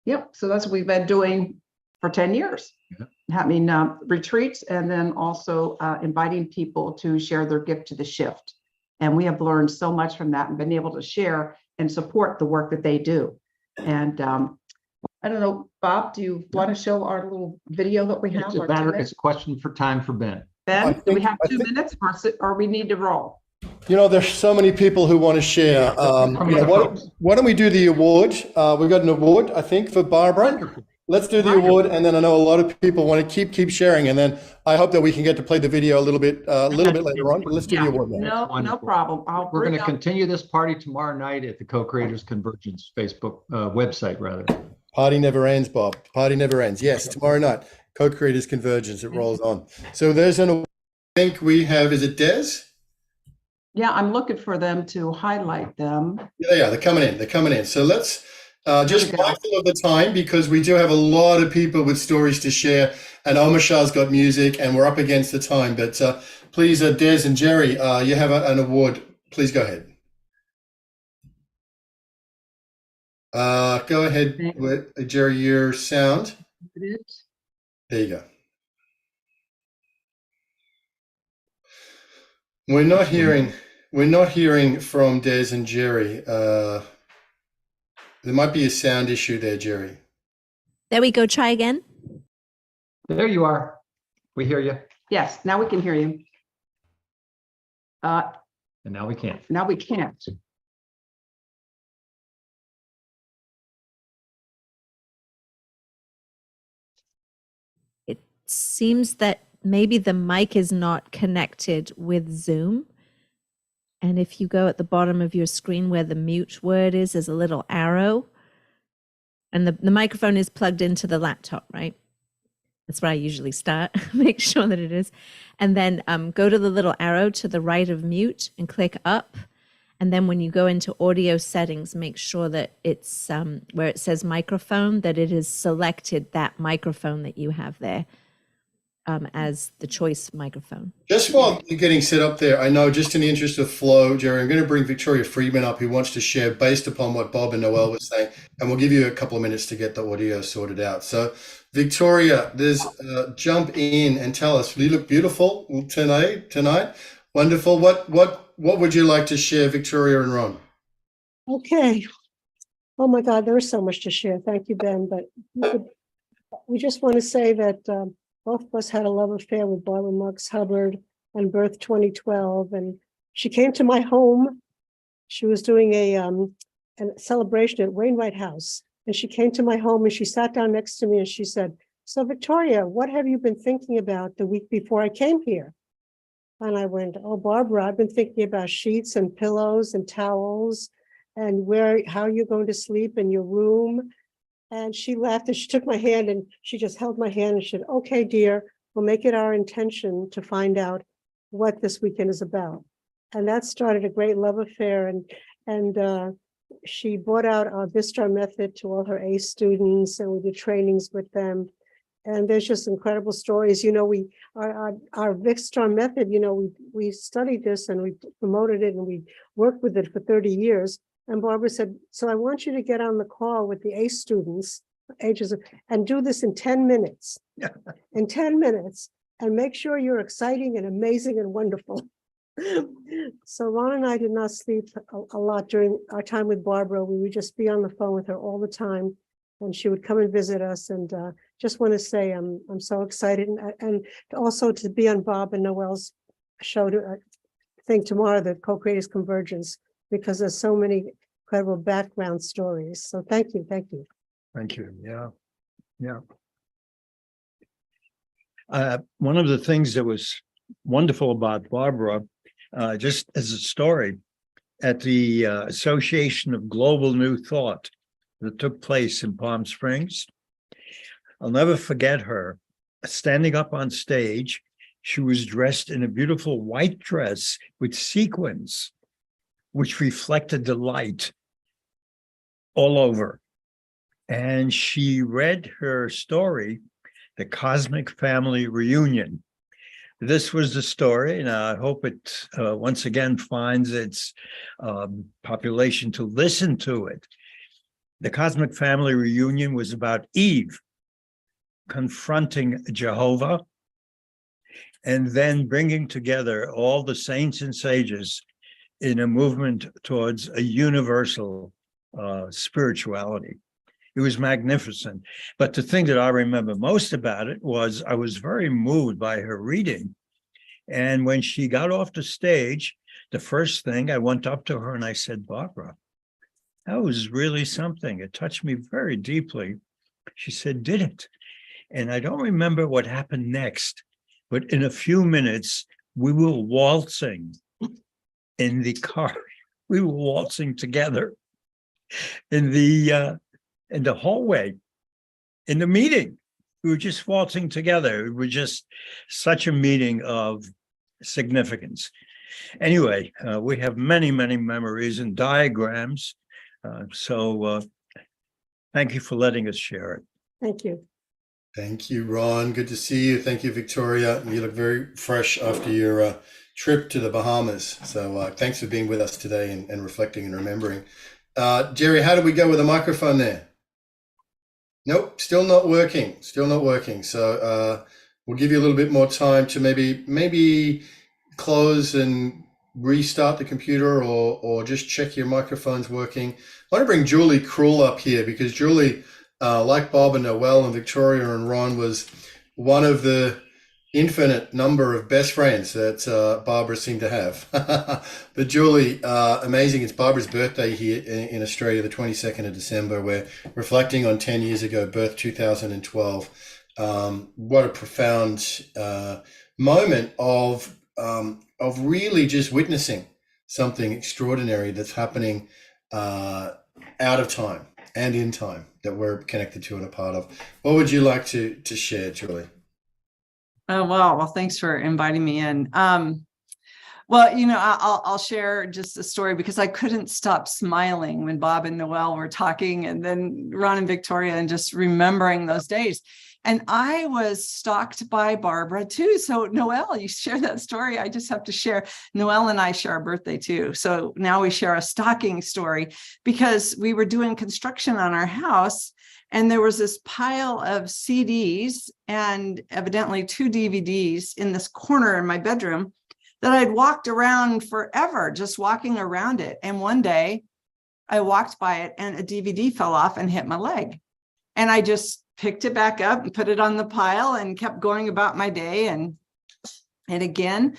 Yep. So that's what we've been doing for 10 years, having retreats, and then also inviting people to share their gift to the shift. And we have learned so much from that and been able to share and support the work that they do. And I don't know, Bob, do you want to show our little video that we have? It's a question for time for Ben. Ben, do we have 2 minutes or we need to roll? There's so many people who want to share. Why don't we do the award? We've got an award, I think, for Barbara. Let's do the award, and then I know a lot of people want to keep sharing, and then I hope that we can get to play the video a little bit later on. But let's do the award now. No problem. We're going to continue this party tomorrow night at the Co-Creators Convergence Facebook website, rather. Party never ends, Bob. Party never ends. Yes, tomorrow night, Co-Creators Convergence. It rolls on. So there's an award. I think we have. Is it Des? Yeah, I'm looking for them to highlight them. Yeah, they're coming in. So let's just mindful of the time, because we do have a lot of people with stories to share, and Omashar's got music, and we're up against the time. But please, Des and Jerry, you have an award. Please go ahead. Go ahead with Jerry, your sound. There you go. We're not hearing from Des and Jerry. There might be a sound issue there, Jerry. There we go. Try again. There you are. We hear you. Yes, now we can hear you. And now we can't. Now we can't. It seems that maybe the mic is not connected with Zoom. And if you go at the bottom of your screen where the mute word is, there's a little arrow. And the microphone is plugged into the laptop, right? That's where I usually start. Make sure that it is. And then go to the little arrow to the right of mute and click up. And then when you go into audio settings, make sure that it's where it says microphone, that it has selected that microphone that you have there as the choice microphone. Just while you're getting set up there, I know just in the interest of flow, Jerry, I'm going to bring Victoria Friedman up, who wants to share based upon what Bob and Noel were saying, and we'll give you a couple of minutes to get the audio sorted out. So Victoria, jump in and tell us. You look beautiful tonight. Wonderful. What would you like to share, Victoria and Ron? Okay. Oh my God, there is so much to share. Thank you, Ben. But we just want to say that both of us had a love affair with Barbara Marx Hubbard and Birth 2012. And she came to my home. She was doing a celebration at Wainwright House. And she came to my home and she sat down next to me and she said, "So Victoria, what have you been thinking about the week before I came here?" And I went, "Oh, Barbara, I've been thinking about sheets and pillows and towels and how you're going to sleep in your room." And she laughed and she took my hand and she just held my hand and she said, "Okay, dear, we'll make it our intention to find out what this weekend is about." And that started a great love affair. And she brought out our Vistar method to all her ACE students, and we did trainings with them. And there's just incredible stories. You know, our Vistar method, you know, we studied this and we promoted it and we worked with it for 30 years. And Barbara said, "So I want you to get on the call with the ACE students, and do this in 10 minutes, in 10 minutes, and make sure you're exciting and amazing and wonderful." So Ron and I did not sleep a lot during our time with Barbara. We would just be on the phone with her all the time, and she would come and visit us. And just want to say I'm so excited, and also to be on Bob and Noel's show thing tomorrow, the Co-Creators Convergence, because there's so many incredible background stories. So thank you. Thank you. Yeah. One of the things that was wonderful about Barbara, just as a story, at the Association of Global New Thought that took place in Palm Springs, I'll never forget her standing up on stage. She was dressed in a beautiful white dress with sequins, which reflected the light all over. And she read her story, The Cosmic Family Reunion. This was the story, and I hope it once again finds its population to listen to it. The Cosmic Family Reunion was about Eve confronting Jehovah and then bringing together all the saints and sages in a movement towards a universal spirituality. It was magnificent. But the thing that I remember most about it was I was very moved by her reading. And when she got off the stage, the first thing I went up to her and I said, "Barbara, that was really something. It touched me very deeply." She said, "Did it?" And I don't remember what happened next, but in a few minutes, we were waltzing in the car. We were waltzing together in the hallway, in the meeting. We were just waltzing together. It was just such a meeting of significance. Anyway, we have many, many memories and diagrams. So thank you for letting us share it. Thank you. Thank you, Ron. Good to see you. Thank you, Victoria. You look very fresh after your trip to the Bahamas. So thanks for being with us today and reflecting and remembering. Jerry, how do we go with the microphone there? Nope, still not working. Still not working. So we'll give you a little bit more time to maybe close and restart the computer, or just check your microphone's working. I want to bring Julie Krull up here because Julie, like Bob and Noel and Victoria and Ron, was one of the infinite number of best friends that Barbara seemed to have. But Julie, amazing. It's Barbara's birthday here in Australia, the 22nd of December. We're reflecting on 10 years ago, birth 2012. What a profound moment of really just witnessing something extraordinary that's happening out of time and in time that we're connected to and a part of. What would you like to share, Julie? Oh, wow. Well, thanks for inviting me in. Well, you know, I'll share just a story because I couldn't stop smiling when Bob and Noel were talking, and then Ron and Victoria, and just remembering those days. And I was stalked by Barbara too. So Noel, you share that story. I just have to share. Noel and I share a birthday too. So now we share a stalking story because we were doing construction on our house. And there was this pile of CDs and evidently 2 DVDs in this corner in my bedroom that I'd walked around forever, just walking around it. And one day I walked by it and a DVD fell off and hit my leg. And I just picked it back up and put it on the pile and kept going about my day. And again,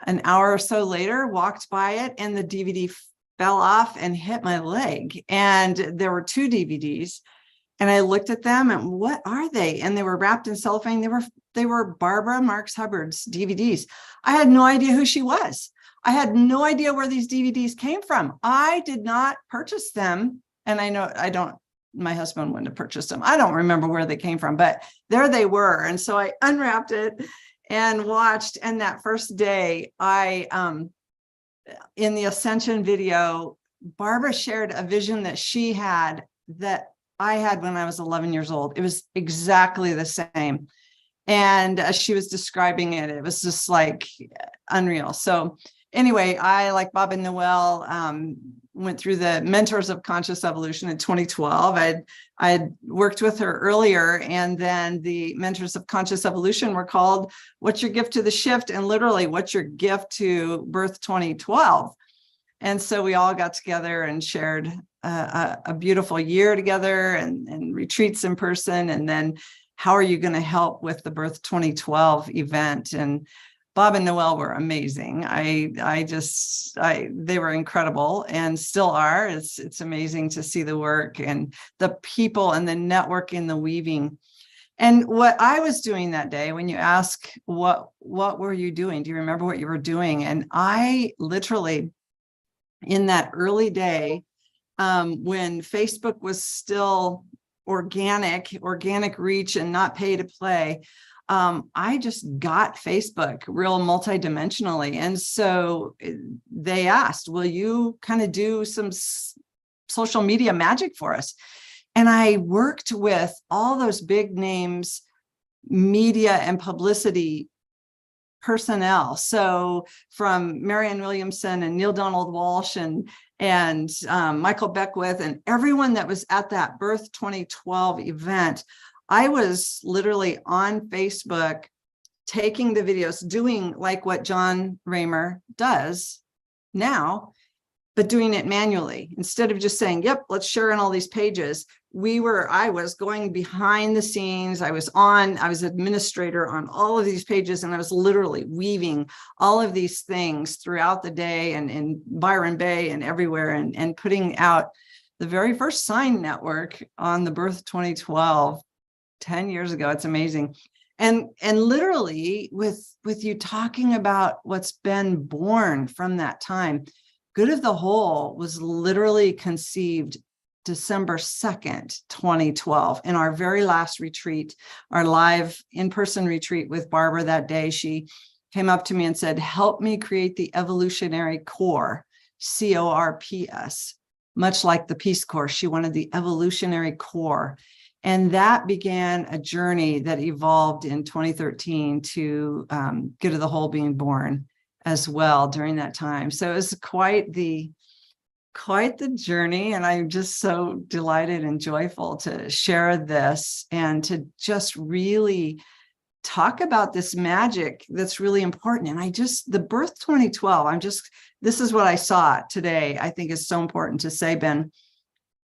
an hour or so later, walked by it and the DVD fell off and hit my leg. And there were 2 DVDs. And I looked at them and what are they? And they were wrapped in cellophane. They were Barbara Marx Hubbard's DVDs. I had no idea who she was. I had no idea where these DVDs came from. I did not purchase them. And my husband wouldn't have purchased them. I don't remember where they came from, but there they were. And so I unwrapped it and watched. And that first day, in the Ascension video, Barbara shared a vision that she had that I had when I was 11 years old. It was exactly the same. And as she was describing it, it was just like unreal. So anyway, I, like Bob and Noel, went through the Mentors of Conscious Evolution in 2012. I'd worked with her earlier, and then the Mentors of Conscious Evolution were called What's Your Gift to the Shift? And literally, What's Your Gift to Birth 2012? And so we all got together and shared a beautiful year together and retreats in person. And then how are you going to help with the Birth 2012 event? And Bob and Noel were amazing. They were incredible and still are. It's amazing to see the work and the people and the network in the weaving. And what I was doing that day, when you ask, what were you doing? Do you remember what you were doing? And I literally, in that early day, when Facebook was still organic reach and not pay to play, I just got Facebook real multidimensionally. And so they asked, will you kind of do some social media magic for us? And I worked with all those big names, media and publicity personnel. So from Marianne Williamson and Neil Donald Walsh and Michael Beckwith and everyone that was at that Birth 2012 event, I was literally on Facebook taking the videos, doing like what John Raymer does now, but doing it manually. Instead of just saying, yep, let's share on all these pages. I was going behind the scenes. I was administrator on all of these pages, and I was literally weaving all of these things throughout the day and in Byron Bay and everywhere, and putting out the very first sign network on the Birth 2012, 10 years ago. It's amazing. And literally with you talking about what's been born from that time, Good of the Whole was literally conceived December 2nd, 2012, in our very last retreat, our live in-person retreat with Barbara that day. She came up to me and said, help me create the evolutionary core, CORPS, much like the Peace Corps. She wanted the evolutionary core. And that began a journey that evolved in 2013 to Good of the Whole being born as well during that time. So it was quite the quite the journey, and I'm just so delighted and joyful to share this and to just really talk about this magic that's really important. And the birth 2012, this is what I saw today. I think is so important to say, Ben.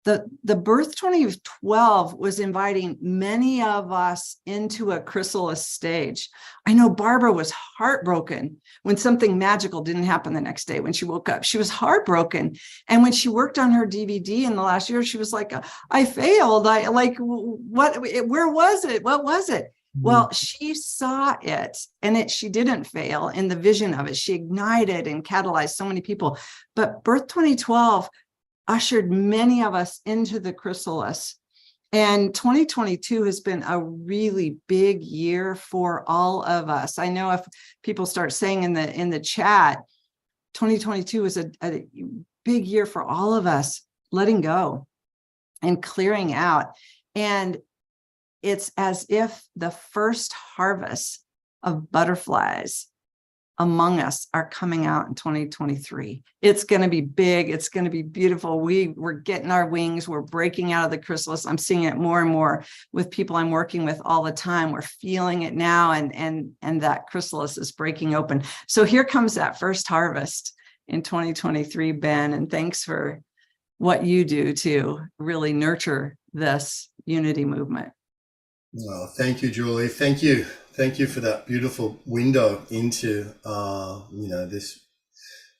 The birth 2012 was inviting many of us into a chrysalis stage. I know Barbara was heartbroken when something magical didn't happen the next day when she woke up. She was heartbroken. And when she worked on her DVD in the last year, she was like, I failed. Where was it? What was it? Well, she saw it, and she didn't fail in the vision of it. She ignited and catalyzed so many people. But birth 2012 ushered many of us into the chrysalis. And 2022 has been a really big year for all of us. I know if people start saying in the chat, 2022 is a big year for all of us, letting go and clearing out. And it's as if the first harvest of butterflies among us are coming out in 2023. It's going to be big. It's going to be beautiful. We're getting our wings. We're breaking out of the chrysalis. I'm seeing it more and more with people I'm working with all the time. We're feeling it now, and that chrysalis is breaking open. So here comes that first harvest in 2023, Ben, and thanks for what you do to really nurture this unity movement. Oh, thank you, Julie. Thank you. Thank you for that beautiful window into,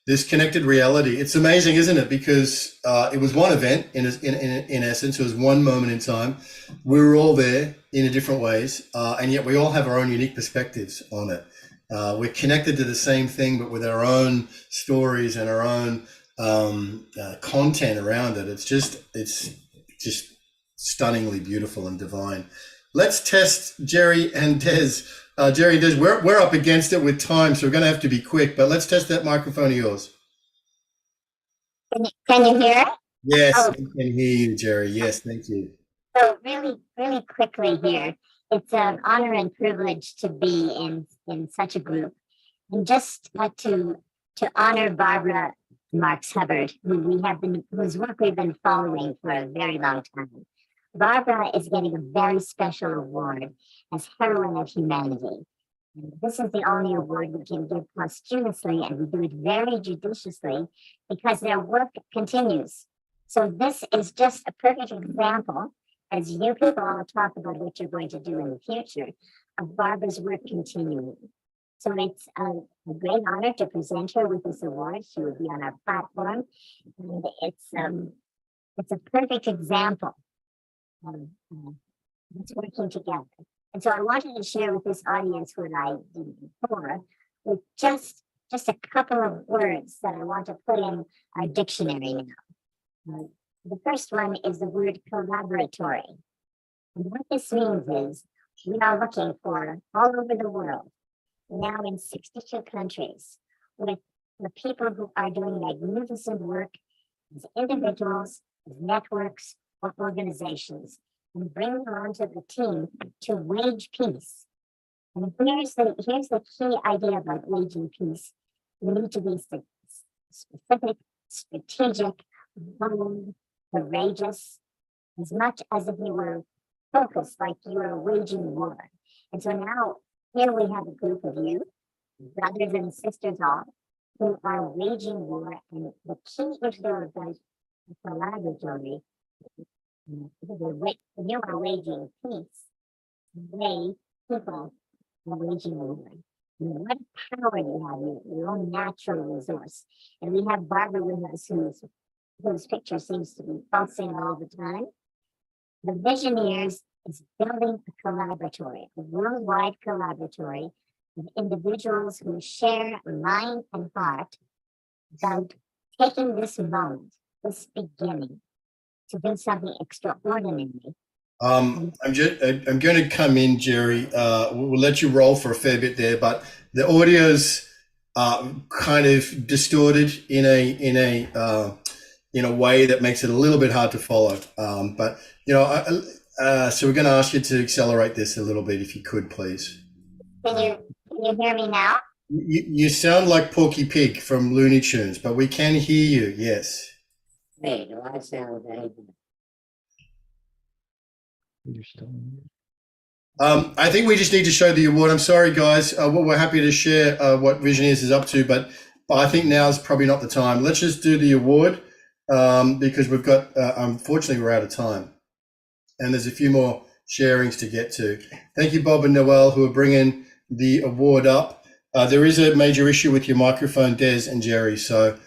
this connected reality. It's amazing, isn't it? Because it was one event in essence. It was one moment in time. We were all there in different ways, and yet we all have our own unique perspectives on it. We're connected to the same thing, but with our own stories and our own content around it. It's just stunningly beautiful and divine. Let's test Jerry and Des. Jerry and Des, we're up against it with time, so we're going to have to be quick, but let's test that microphone of yours. Can you hear? Yes, we can hear you, Jerry. Yes, thank you. So really quickly here, it's an honor and privilege to be in such a group. And just to honor Barbara Marx Hubbard, whose work we've been following for a very long time. Barbara is getting a very special award as Heroine of Humanity. And this is the only award we can give posthumously, and we do it very judiciously because their work continues. So this is just a perfect example, as you people all talk about what you're going to do in the future, of Barbara's work continuing. So it's a great honor to present her with this award. She will be on our platform, and it's a perfect example it's working together. And so I wanted to share with this audience what I did before with just a couple of words that I want to put in our dictionary now. The first one is the word collaboratory. And what this means is we are looking for all over the world, now in 62 countries, with the people who are doing magnificent work as individuals, as networks, or organizations, and bring them onto the team to wage peace. And here's the key idea about waging peace. You need to be specific, strategic, bold, courageous, as much as if you were focused like you were waging war. And so now here we have a group of you, brothers and sisters all, who are waging war. And the key issue about the collaboratory, you are waging peace. They, people, are waging war. What power you have, your own natural resource. And we have Barbara with us, whose picture seems to be pulsing all the time. The Visionaries is building a collaboratory, a worldwide collaboratory of individuals who share mind and heart about taking this moment, this beginning, to do something extraordinary. I'm going to come in, Jerry. We'll let you roll for a fair bit there, but the audio's kind of distorted in a way that makes it a little bit hard to follow. But so we're going to ask you to accelerate this a little bit, if you could, please. Can you hear me now? You sound like Porky Pig from Looney Tunes, but we can hear you. Yes. Hey, a lot of sound. You're still in. I think we just need to show the award. I'm sorry, guys. We're happy to share what Visionaries is up to, but I think now is probably not the time. Let's just do the award because we've got, unfortunately, we're out of time. And there's a few more sharings to get to. Thank you, Bob and Noel, who are bringing the award up. There is a major issue with your microphone, Des and Jerry. So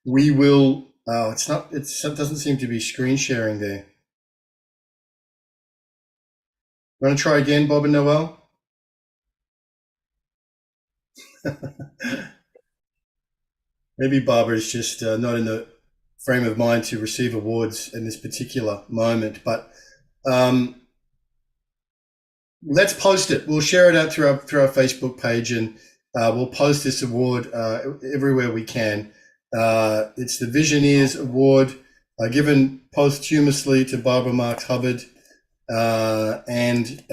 we will, it doesn't seem to be screen sharing there. Want to try again, Bob and Noel? Maybe Barbara is just not in the frame of mind to receive awards in this particular moment, but let's post it. We'll share it out through our Facebook page, and we'll post this award everywhere we can. It's the Visionaries Award given posthumously to Barbara Marx Hubbard. And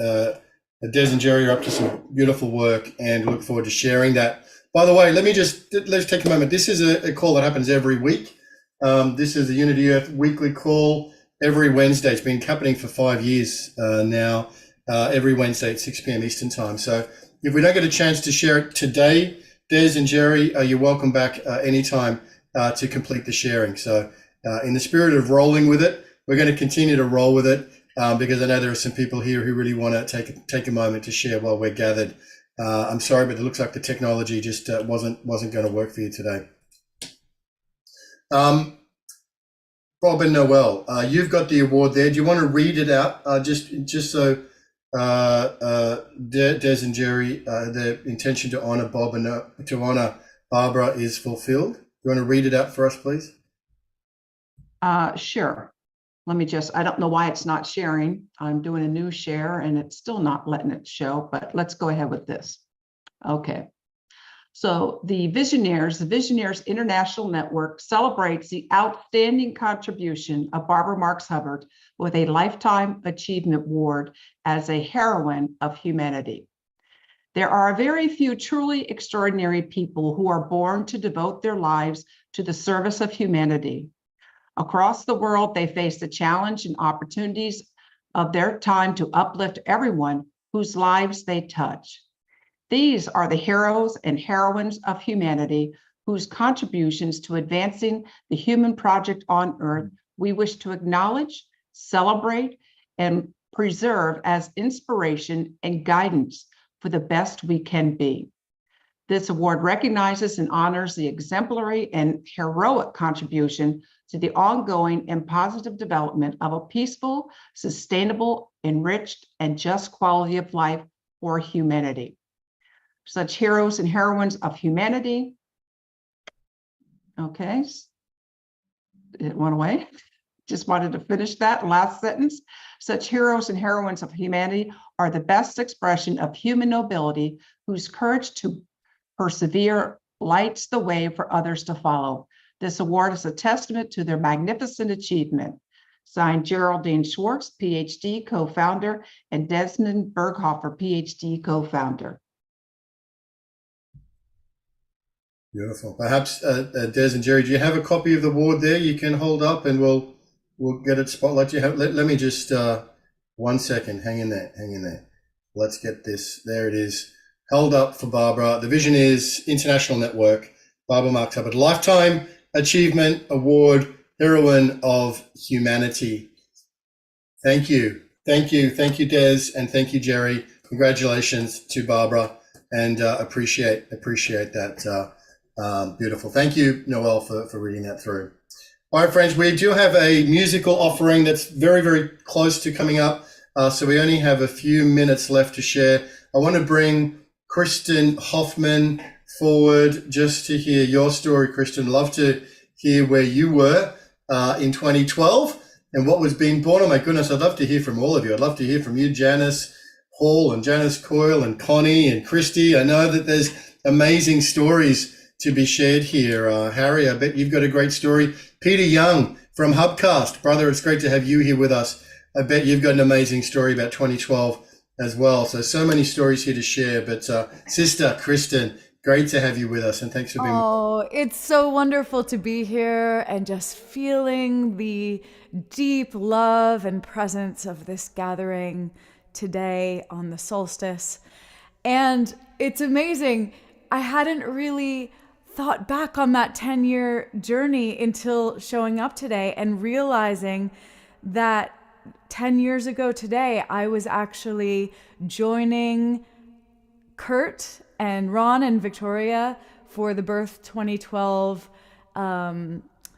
Des and Jerry are up to some beautiful work, and look forward to sharing that. By the way, let's take a moment. This is a call that happens every week. This is the Unity Earth weekly call every Wednesday. It's been happening for 5 years now, every Wednesday at 6 p.m. Eastern time. So if we don't get a chance to share it today, Des and Jerry, you're welcome back anytime to complete the sharing. So in the spirit of rolling with it, we're going to continue to roll with it. Because I know there are some people here who really want to take a moment to share while we're gathered. I'm sorry, but it looks like the technology just wasn't going to work for you today. Bob and Noel, you've got the award there. Do you want to read it out just so Des and Jerry, the intention to honor Bob and to honor Barbara is fulfilled? You want to read it out for us, please? Sure. Let me I don't know why it's not sharing. I'm doing a new share and it's still not letting it show, but let's go ahead with this. Okay. So the Visionaries International Network celebrates the outstanding contribution of Barbara Marx Hubbard with a Lifetime Achievement Award as a heroine of humanity. There are very few truly extraordinary people who are born to devote their lives to the service of humanity. Across the world, they face the challenge and opportunities of their time to uplift everyone whose lives they touch. These are the heroes and heroines of humanity whose contributions to advancing the human project on Earth we wish to acknowledge, celebrate, and preserve as inspiration and guidance for the best we can be. This award recognizes and honors the exemplary and heroic contribution to the ongoing and positive development of a peaceful, sustainable, enriched, and just quality of life for humanity. Such heroes and heroines of humanity. Okay, it went away. Just wanted to finish that last sentence. Such heroes and heroines of humanity are the best expression of human nobility, whose courage to persevere lights the way for others to follow. This award is a testament to their magnificent achievement. Signed, Geraldine Schwartz, PhD, co-founder, and Desmond Berghofer, PhD, co-founder. Beautiful. Perhaps Des and Jerry, do you have a copy of the award there you can hold up, and we'll get it spotlight? You have. Let me just 1 second. Hang in there. Let's get this. There it is. Held up for Barbara. The Visionaries International Network, Barbara Marx Hubbard, Lifetime Achievement Award, Heroine of Humanity. Thank you, Des, and thank you, Jerry. Congratulations to Barbara, and appreciate that. Beautiful. Thank you, Noel, for reading that through. All right, friends, we do have a musical offering that's very, very close to coming up. So we only have a few minutes left to share. I want to bring Kristen Hoffman forward just to hear your story, Kristen. Love to hear where you were in 2012 and what was being born. Oh my goodness, I'd love to hear from all of you. I'd love to hear from you, Janice Hall and Janice Coyle and Connie and Christy. I know that there's amazing stories to be shared here. Harry, I bet you've got a great story. Peter Young from Hubcast. Brother, it's great to have you here with us. I bet you've got an amazing story about 2012 as well. So many stories here to share. But sister Kristen, great to have you with us, and thanks for being. Oh, it's so wonderful to be here and just feeling the deep love and presence of this gathering today on the solstice. And it's amazing. I hadn't really thought back on that 10-year journey until showing up today and realizing that 10 years ago today, I was actually joining Kurt and Ron and Victoria for the Birth 2012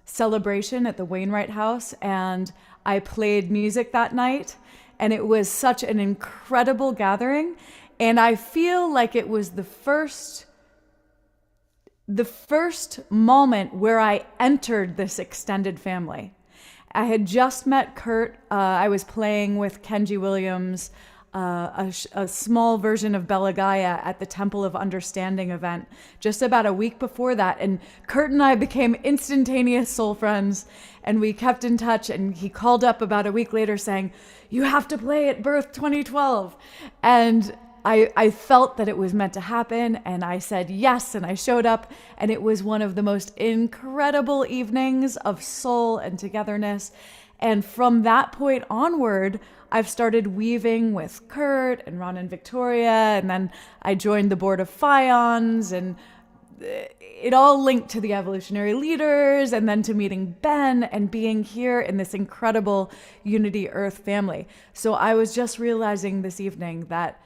celebration at the Wainwright House. And I played music that night, and it was such an incredible gathering. And I feel like it was the first moment where I entered this extended family. I had just met Kurt. I was playing with Kenji Williams, a small version of Bella Gaia at the Temple of Understanding event just about a week before that. And Kurt and I became instantaneous soul friends, and we kept in touch. And he called up about a week later saying, "You have to play at Birth 2012. And I felt that it was meant to happen, and I said yes, and I showed up, and it was one of the most incredible evenings of soul and togetherness. And from that point onward, I've started weaving with Kurt and Ron and Victoria, and then I joined the board of Fions, and it all linked to the evolutionary leaders, and then to meeting Ben and being here in this incredible Unity Earth family. So I was just realizing this evening that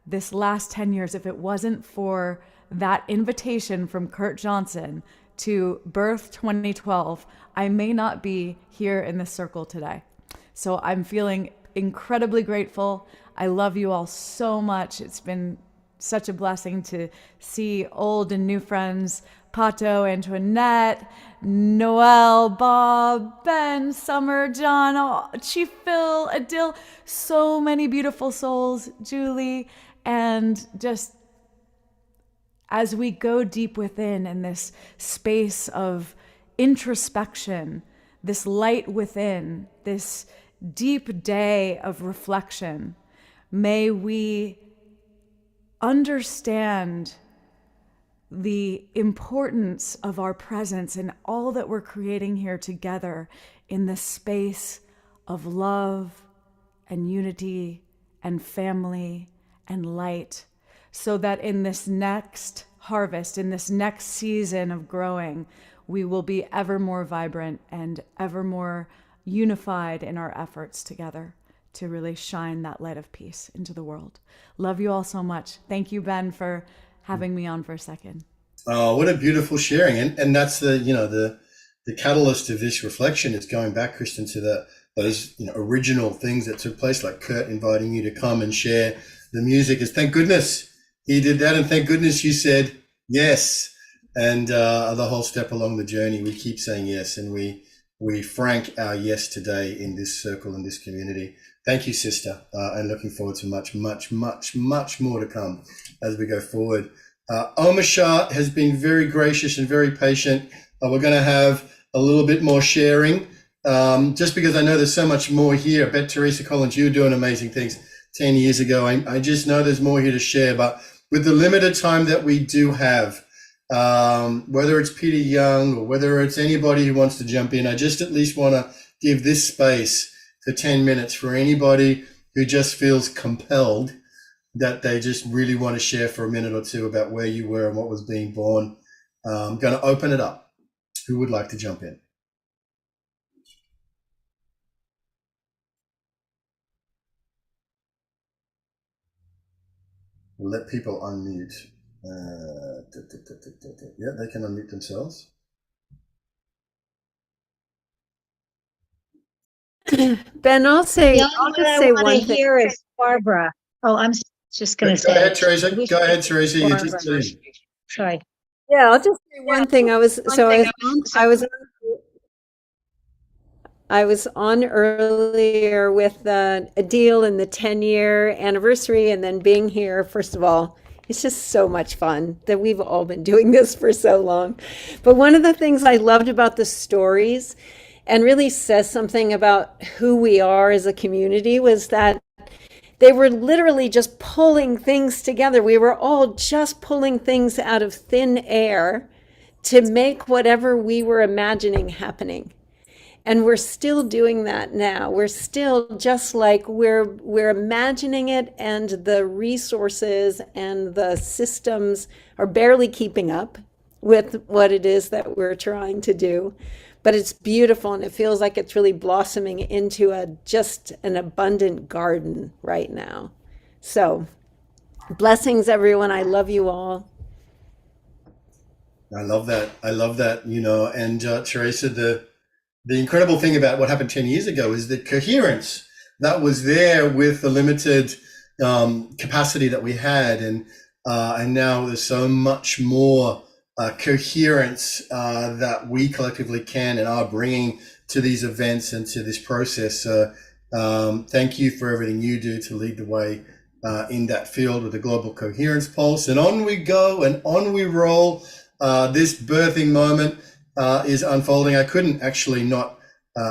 this last 10 years, if it wasn't for that invitation from Kurt Johnson to Birth 2012, I may not be here in this circle today. So I'm feeling incredibly grateful. I love you all so much. It's been such a blessing to see old and new friends, Pato, Antoinette, Noel, Bob, Ben, Summer, John, Chief Phil, Adil, so many beautiful souls, Julie. And just as we go deep within in this space of introspection, this light within, this deep day of reflection, may we understand the importance of our presence and all that we're creating here together in the space of love and unity and family and light, so that in this next harvest, in this next season of growing, we will be ever more vibrant and ever more unified in our efforts together to really shine that light of peace into the world. Love you all so much. Thank you, Ben, for having me on for a second. Oh, what a beautiful sharing. And that's the catalyst of this reflection is going back, Kristen, to those original things that took place, like Kurt inviting you to come and share the music. Is thank goodness he did that, and thank goodness you said yes. And the whole step along the journey, we keep saying yes, and we frank our yes today in this circle, in this community. Thank you, sister, and looking forward to much, much, much, much more to come as we go forward. Omashar has been very gracious and very patient. We're going to have a little bit more sharing, just because I know there's so much more here. I bet Teresa Collins, you're doing amazing things 10 years ago. I just know there's more here to share, but with the limited time that we do have, whether it's Peter Young or whether it's anybody who wants to jump in, I just at least want to give this space for 10 minutes for anybody who just feels compelled that they just really want to share for a minute or two about where you were and what was being born. I'm going to open it up. Who would like to jump in? Let people unmute. Yeah, they can unmute themselves. Ben, I'll just say one thing. Here is Barbara. Oh, I'm just going to say. Go ahead, Teresa. Go ahead, Teresa. You just Sorry. Yeah, I'll just say one thing. I was on earlier with Adil and the 10-year anniversary, and then being here. First of all, it's just so much fun that we've all been doing this for so long. But one of the things I loved about the stories and really says something about who we are as a community was that They were literally just pulling things together. We were all just pulling things out of thin air to make whatever we were imagining happening. And we're still doing that now. We're still just like we're imagining it, and the resources and the systems are barely keeping up with what it is that we're trying to do. But it's beautiful, and it feels like it's really blossoming into just an abundant garden right now. So blessings, everyone. I love you all. I love that. I love that, and Teresa, the incredible thing about what happened 10 years ago is the coherence that was there with the limited capacity that we had. And now there's so much more coherence that we collectively can and are bringing to these events and to this process. So thank you for everything you do to lead the way in that field with the Global Coherence Pulse. And on we go and on we roll. This birthing moment is unfolding. I couldn't actually not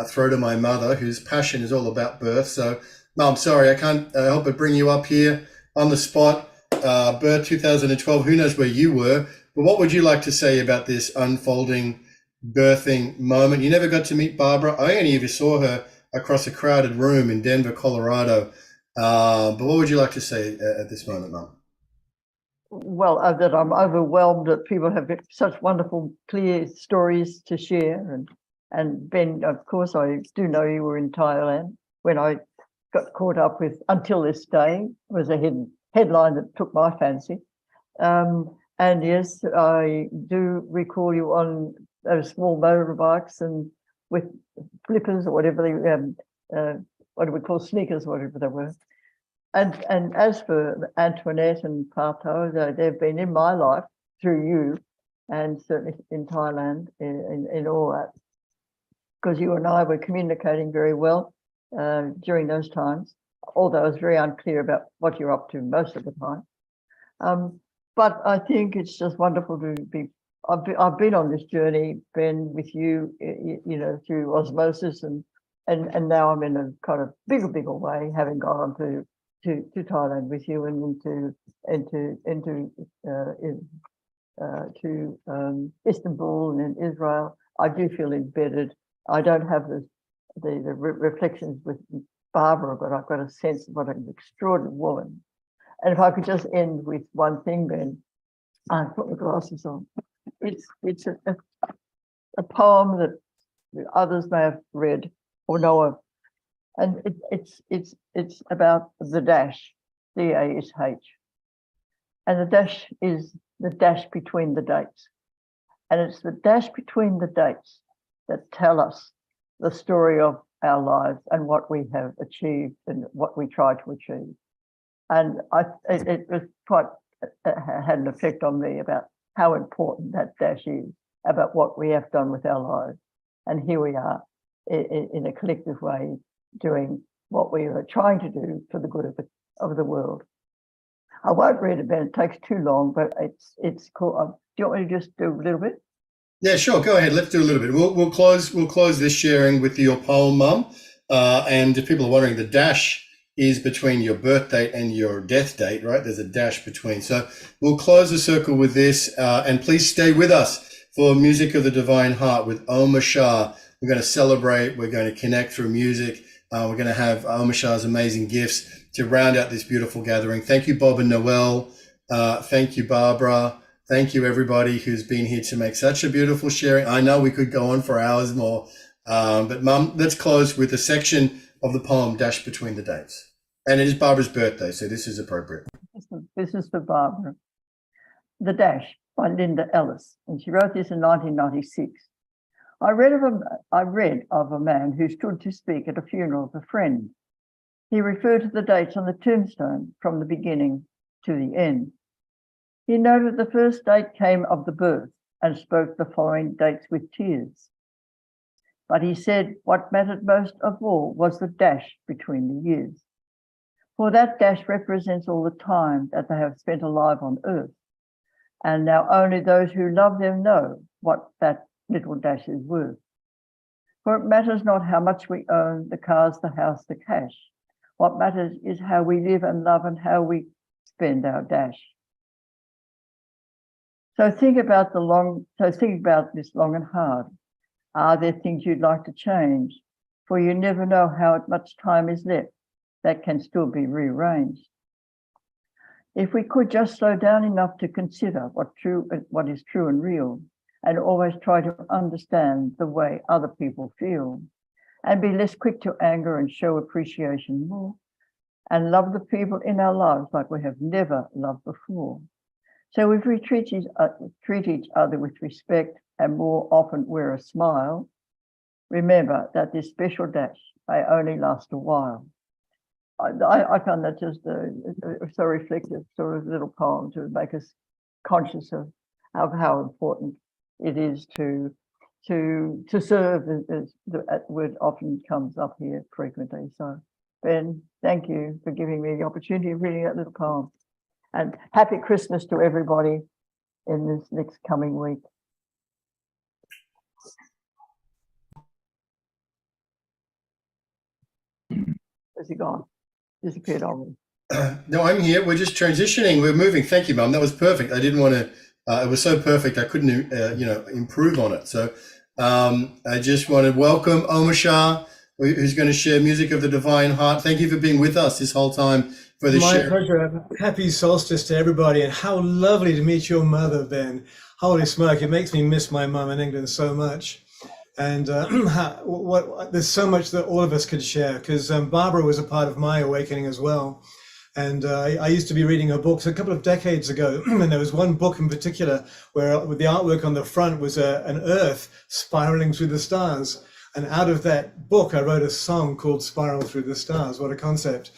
throw to my mother, whose passion is all about birth. So, Mom, sorry, I can't help but bring you up here on the spot. Birth 2012, who knows where you were, but what would you like to say about this unfolding birthing moment? You never got to meet Barbara. I only ever saw her across a crowded room in Denver, Colorado. But what would you like to say at this moment, Mom? Well, that I'm overwhelmed that people have such wonderful, clear stories to share. And Ben, of course, I do know you were in Thailand when I got caught up with Until This Day. It was a headline that took my fancy. And yes, I do recall you on those small motorbikes and with flippers or whatever what do we call sneakers, whatever they were. And as for Antoinette and Pato, they've been in my life through you, and certainly in Thailand in all that, because you and I were communicating very well during those times, although I was very unclear about what you're up to most of the time. But I think it's just wonderful to be. I've been on this journey, Ben, with you, through osmosis, and now I'm in a kind of bigger way, having gone to Thailand with you and to Istanbul and Israel. I do feel embedded. I don't have the reflections with Barbara, but I've got a sense of what an extraordinary woman. And if I could just end with one thing, Ben, I put my glasses on. It's a poem that others may have read or know of. And it's about the dash, D-A-S-H. And the dash is the dash between the dates. And it's the dash between the dates that tell us the story of our lives and what we have achieved and what we try to achieve. And it was quite, had an effect on me about how important that dash is, about what we have done with our lives. And here we are in a collective way, doing what we are trying to do for the good of the world. I won't read it, Ben. It takes too long, but it's cool. Do you want me to just do a little bit? Yeah, sure. Go ahead. Let's do a little bit. We'll close this sharing with your poem, Mum. And if people are wondering, the dash is between your birth date and your death date, right? There's a dash between. So we'll close the circle with this, and please stay with us for Music of the Divine Heart with Omashar. We're going to celebrate. We're going to connect through music. We're going to have Omashar's amazing gifts to round out this beautiful gathering. Thank you, Bob and Noel. Thank you, Barbara. Thank you, everybody who's been here to make such a beautiful sharing. I know we could go on for hours more, but Mum, let's close with a section of the poem, Dash Between the Dates. And it is Barbara's birthday, so this is appropriate. This is for Barbara. The Dash by Linda Ellis, and she wrote this in 1996. I read of a man who stood to speak at a funeral of a friend. He referred to the dates on the tombstone from the beginning to the end. He noted the first date came of the birth and spoke the following dates with tears. But he said what mattered most of all was the dash between the years. For that dash represents all the time that they have spent alive on earth. And now only those who love them know what that little dash is worth. For it matters not how much we own, the cars, the house, the cash. What matters is how we live and love and how we spend our dash. So think about this long and hard. Are there things you'd like to change? For you never know how much time is left that can still be rearranged. If we could just slow down enough to consider what is true and real, and always try to understand the way other people feel, and be less quick to anger and show appreciation more, and love the people in our lives like we have never loved before. So if we treat each other with respect and more often wear a smile, remember that this special dash may only last a while. I found that just a so reflective sort of little poem to make us conscious of how important it is to serve, as the word often comes up here frequently. So Ben, thank you for giving me the opportunity of reading that little poem. And happy Christmas to everybody in this next coming week. Where's he gone? Disappeared on me. No, I'm here. We're just transitioning. We're moving. Thank you, Mum. That was perfect. I didn't want to. It was so perfect. I couldn't, improve on it. So I just want to welcome Omashar, who's going to share music of the Divine Heart. Thank you for being with us this whole time for the My share. pleasure. Happy solstice to everybody, and how lovely to meet your mother, Ben. Holy smoke! It makes me miss my mum in England so much. And there's so much that all of us could share, because Barbara was a part of my awakening as well. And I used to be reading her books a couple of decades ago, and there was one book in particular where with the artwork on the front was an earth spiraling through the stars. And out of that book, I wrote a song called Spiral Through the Stars. What a concept.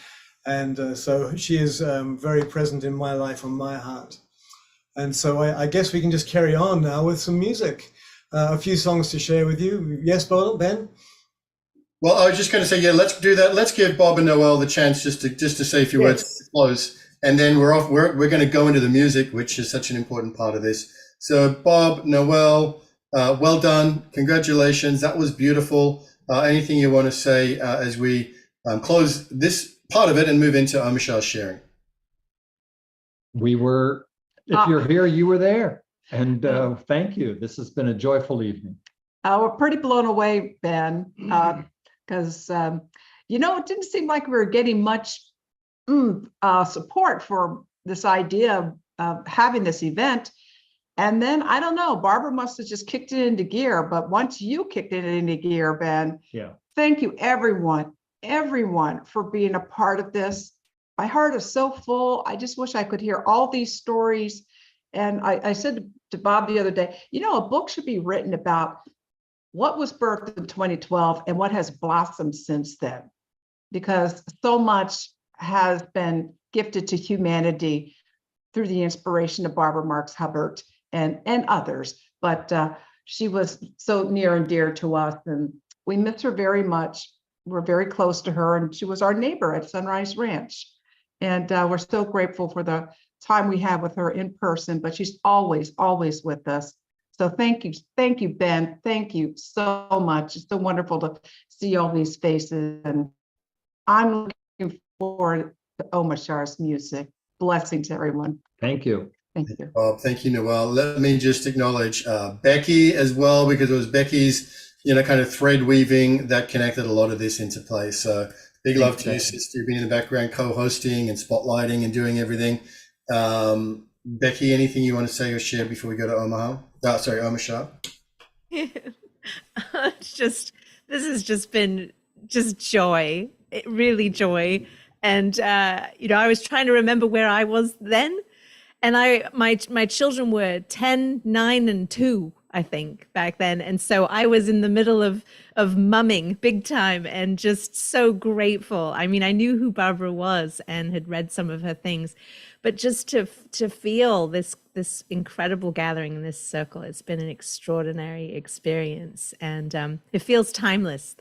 And so she is very present in my life, on my heart. And so I guess we can just carry on now with some music. A few songs to share with you. Yes, Ben? Well, I was just going to say, yeah, let's do that. Let's give Bob and Noel the chance just to say a few words to close, and then we're off. We're going to go into the music, which is such an important part of this. So, Bob, Noel, well done. Congratulations. That was beautiful. Anything you want to say as we close this part of it and move into Omashar's sharing? If you're here, you were there. And thank you. This has been a joyful evening. We're pretty blown away, Ben, because, it didn't seem like we were getting much support for this idea of having this event. And then, I don't know, Barbara must have just kicked it into gear. But once you kicked it into gear, Ben, thank you, everyone for being a part of this. My heart is so full. I just wish I could hear all these stories. And I said to Bob the other day, a book should be written about what was birthed in 2012 and what has blossomed since then, because so much has been gifted to humanity through the inspiration of Barbara Marx Hubbard and others. But she was so near and dear to us, and we miss her very much. We're very close to her, and she was our neighbor at Sunrise Ranch. And we're so grateful for the time we have with her in person, but she's always with us. So thank you, Ben. Thank you so much. It's so wonderful to see all these faces, and I'm looking forward to Omashar's music. Blessings, everyone. Thank you. Thank you. Bob, thank you, Noel. Let me just acknowledge Becky as well, because it was Becky's, kind of thread weaving that connected a lot of this into place. So big love to you, sister. You've been in the background co-hosting and spotlighting and doing everything. Becky, anything you want to say or share before we go to Omashar? This has just been joy, really joy. And, I was trying to remember where I was then. And my children were 10, 9, and 2, I think, back then. And so I was in the middle of mumming big time, and just so grateful. I mean, I knew who Barbara was and had read some of her things, but just to feel this incredible gathering in this circle, it's been an extraordinary experience, and it feels timeless.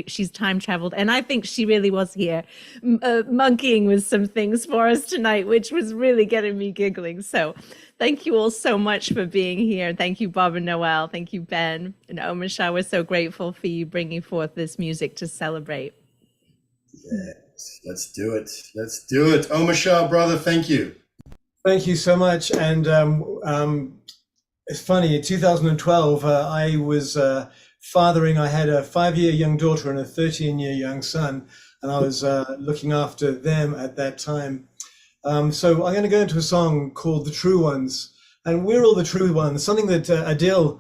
She's time traveled, and I think she really was here, monkeying with some things for us tonight, which was really getting me giggling. So, thank you all so much for being here. Thank you, Bob and Noel. Thank you, Ben and Omashar. We're so grateful for you bringing forth this music to celebrate. Yeah. Let's do it. Let's do it. Omashar, brother, thank you. Thank you so much. And it's funny, in 2012, I was fathering, I had a 5-year young daughter and a 13-year young son, and I was looking after them at that time. So I'm going to go into a song called The True Ones. And we're all the true ones. Something that Adil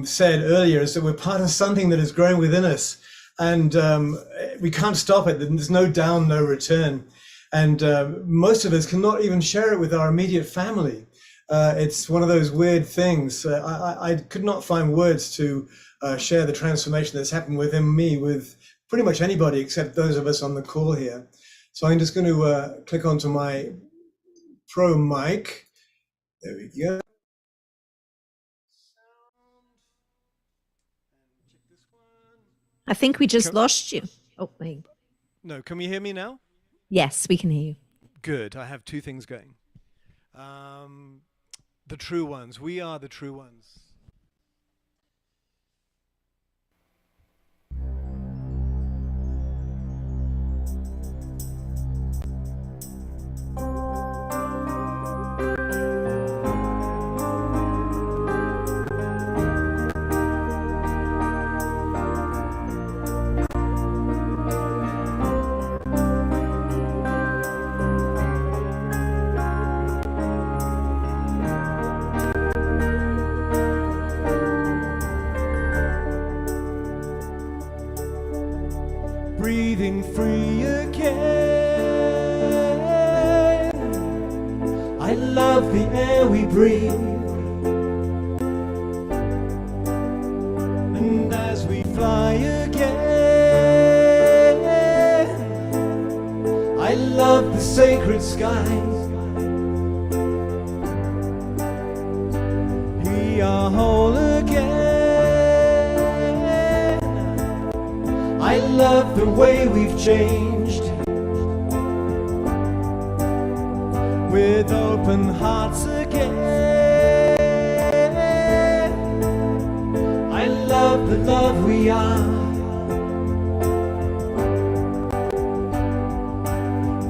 said earlier is that we're part of something that is growing within us. And we can't stop it. There's no down, no return. And most of us cannot even share it with our immediate family. It's one of those weird things. I could not find words to share the transformation that's happened within me with pretty much anybody except those of us on the call here. So I'm just going to click onto my pro mic. There we go. I think we just lost you. Oh, wait. No, can you hear me now? Yes, we can hear you. Good. I have two things going. The true ones. We are the true ones. Breathing free again. I love the air we breathe. And as we fly again, I love the sacred skies. We are whole again. I love the way we've changed. With open hearts again. I love the love we are.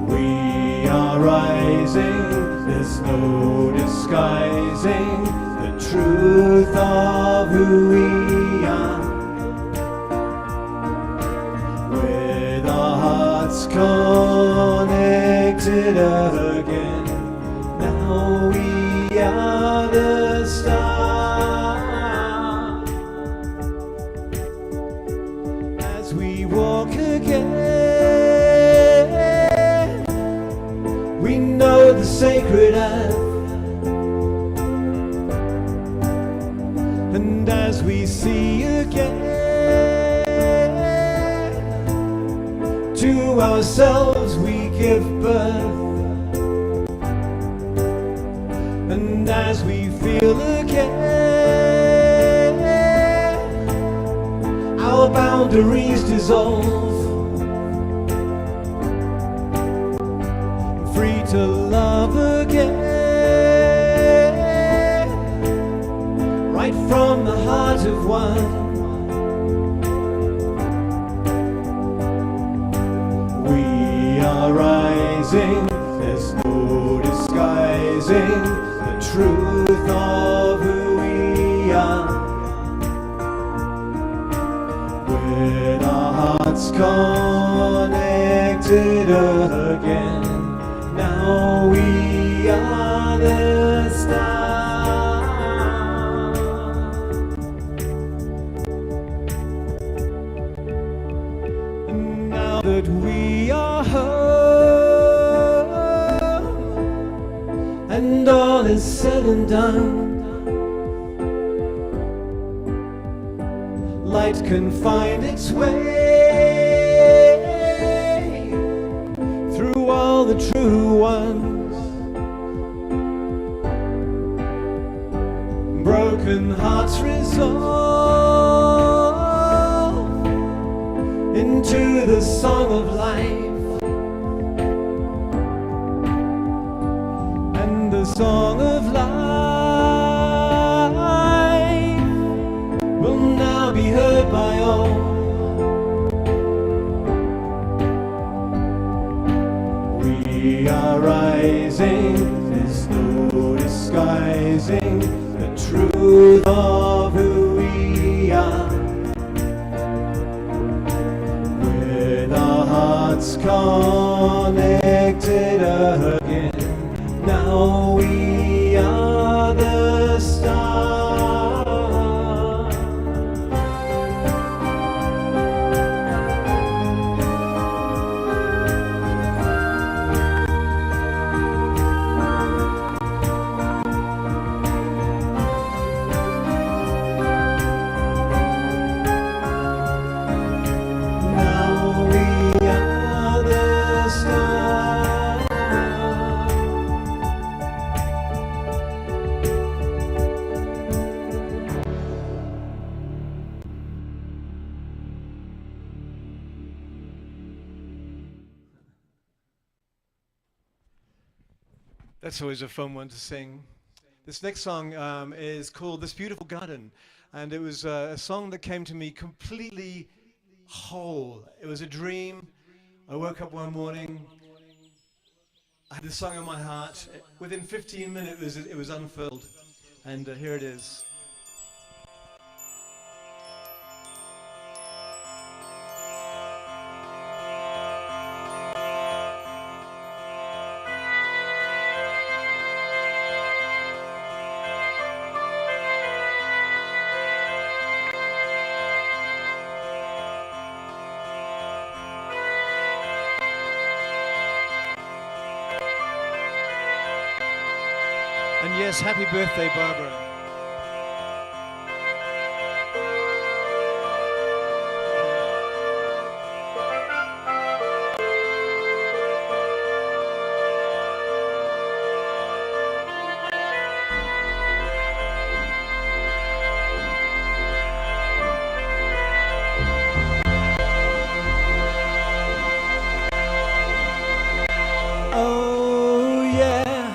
We are rising, there's no disguising the truth of who we are. Connected again, now we are the stars. As we walk again, we know the sacred earth. And as we see again, to ourselves we give birth. And as we feel again, our boundaries dissolve. Free to love again, right from the heart of one. Rising, there's no disguising the truth of who we are. With our hearts connected again, now we are the stars. And now that we are home, and all is said and done, light can find its way through all the true ones. Broken hearts resolve into the song of life. The song of life will now be heard by all. That's always a fun one to sing. This next song is called This Beautiful Garden. And it was a song that came to me completely whole. It was a dream. I woke up one morning. I had this song in my heart. Within 15 minutes, it was unfurled. And here it is. And yes, happy birthday, Barbara. Oh yeah,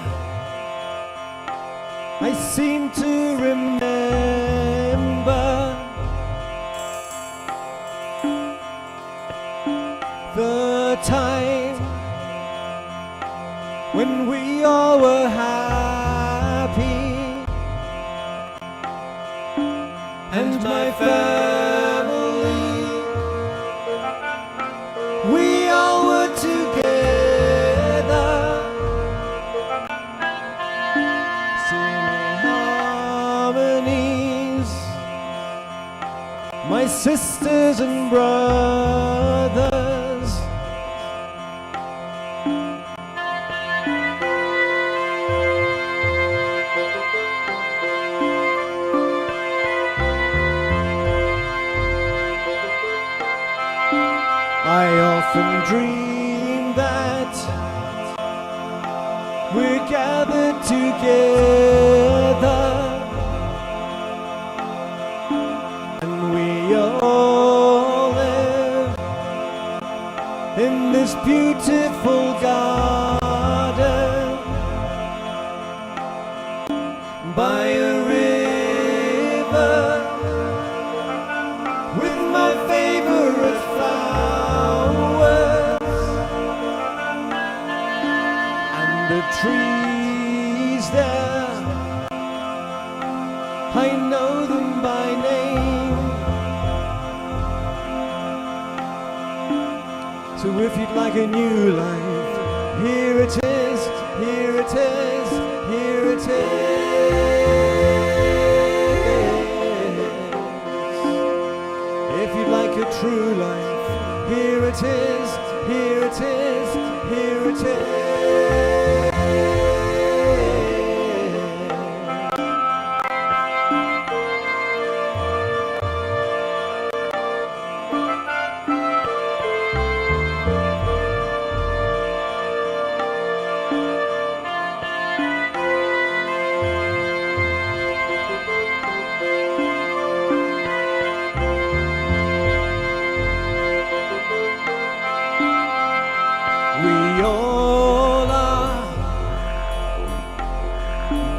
I seem to remember the time when we all were happy and my family, we all were together. My sisters and brothers, I often dream that we're gathered together. All live in this beautiful garden by a river with my favorite flowers and the trees there, I know them by name. So if you'd like a new life, here it is, here it is, here it is. If you'd like a true life, here it is, here it is, here it is.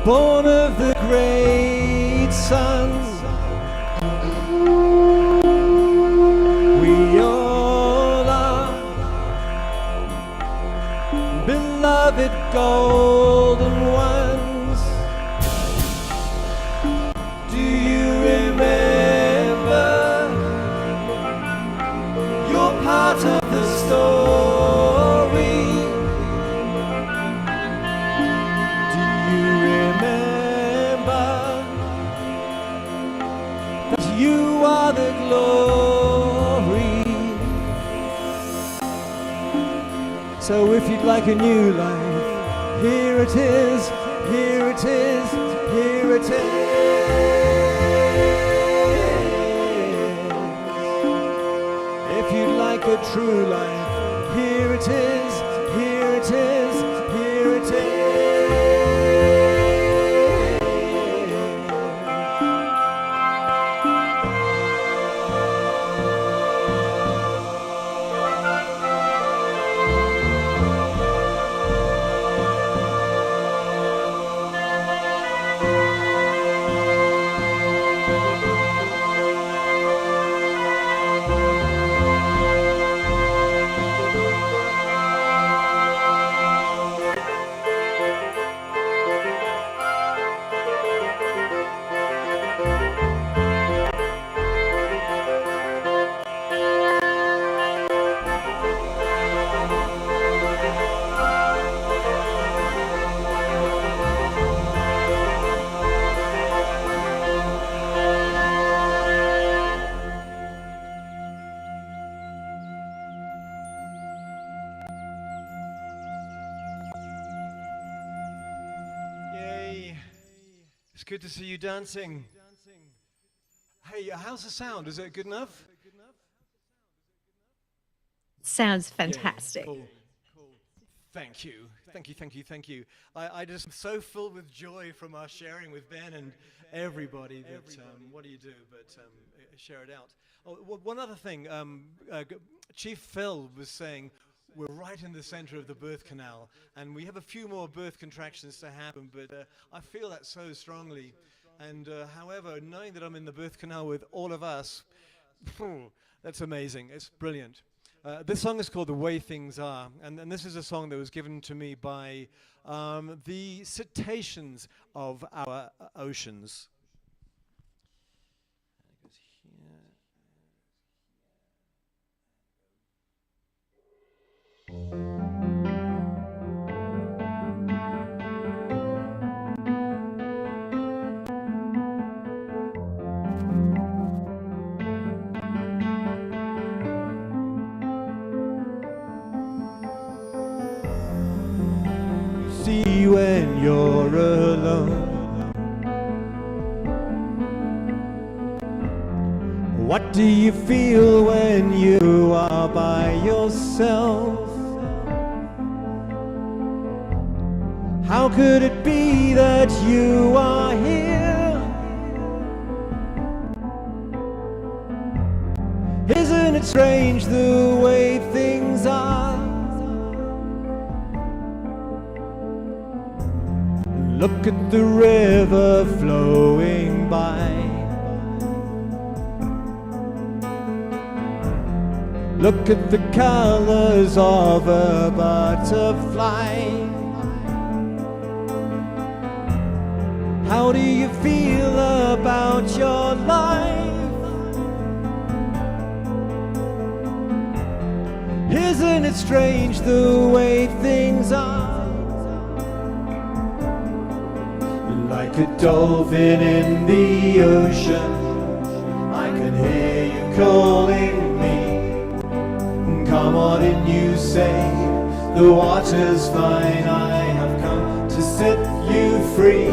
Born of the great sun, we all are beloved golden ones. Do you remember? You're part of the story. You are the glory. So if you'd like a new life, here it is, here it is, here it is. If you'd like a true life, here it is, here it is, here it is. good to see you dancing. Hey, how's the sound? Is it good enough? Sounds fantastic. Cool. Thank you. Thank you, thank you, thank you. I just am so filled with joy from our sharing with Ben and everybody that, what do you do but share it out. Oh, one other thing, Chief Phil was saying we're right in the center of the birth canal, and we have a few more birth contractions to happen, but I feel that so strongly. And however, knowing that I'm in the birth canal with all of us, that's amazing. It's brilliant. This song is called The Way Things Are, and this is a song that was given to me by the cetaceans of our oceans. See when you're alone. What do you feel when you are by yourself? How could it be that you are here? Isn't it strange the way things are? Look at the river flowing by. Look at the colors of a butterfly. How do you feel about your life? Isn't it strange the way things are? Like a dolphin in the ocean, I can hear you calling me. Come on in, you say, the water's fine. I have come to set you free.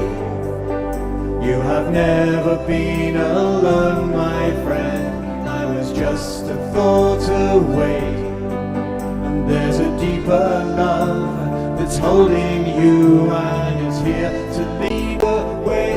You have never been alone, my friend. I was just a thought away. And there's a deeper love that's holding you, and it's here to lead the way.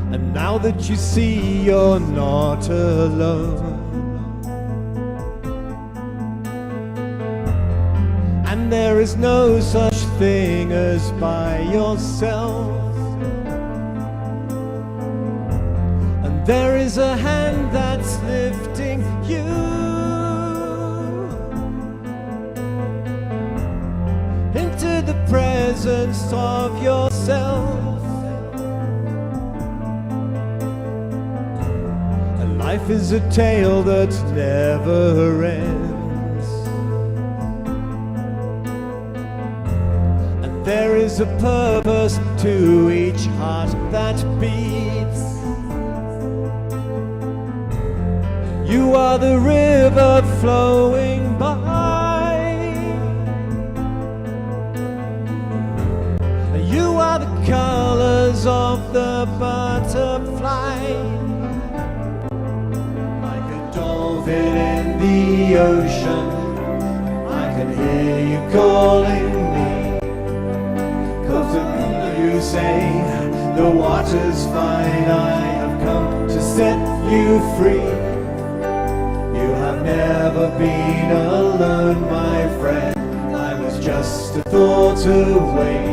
And now that you see you're not alone, and there is no such thing as by yourself, and there is a hand that's lifting you into the presence of yourself. And life is a tale that never ends. And there is a purpose to each heart that beats. You are the river flowing by. You are the colors of the butterfly. Like a dolphin in the ocean, I can hear you calling me. 'Cause you say the water's fine. I have come to set you free. You have never been alone, my friend. I was just a thought away.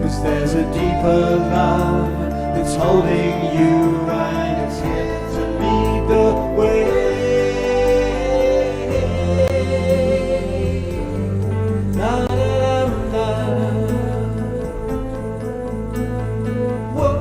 'Cause there's a deeper love that's holding you, and it's here to lead the way. La, la, la. Whoa.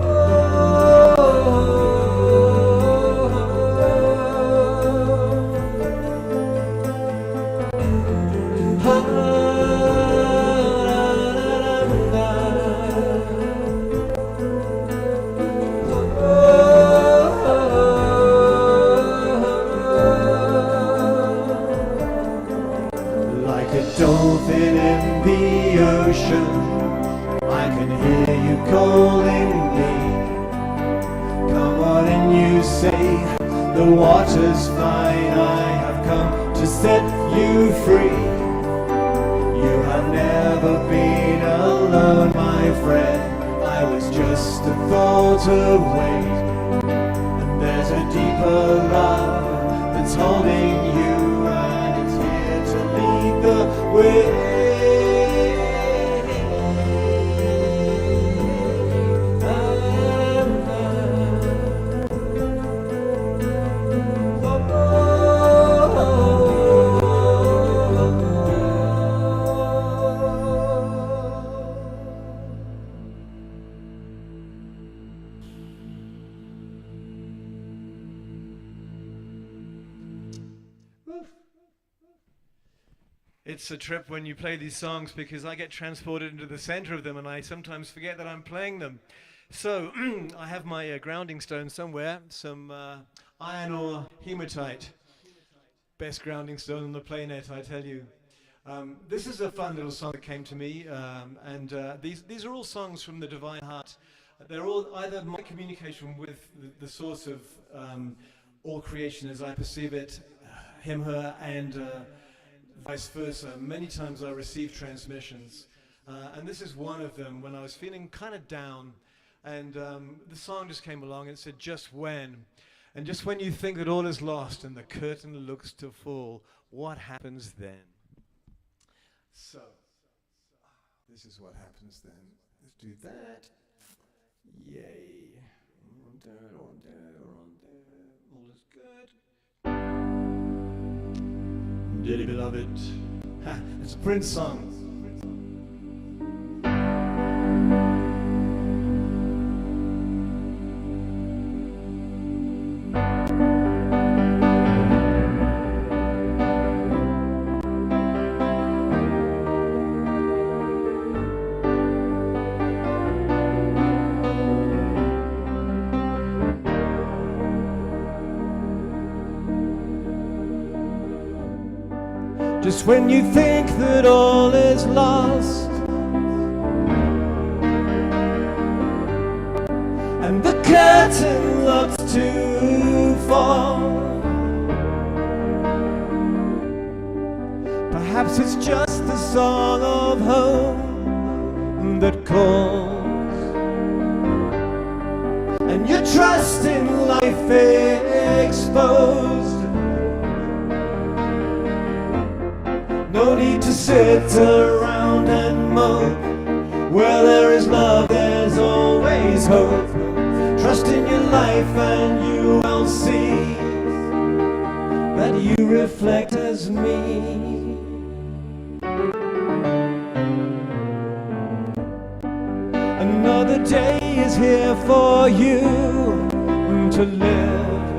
is fine. I have come to set you free. You have never been alone, my friend. I was just a thought away. And there's a deeper love that's holding you, and it's here to lead the way. It's a trip when you play these songs because I get transported into the center of them and I sometimes forget that I'm playing them. So I have my grounding stone somewhere, some iron ore hematite. Best grounding stone on the planet, I tell you. This is a fun little song that came to me, and these are all songs from the Divine Heart. They're all either my communication with the source of all creation as I perceive it, him, her, and vice versa. Many times I receive transmissions, and this is one of them when I was feeling kind of down, and the song just came along and said, just when. And just when you think that all is lost and the curtain looks to fall, what happens then? So, this is what happens then. Let's do that. Yay. On there, on there, on there. All is good. Dearly beloved. Ha, it's a Prince song. Just when you think that all is lost and the curtain looks to fall, perhaps it's just the song of hope that calls, and your trust in life exposed. No need to sit around and mope. Where there is love, there's always hope. Trust in your life and you will see that you reflect as me. Another day is here for you to live,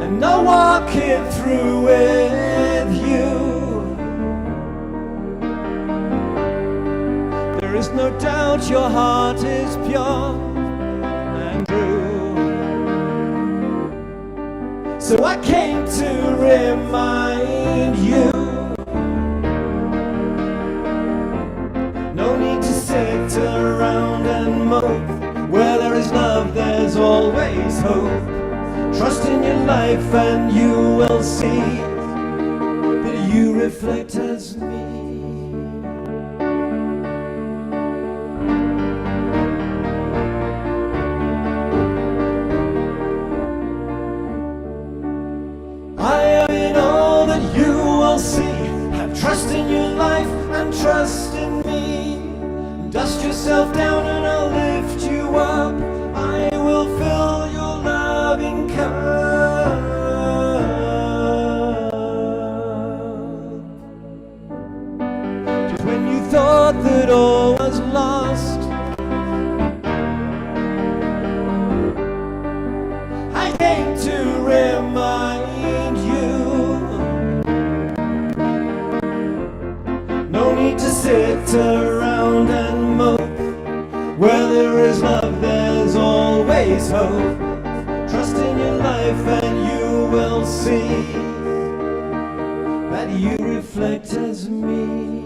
and I'll walk it through with you. There is no doubt your heart is pure and true. So I came to remind you. No need to sit around and mope. Where there is love, there's always hope. Trust in your life and you will see that you reflect as me. I am in all that you will see. Have trust in your life and trust in me. Dust yourself down and I'll lift you up. I will fill your loving cup. Just when you thought that all was lost, I came to remind you. No need to sit around and mope. Where there is love, there's always hope. Trust in your life and you will see that you reflect as me.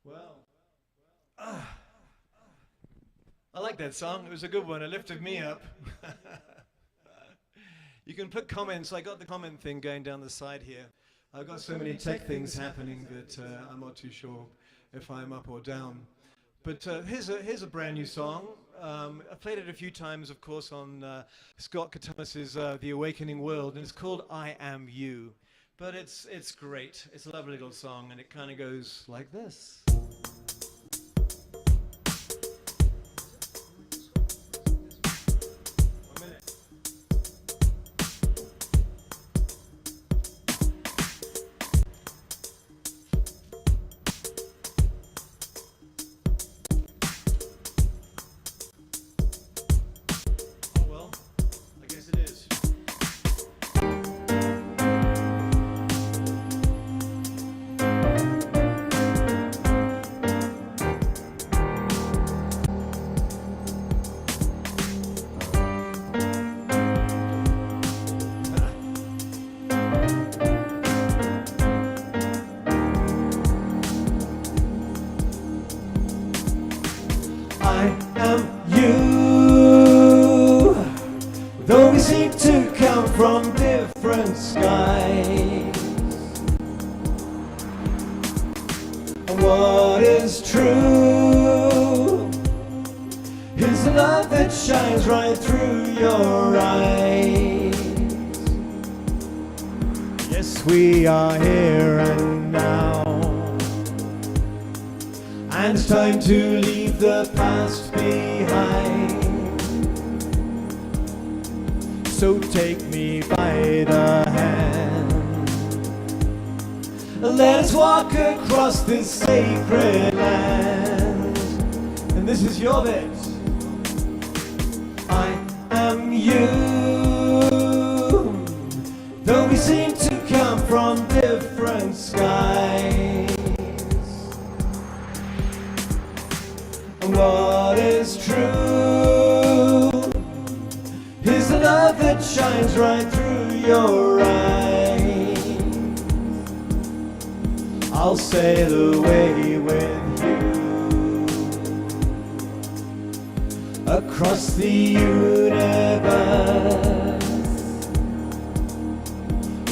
Well, I like that song. It was a good one. It lifted me up. You can put comments. I got the comment thing going down the side here. I've got so many tech things happening that I'm not too sure if I'm up or down. But here's a brand new song. I've played it a few times, of course, on Scott Katonis's The Awakening World, and it's called I Am You. But it's great. It's a lovely little song, and it kind of goes like this. From different skies, and what is true is the love that shines right through your eyes. Yes, we are here and now, and it's time to leave the past behind. So take me by the hand, let us walk across this sacred land. And this is your bit. I am you, though we seem to come from different skies. And what is true is the love that shines right through your eyes. I'll sail away with you across the universe.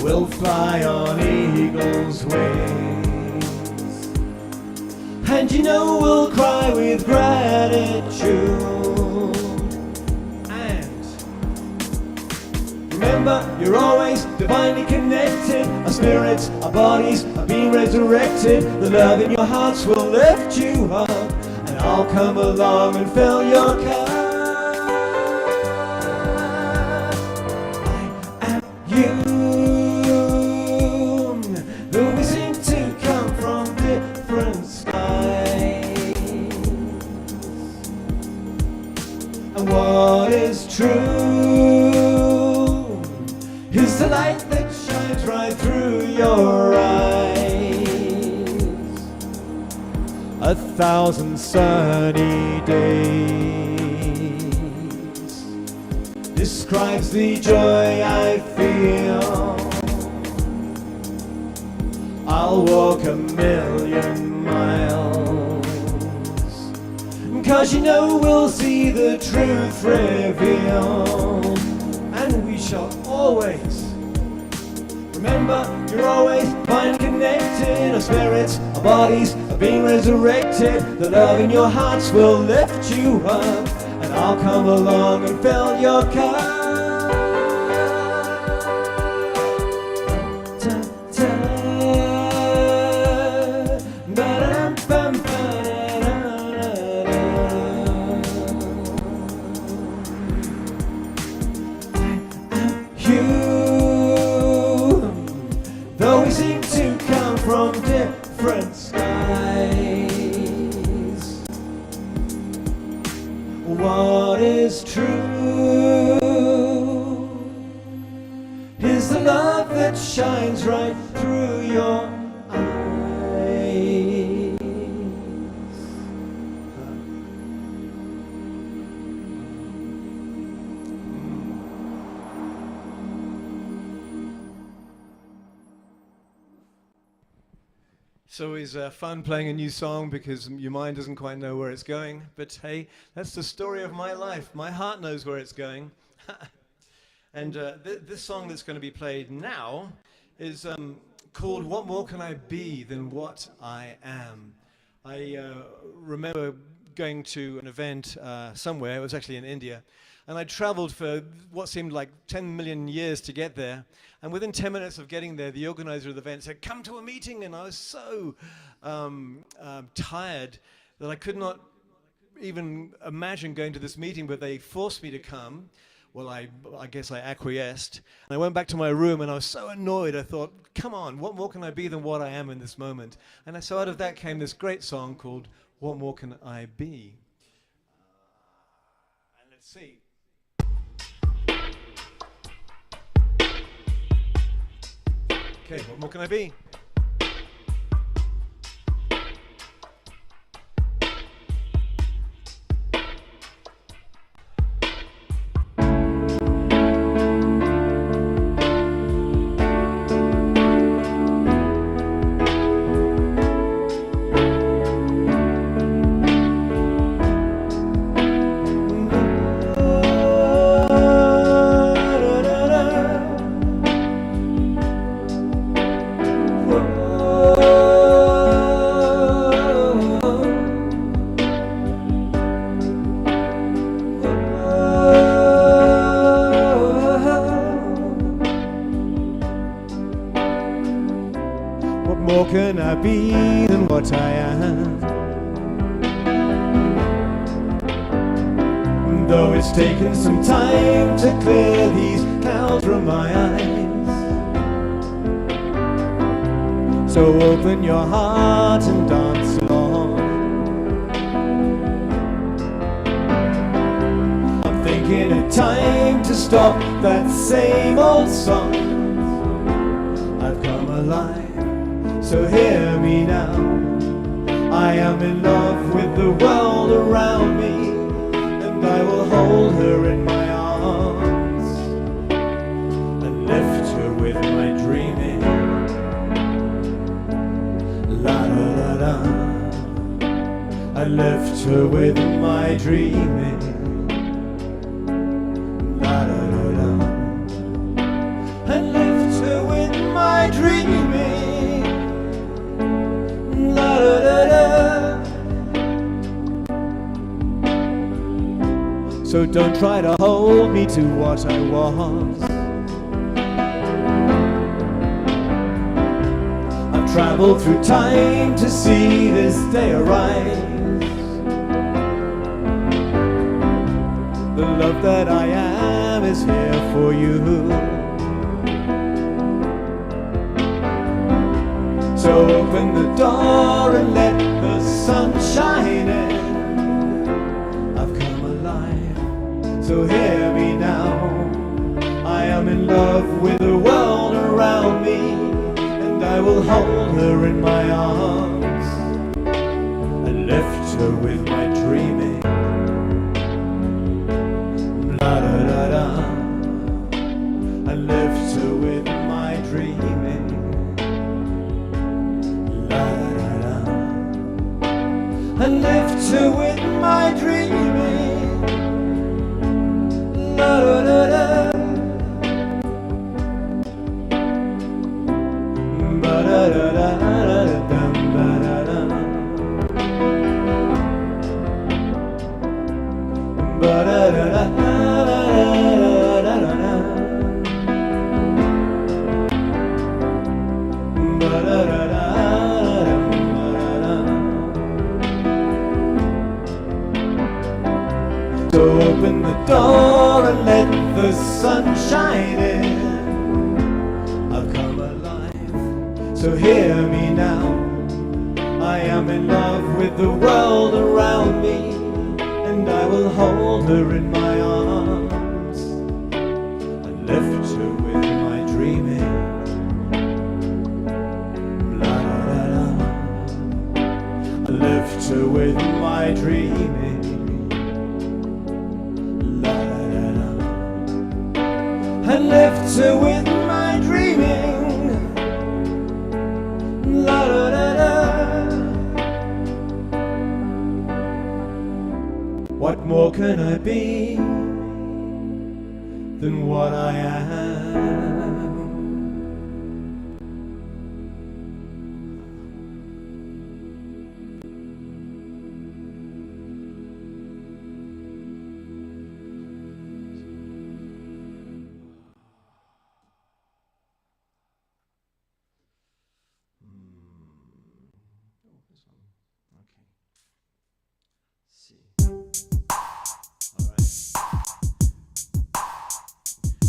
We'll fly on eagle's wings, and you know we'll cry with gratitude. Remember, you're always divinely connected. Our spirits, our bodies are being resurrected. The love in your hearts will lift you up, and I'll come along and fill your cup. I am you, though we seem to come from different skies. And what is true is the light that shines right through your eyes. 1,000 sunny days describes the joy I feel. I'll walk 1,000,000 miles, 'cause you know we'll see the truth revealed. And we shall always remember, you're always fine connected. Our spirits, our bodies are being resurrected. The love in your hearts will lift you up, and I'll come along and fill your cup. From different skies, what is true is the love that shines right through your eyes. It's always fun playing a new song because your mind doesn't quite know where it's going. But hey, that's the story of my life. My heart knows where it's going. And this song that's going to be played now is called What More Can I Be Than What I Am? I remember going to an event somewhere, it was actually in India, and I traveled for what seemed like 10 million years to get there. And within 10 minutes of getting there, the organizer of the event said, "Come to a meeting." And I was so tired that I could not even imagine going to this meeting, but they forced me to come. Well, I guess I acquiesced. And I went back to my room and I was so annoyed. I thought, come on, what more can I be than what I am in this moment? And so out of that came this great song called What More Can I Be? And let's see. Okay, what more can I be? Be than what I am. Though it's taken some time to clear these clouds from my eyes, so open your heart and dance along. I'm thinking it's time to stop that same old song. I've come alive, so hear me now. I am in love with the world around me, and I will hold her in my arms and lift her with my dreaming. La da da da. I lift her with my dreaming. La da da da. I lift her with my dreaming. So don't try to hold me to what I was. I've traveled through time to see this day arise. The love that I am is here for you. So open the door and let the sun shine in. I've come alive, so hear me now. I am in love with the world around me, and I will hold her in my arms and lift her with my dreaming. La da da da. I lift her with my dreaming. I lift her with my dreaming. La da da da. Ba da da da da da ba da da. Ba da da da da da da da. Ba da da da. So open the door and let the sun shine in. I've come alive, so hear me now. I am in love with the world around me, and I will hold her in my arms and lift her with my dreaming. La da da da. I lift her with my dreaming. I lift her with my dreaming. La da da da. What more can I be than what I am?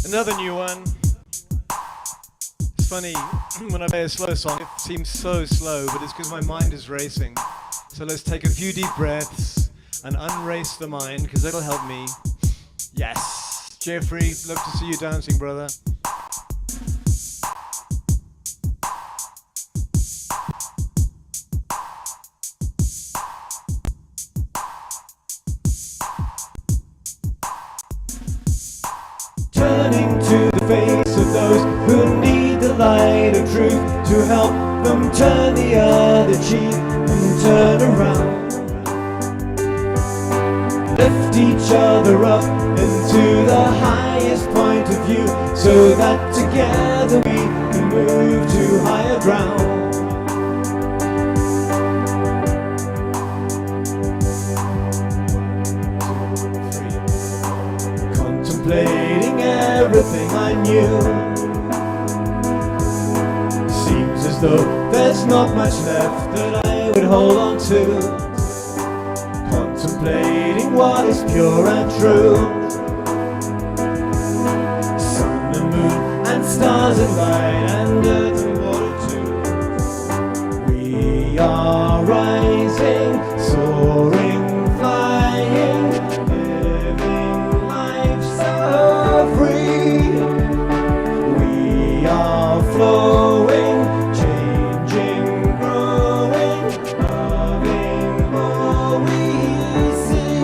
Another new one. It's funny, when I play a slow song, it seems so slow, but it's because my mind is racing. So let's take a few deep breaths and unrace the mind, because that'll help me. Yes. Jeffrey, love to see you dancing, brother. Turning to the face of those who need the light of truth to help them turn the other cheek and turn around. Lift each other up into the highest point of view so that together we can move to higher ground. Contemplating everything I knew, seems as though there's not much left that I would hold on to. Contemplating what is pure and true. Sun and moon and stars and light and earth and water too. We are rising, soaring, flying, living life so free. We are flowing, changing, growing, loving all we see.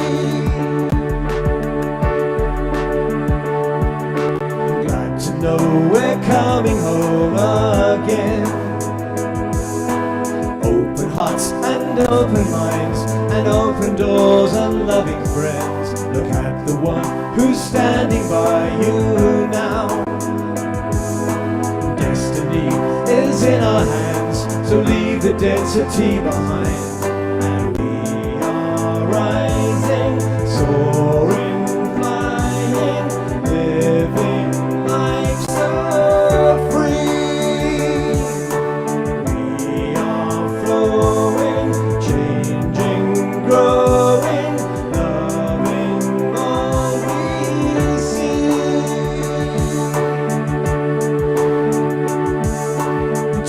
Glad to know we're coming home again. Open hearts and open minds and open doors and loving friends. Look at the one who's standing by you now. Destiny is in our hands, so leave the density behind. And we are rising, soaring, flying, living life so free. We are flowing, changing, growing, loving all we see.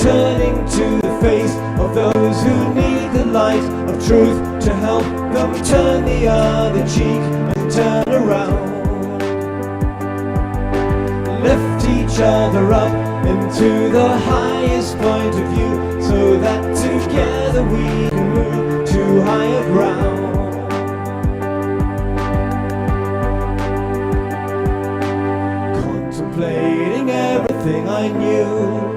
Turning to the face of those who need the light of truth to help them turn the other cheek and turn around. Lift each other up into the highest point of view so that together we can move to higher ground. Contemplating everything I knew,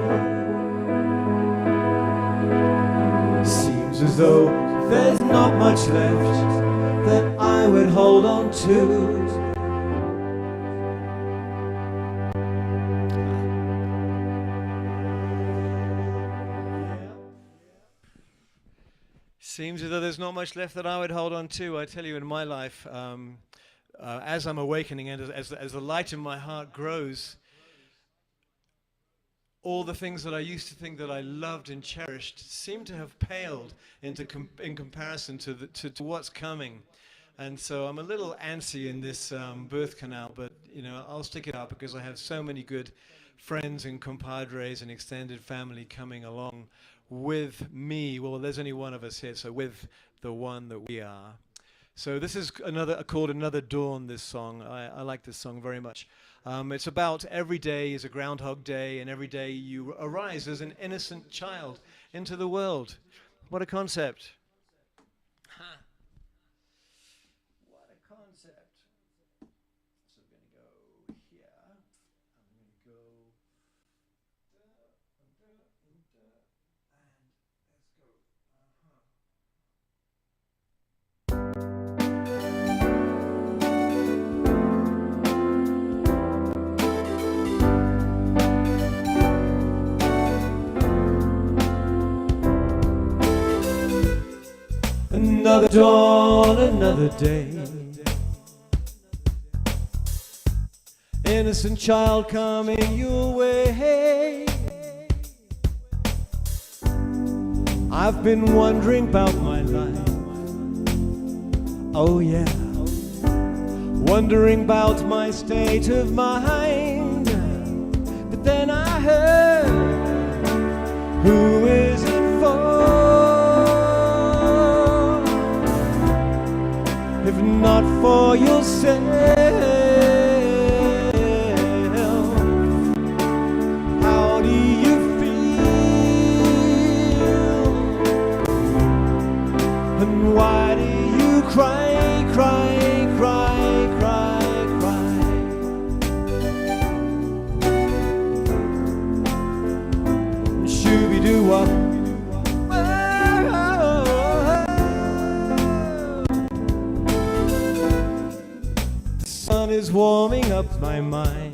seems as though there's not much left that I would hold on to. Seems as though there's not much left that I would hold on to. I tell you, in my life, as I'm awakening and as the light in my heart grows, all the things that I used to think that I loved and cherished seem to have paled into in comparison to what's coming. And so I'm a little antsy in this birth canal, but I'll stick it out because I have so many good friends and compadres and extended family coming along with me. Well, there's only one of us here, so with the one that we are. So this is called Another Dawn, this song. I like this song very much. It's about every day is a Groundhog Day, and every day you arise as an innocent child into the world. What a concept. What a concept. So we're going to go here. I'm going to go and let's go. Another dawn, another day. Innocent child coming your way. I've been wondering about my life. Oh yeah. Wondering about my state of mind. But then I heard, who is it for? If not for yourself, how do you feel? And why do you cry, cry, cry, cry, cry? Shooby-doo-wop. The sun is warming up my mind.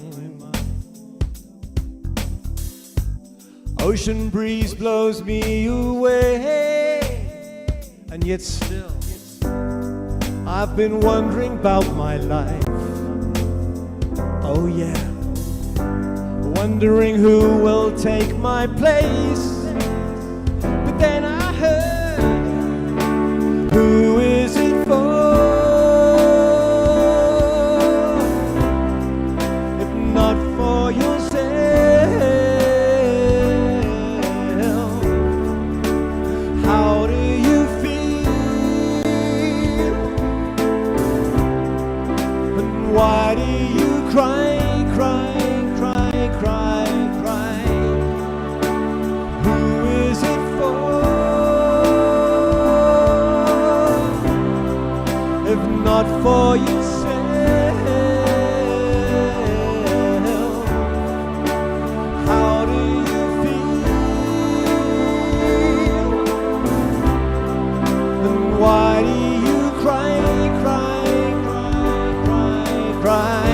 Ocean breeze blows me away. And yet still I've been wondering about my life. Oh yeah. Wondering who will take my place. But then I heard, who is it for? If not for yourself, how do you feel? And why do you cry, cry, cry, cry, cry? Who is it for? If not for yourself, how do you feel? And why do you cry, cry, cry, cry, cry?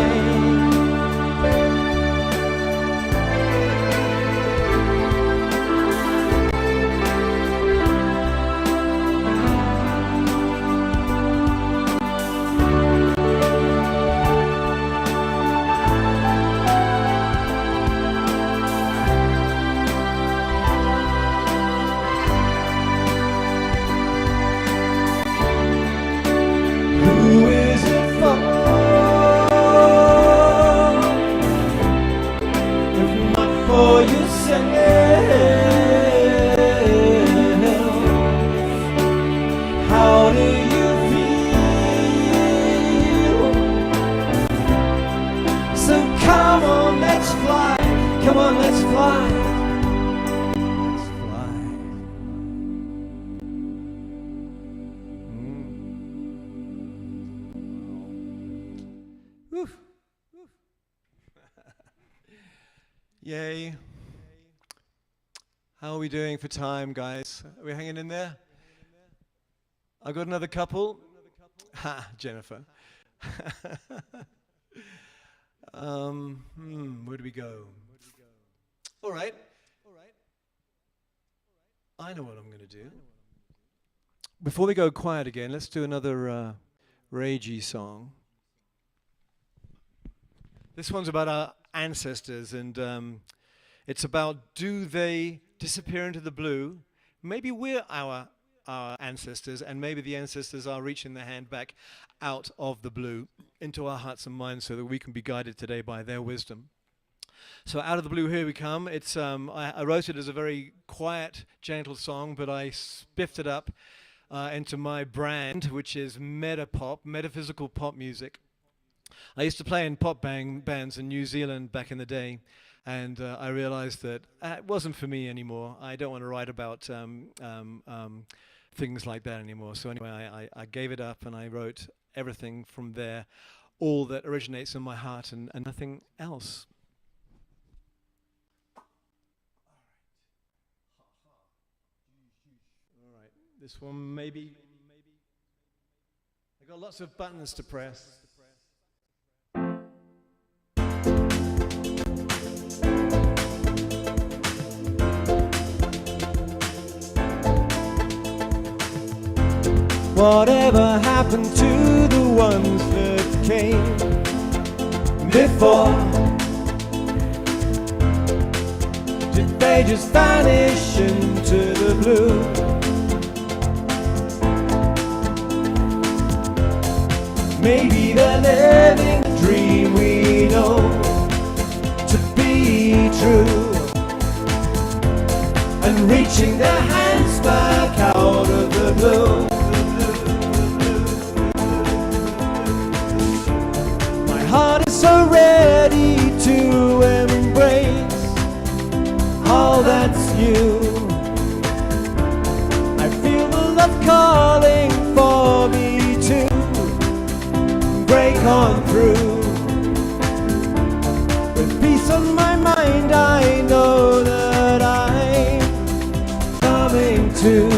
Who is it for? If not for yourself, how do you feel? So come on, let's fly. Come on, let's fly. Let's fly. Whew. Yay. How are we doing for time, guys? Are we hanging in there? I got another couple. Ha, Jennifer. Where do we go? All right. I know what I'm going to do. Before we go quiet again, let's do another ragey song. This one's about our ancestors, and it's about, do they disappear into the blue? Maybe we're our ancestors, and maybe the ancestors are reaching their hand back out of the blue into our hearts and minds so that we can be guided today by their wisdom. So out of the blue, here we come. It's I wrote it as a very quiet, gentle song, but I spiffed it up into my brand, which is metapop, metaphysical pop music. I used to play in pop bands in New Zealand back in the day, and I realized that it wasn't for me anymore. I don't want to write about things like that anymore. So anyway, I gave it up, and I wrote everything from there, all that originates in my heart and nothing else. All right, this one maybe. I got lots of buttons to press. Whatever happened to the ones that came before? Did they just vanish into the blue? Maybe they're living the dream we know to be true, and reaching their hands back out of the blue. My heart is so ready to embrace all that's you. I feel the love calling for me to break on through. With peace on my mind, I know that I'm coming to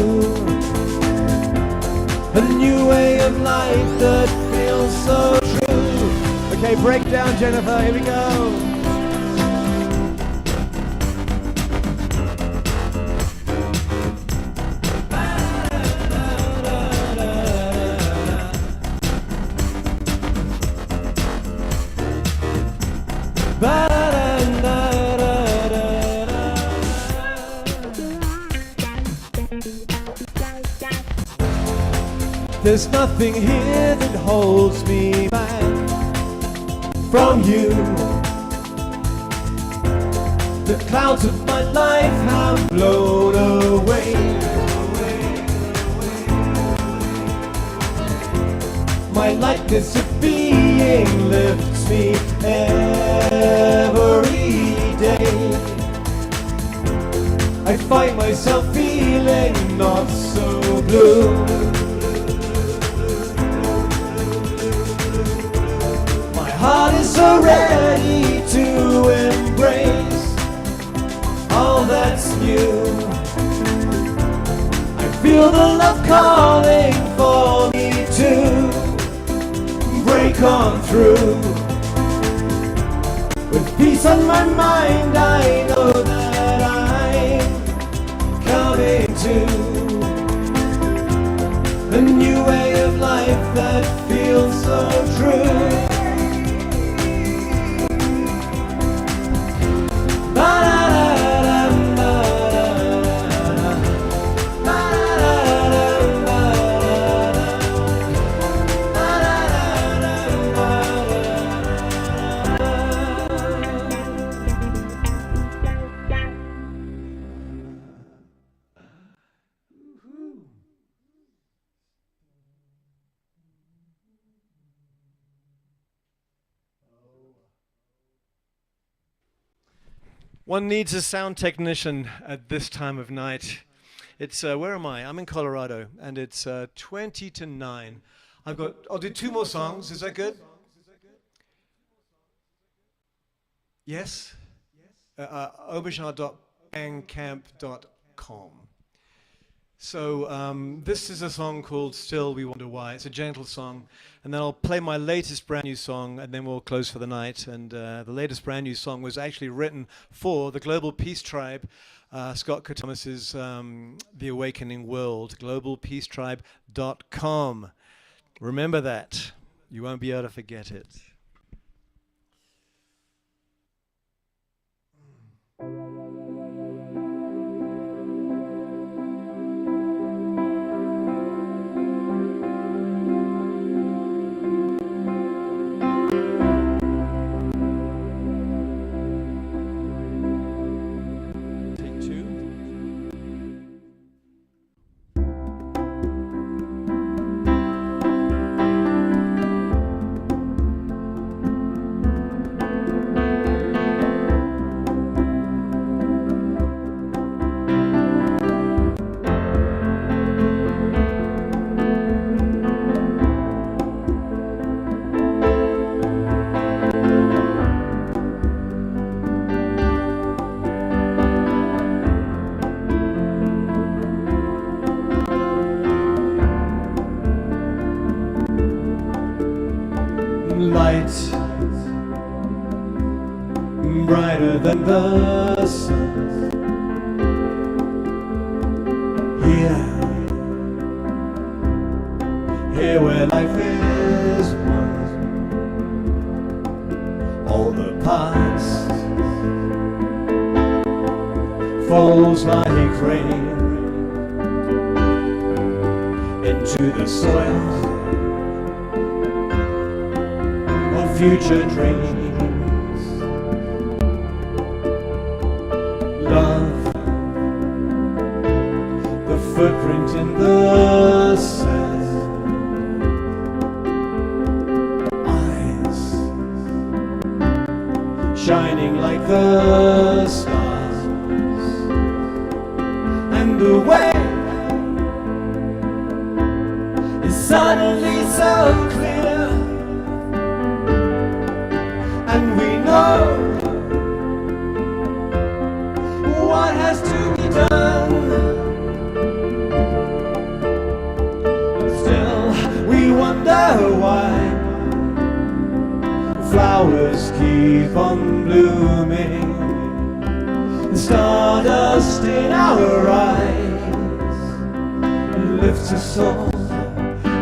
a new way of life that feels so true. Okay, break down, Jennifer, here we go. There's nothing here that holds me back from you. The clouds of my life have blown away. My lightness of being lifts me every day. I find myself feeling not so blue. My heart is so ready to embrace all that's new. I feel the love calling for me to break on through. With peace on my mind, I know that I'm coming to a new way of life that feels so true. One needs a sound technician at this time of night. It's, where am I? I'm in Colorado, and it's 20 to 9. I'll do 2 more songs. Is that good? Yes? Omashar.bandcamp.com. So this is a song called Still We Wonder Why. It's a gentle song. And then I'll play my latest brand new song, and then we'll close for the night. And the latest brand new song was actually written for the Global Peace Tribe, Scott Thomas's The Awakening World, globalpeacetribe.com. Remember that. You won't be able to forget it. Brighter than the sun. Here Here where life is one, all the past falls like rain into the soil of future dreams. Love, the footprint in the sand. Eyes shining like the stars, and the way is suddenly so clear, and we know what has to be done. Still, we wonder why flowers keep on blooming, the stardust in our eyes lifts us all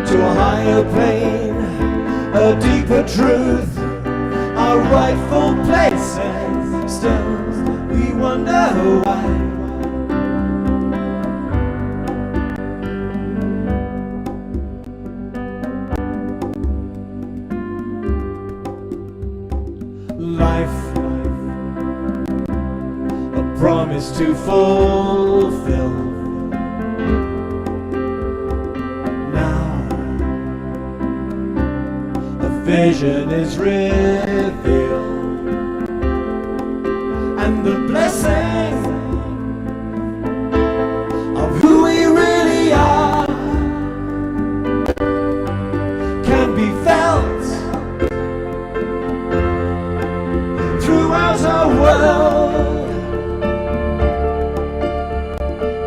to a higher plane, a deeper truth, our rightful place, and still we wonder why. Life, a promise to fulfill. Now a vision is revealed, and the blessing of who we really are can be felt throughout our world,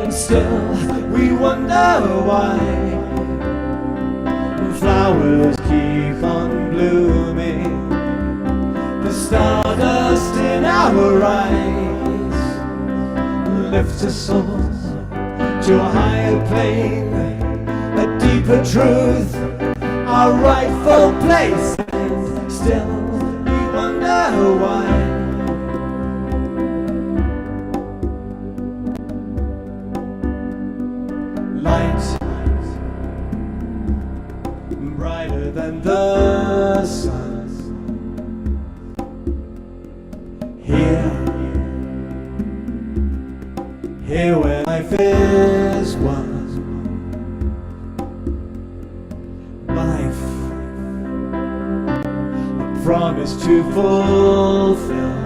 and still we wonder why flowers keep on blooming, the stardust in our eyes lifts us all to a higher plane, a deeper truth, our rightful place, and still we wonder why. Light brighter than the sun, here where life is one. Life, a promise to fulfill.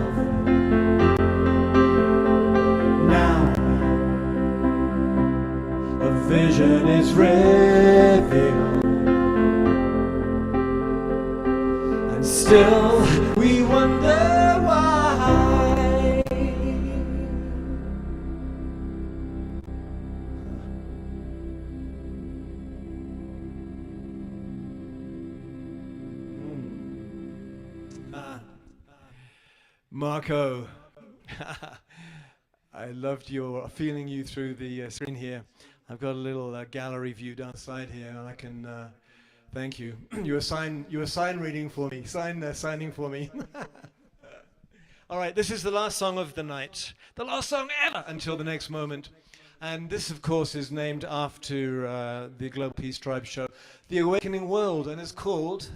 Now a vision is revealed, and still we wonder why. Marco, I loved your feeling you through the screen here. I've got a little gallery view down the side here, and I can thank you. You were sign reading for me, signing for me. All right, this is the last song of the night, the last song ever until the next moment. And this, of course, is named after the Global Peace Tribe show, The Awakening World, and it's called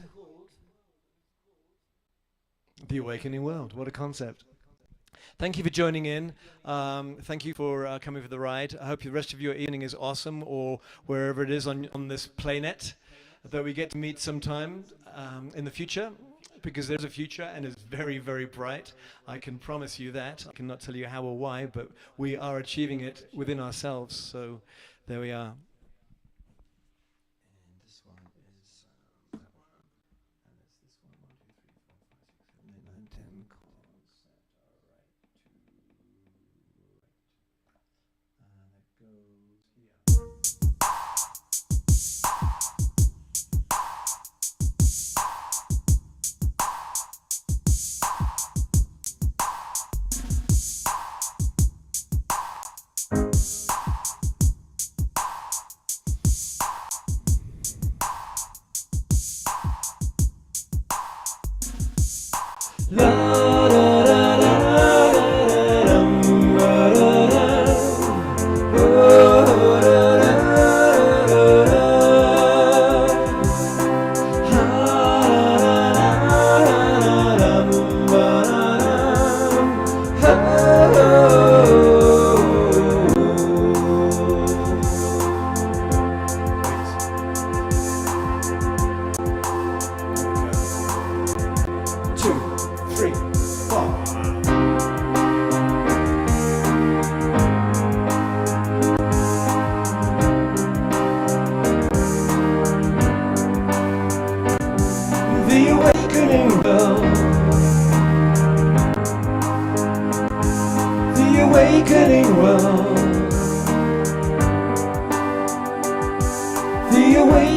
The Awakening World. What a concept. Thank you for joining in. Thank you for coming for the ride. I hope the rest of your evening is awesome, or wherever it is on this planet that we get to meet sometime in the future, because there's a future and it's very, very bright. I can promise you that. I cannot tell you how or why, but we are achieving it within ourselves. So there we are.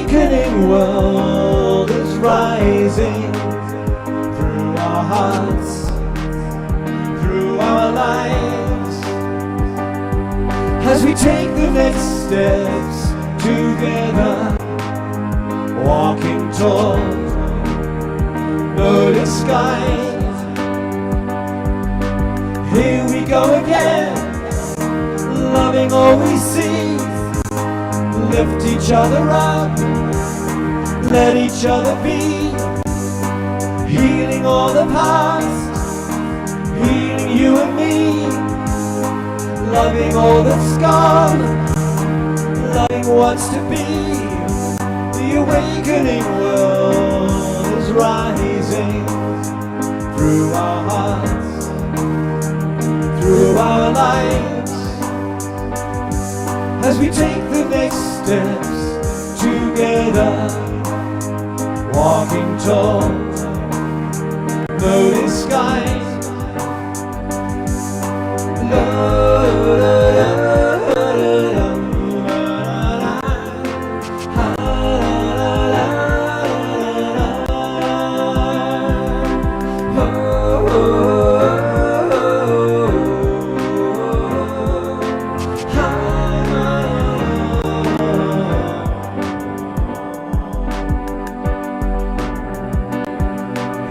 awakening world is rising through our hearts, through our lives, as we take the next steps together, walking tall, no disguise. Here we go again, loving all we see, lift each other up, let each other be, healing all the past, healing you and me, loving all that's gone, loving what's to be. The awakening world is rising through our hearts, through our lives, as we take the next steps together, walking tall, no disguise.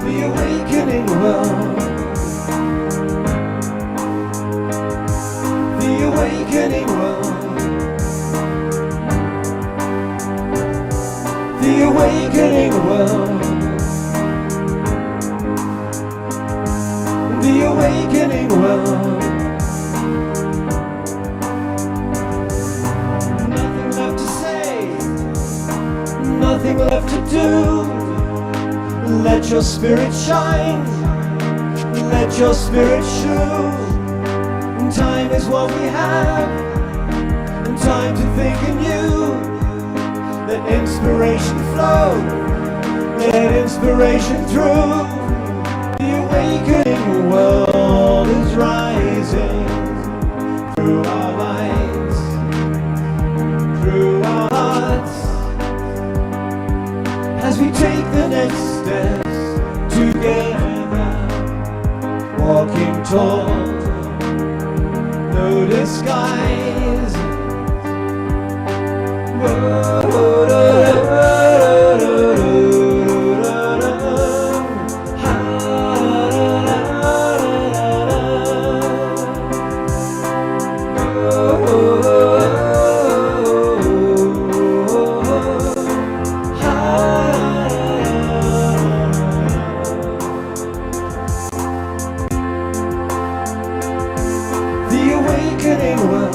The awakening world, the awakening world, the awakening world, the awakening world. Nothing left to say, nothing left to do. Let your spirit shine, let your spirit show. Time is what we have, and time to think anew. Let inspiration flow, let inspiration through. The awakening world is rising through our lives, through our hearts, as we take the next steps together, walking tall, no disguise. The awakening world,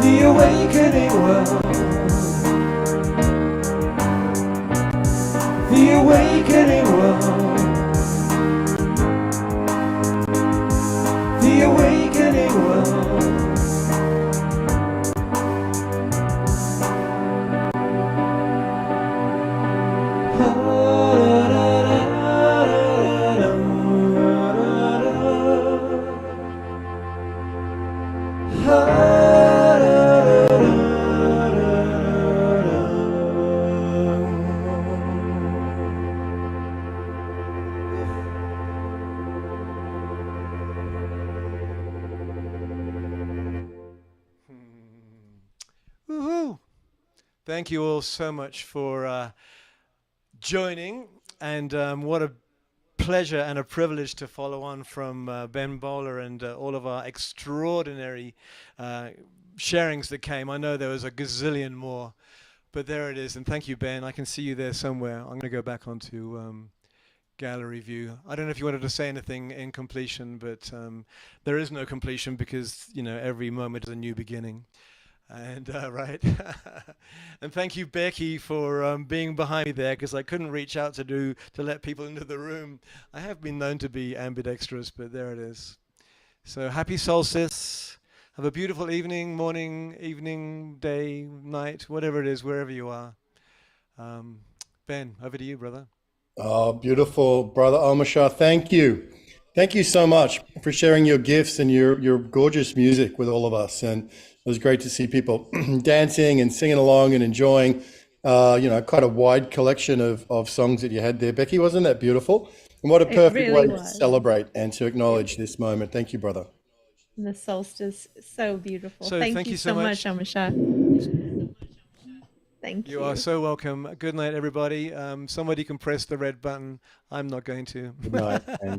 the awakening world, the awakening world, the awakening world. Woohoo! Thank you all so much for joining, and what a pleasure and a privilege to follow on from Ben Bowler and all of our extraordinary sharings that came. I know there was a gazillion more, but there it is. And thank you, Ben. I can see you there somewhere. I'm going to go back onto gallery view. I don't know if you wanted to say anything in completion, but there is no completion because, you know, every moment is a new beginning. And right. And thank you, Becky, for being behind me there, because I couldn't reach out to let people into the room. I have been known to be ambidextrous, but there it is. So happy solstice. Have a beautiful evening, morning, evening, day, night, whatever it is, wherever you are. Ben, over to you, brother. Oh, beautiful, Brother Omashar. Thank you. Thank you so much for sharing your gifts and your gorgeous music with all of us. And was great to see people dancing and singing along and enjoying, quite a wide collection of songs that you had there. Becky, wasn't that beautiful? And what a perfect really way to was. celebrate and to acknowledge this moment. Thank you, brother. The solstice, so beautiful. So thank you so much, Omashar. Thank you. You are so welcome. Good night, everybody. Somebody can press the red button. I'm not going to. Good night. And